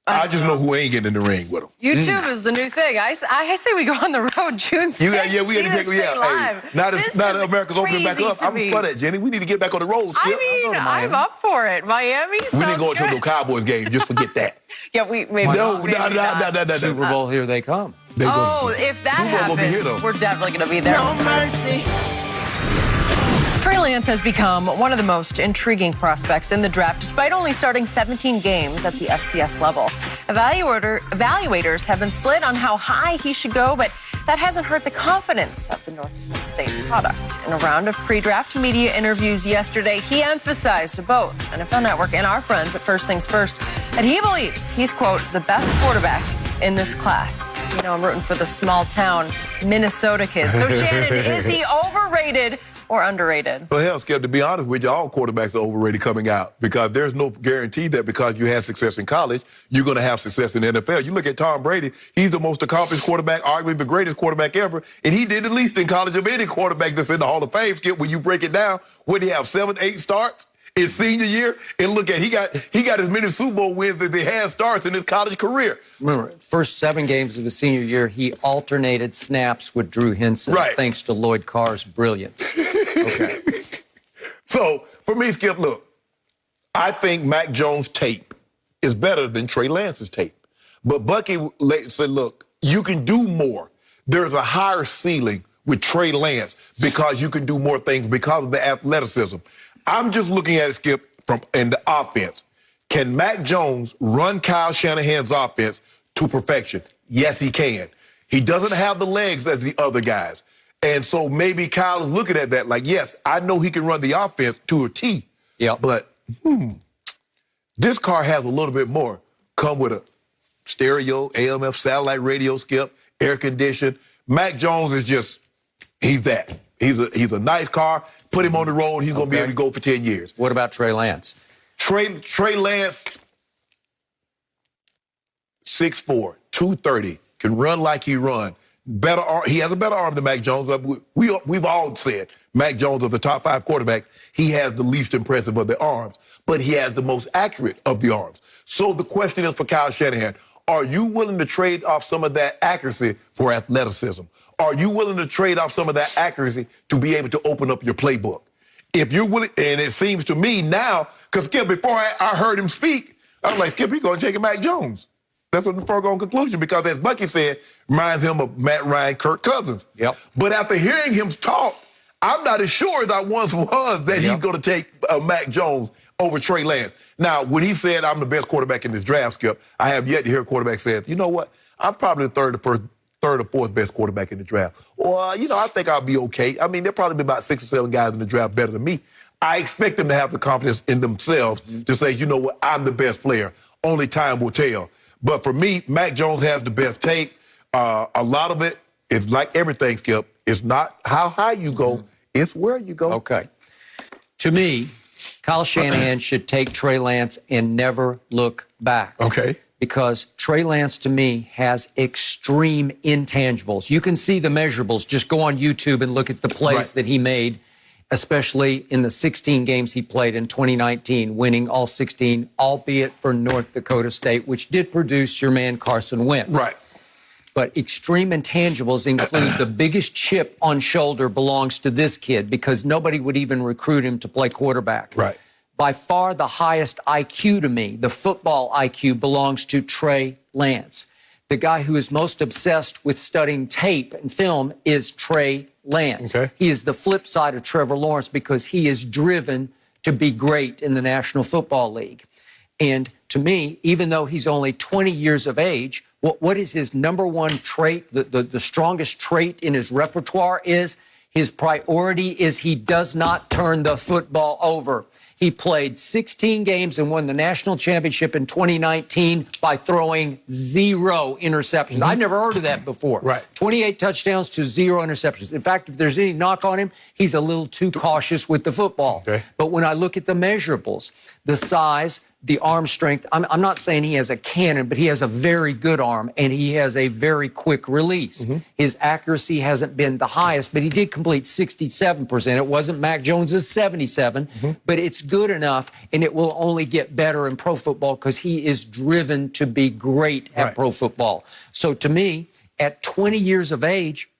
I just know who ain't getting in the ring with him.
YouTube is the new thing. I say we go on the road June 6th.
We got to take live.
Hey,
now that America's opening back up, I'm for that, Jenny. We need to get back on the road, Skip.
I mean, I'm up for it. Miami sounds
We didn't go into
good.
no Cowboys game. Just forget that.
Yeah, we maybe
No.
Super Bowl, here they come.
If that
Super Bowl will be here,
happens,
though.
we're definitely going to be there.
No mercy.
Trey Lance has become one of the most intriguing prospects in the draft, despite only starting 17 games at the FCS level. Evaluators have been split on how high he should go, but that hasn't hurt the confidence of the North State product. In a round of pre-draft media interviews yesterday, he emphasized to both NFL Network and our friends at First Things First that he believes he's, quote, the best quarterback in this class. I'm rooting for the small town Minnesota kids. So, Shannon, is he overrated or underrated?
Well, hell, Skip, to be honest with you, all quarterbacks are overrated coming out, because there's no guarantee that because you had success in college, you're going to have success in the NFL. You look at Tom Brady, he's the most accomplished quarterback, arguably the greatest quarterback ever, and he did the least in college of any quarterback that's in the Hall of Fame, Skip. When you break it down, what did he have, 7, 8 starts his senior year? And look at, he got as many Super Bowl wins as he had starts in his college career.
Remember, first 7 games of his senior year, he alternated snaps with Drew Henson, thanks to Lloyd Carr's brilliance. Okay.
So, for me, Skip, look, I think Mac Jones' tape is better than Trey Lance's tape. But Bucky said, look, you can do more. There's a higher ceiling with Trey Lance because you can do more things because of the athleticism. I'm just looking at it, Skip, in the offense. Can Mac Jones run Kyle Shanahan's offense to perfection? Yes, he can. He doesn't have the legs as the other guys. And so maybe Kyle is looking at that like, yes, I know he can run the offense to a T.
Yeah.
But this car has a little bit more. Come with a stereo, AM/FM satellite radio, Skip, air conditioned. Mac Jones is just, he's that. He's a nice car. Put him on the road. He's going to be able to go for 10 years.
What about Trey Lance?
Trey Lance, 6'4", 230, can run like he run. Better arm, he has a better arm than Mac Jones. We've all said Mac Jones of the top 5 quarterbacks, he has the least impressive of the arms, but he has the most accurate of the arms. So the question is for Kyle Shanahan, are you willing to trade off some of that accuracy for athleticism? Are you willing to trade off some of that accuracy to be able to open up your playbook? If you're willing, and it seems to me now, because Skip, before I heard him speak, I was like, Skip, he's going to take a Mac Jones. That's a foregone conclusion, because as Bucky said, reminds him of Matt Ryan, Kirk Cousins.
Yep.
But after hearing him talk, I'm not as sure as I once was that he's going to take Mac Jones over Trey Lance. Now, when he said, I'm the best quarterback in this draft, Skip, I have yet to hear a quarterback say, you know what, I'm probably the third or third or fourth best quarterback in the draft. Or, I think I'll be okay. I mean, there'll probably be about 6 or 7 guys in the draft better than me. I expect them to have the confidence in themselves to say, you know what, I'm the best player. Only time will tell. But for me, Mac Jones has the best tape. A lot of it is like everything, Skip. It's not how high you go, it's where you go.
Okay. To me, Kyle Shanahan should take Trey Lance and never look back.
Okay.
Because Trey Lance, to me, has extreme intangibles. You can see the measurables. Just go on YouTube and look at the plays that he made, especially in the 16 games he played in 2019, winning all 16, albeit for North Dakota State, which did produce your man Carson Wentz.
Right.
But extreme intangibles include the biggest chip on shoulder belongs to this kid because nobody would even recruit him to play quarterback.
Right.
By far the highest IQ to me, the football IQ, belongs to Trey Lance. The guy who is most obsessed with studying tape and film is Trey Lance.
Okay.
He is the flip side of Trevor Lawrence because he is driven to be great in the National Football League. And to me, even though he's only 20 years of age, what is his number one trait, the strongest trait in his repertoire is his priority is he does not turn the football over. He played 16 games and won the national championship in 2019 by throwing 0 interceptions. I've never heard of that before.
Right.
28 touchdowns to 0 interceptions. In fact, if there's any knock on him, he's a little too cautious with the football.
Okay.
But when I look at the measurables, the size, the arm strength, I'm not saying he has a cannon, but he has a very good arm, and he has a very quick release. His accuracy hasn't been the highest, but he did complete 67%. It wasn't Mac Jones's 77, but it's good enough, and it will only get better in pro football because he is driven to be great at pro football. So to me, at 20 years of age,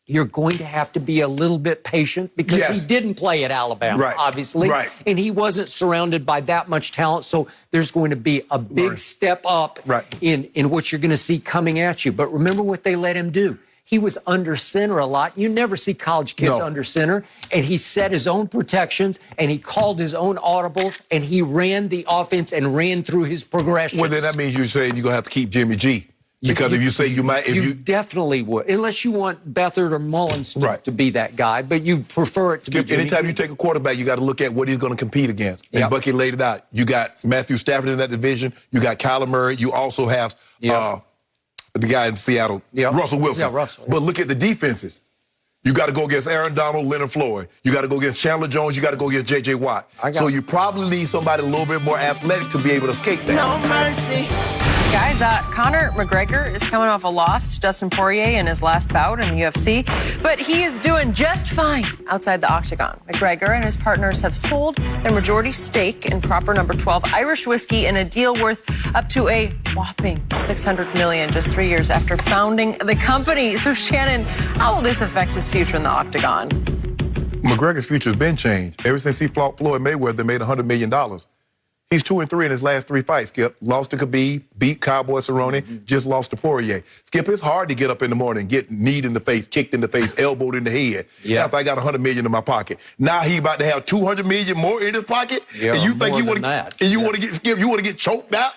you're going to have to be a little bit patient because he didn't play at Alabama, obviously, and he wasn't surrounded by that much talent. So there's going to be a big step up in what you're going to see coming at you. But remember what they let him do. He was under center a lot. You never see college kids under center. And he set his own protections, and he called his own audibles, and he ran the offense and ran through his progressions.
Well, then that means you're saying you're going to have to keep Jimmy G. Because if you say you might...
You definitely would, unless you want Beathard or Mullins to be that guy, but you prefer it to be Jimmy.
Anytime you take a quarterback, you got to look at what he's going to compete against. And Bucky laid it out. You got Matthew Stafford in that division. You got Kyler Murray. You also have the guy in Seattle, Russell Wilson.
Yeah, Russell.
But look at the defenses. You got to go against Aaron Donald, Leonard Floyd. You got to go against Chandler Jones. You got to go against J.J. Watt. So you probably need somebody a little bit more athletic to be able to escape that.
No mercy. Guys, Conor McGregor is coming off a loss to Dustin Poirier in his last bout in the UFC, but he is doing just fine outside the octagon. McGregor and his partners have sold their majority stake in Proper No. 12 Irish whiskey in a deal worth up to a whopping $600 million just 3 years after founding the company. So, Shannon, how will this affect his future in the octagon?
McGregor's future has been changed. Ever since he fought Floyd Mayweather, they made $100 million. He's 2-3 in his last 3 fights, Skip. Lost to Khabib, beat Cowboy Cerrone, just lost to Poirier. Skip, it's hard to get up in the morning, get kneed in the face, kicked in the face, elbowed in the head. After I got $100 million in my pocket. Now he about to have $200 million more in his pocket?
Yeah,
and you think you
want
to get Skip, you want to get choked out?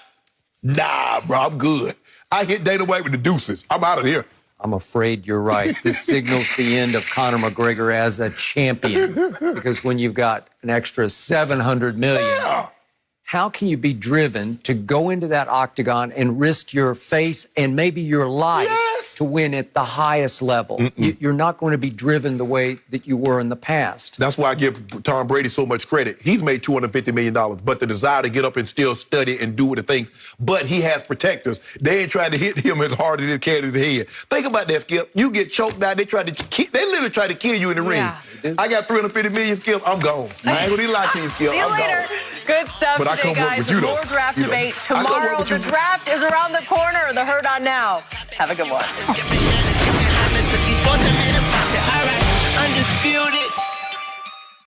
Nah, bro, I'm good. I hit Dana White with the deuces. I'm out of here.
I'm afraid you're right. This signals the end of Conor McGregor as a champion because when you've got an extra $700 million, how can you be driven to go into that octagon and risk your face and maybe your life to win at the highest level? You're not going to be driven the way that you were in the past.
That's why I give Tom Brady so much credit. He's made $250 million, but the desire to get up and still study and do the things. But he has protectors. They ain't trying to hit him as hard as they can in his head. Think about that, Skip. You get choked out. They literally try to kill you in the ring. I got $350 million, Skip. I'm gone. I ain't gonna lie to you, Skip.
See you later.
Gone.
Good stuff
But
today, guys. More draft debate tomorrow. The draft is around the corner. The Herd on Now. Have a good one.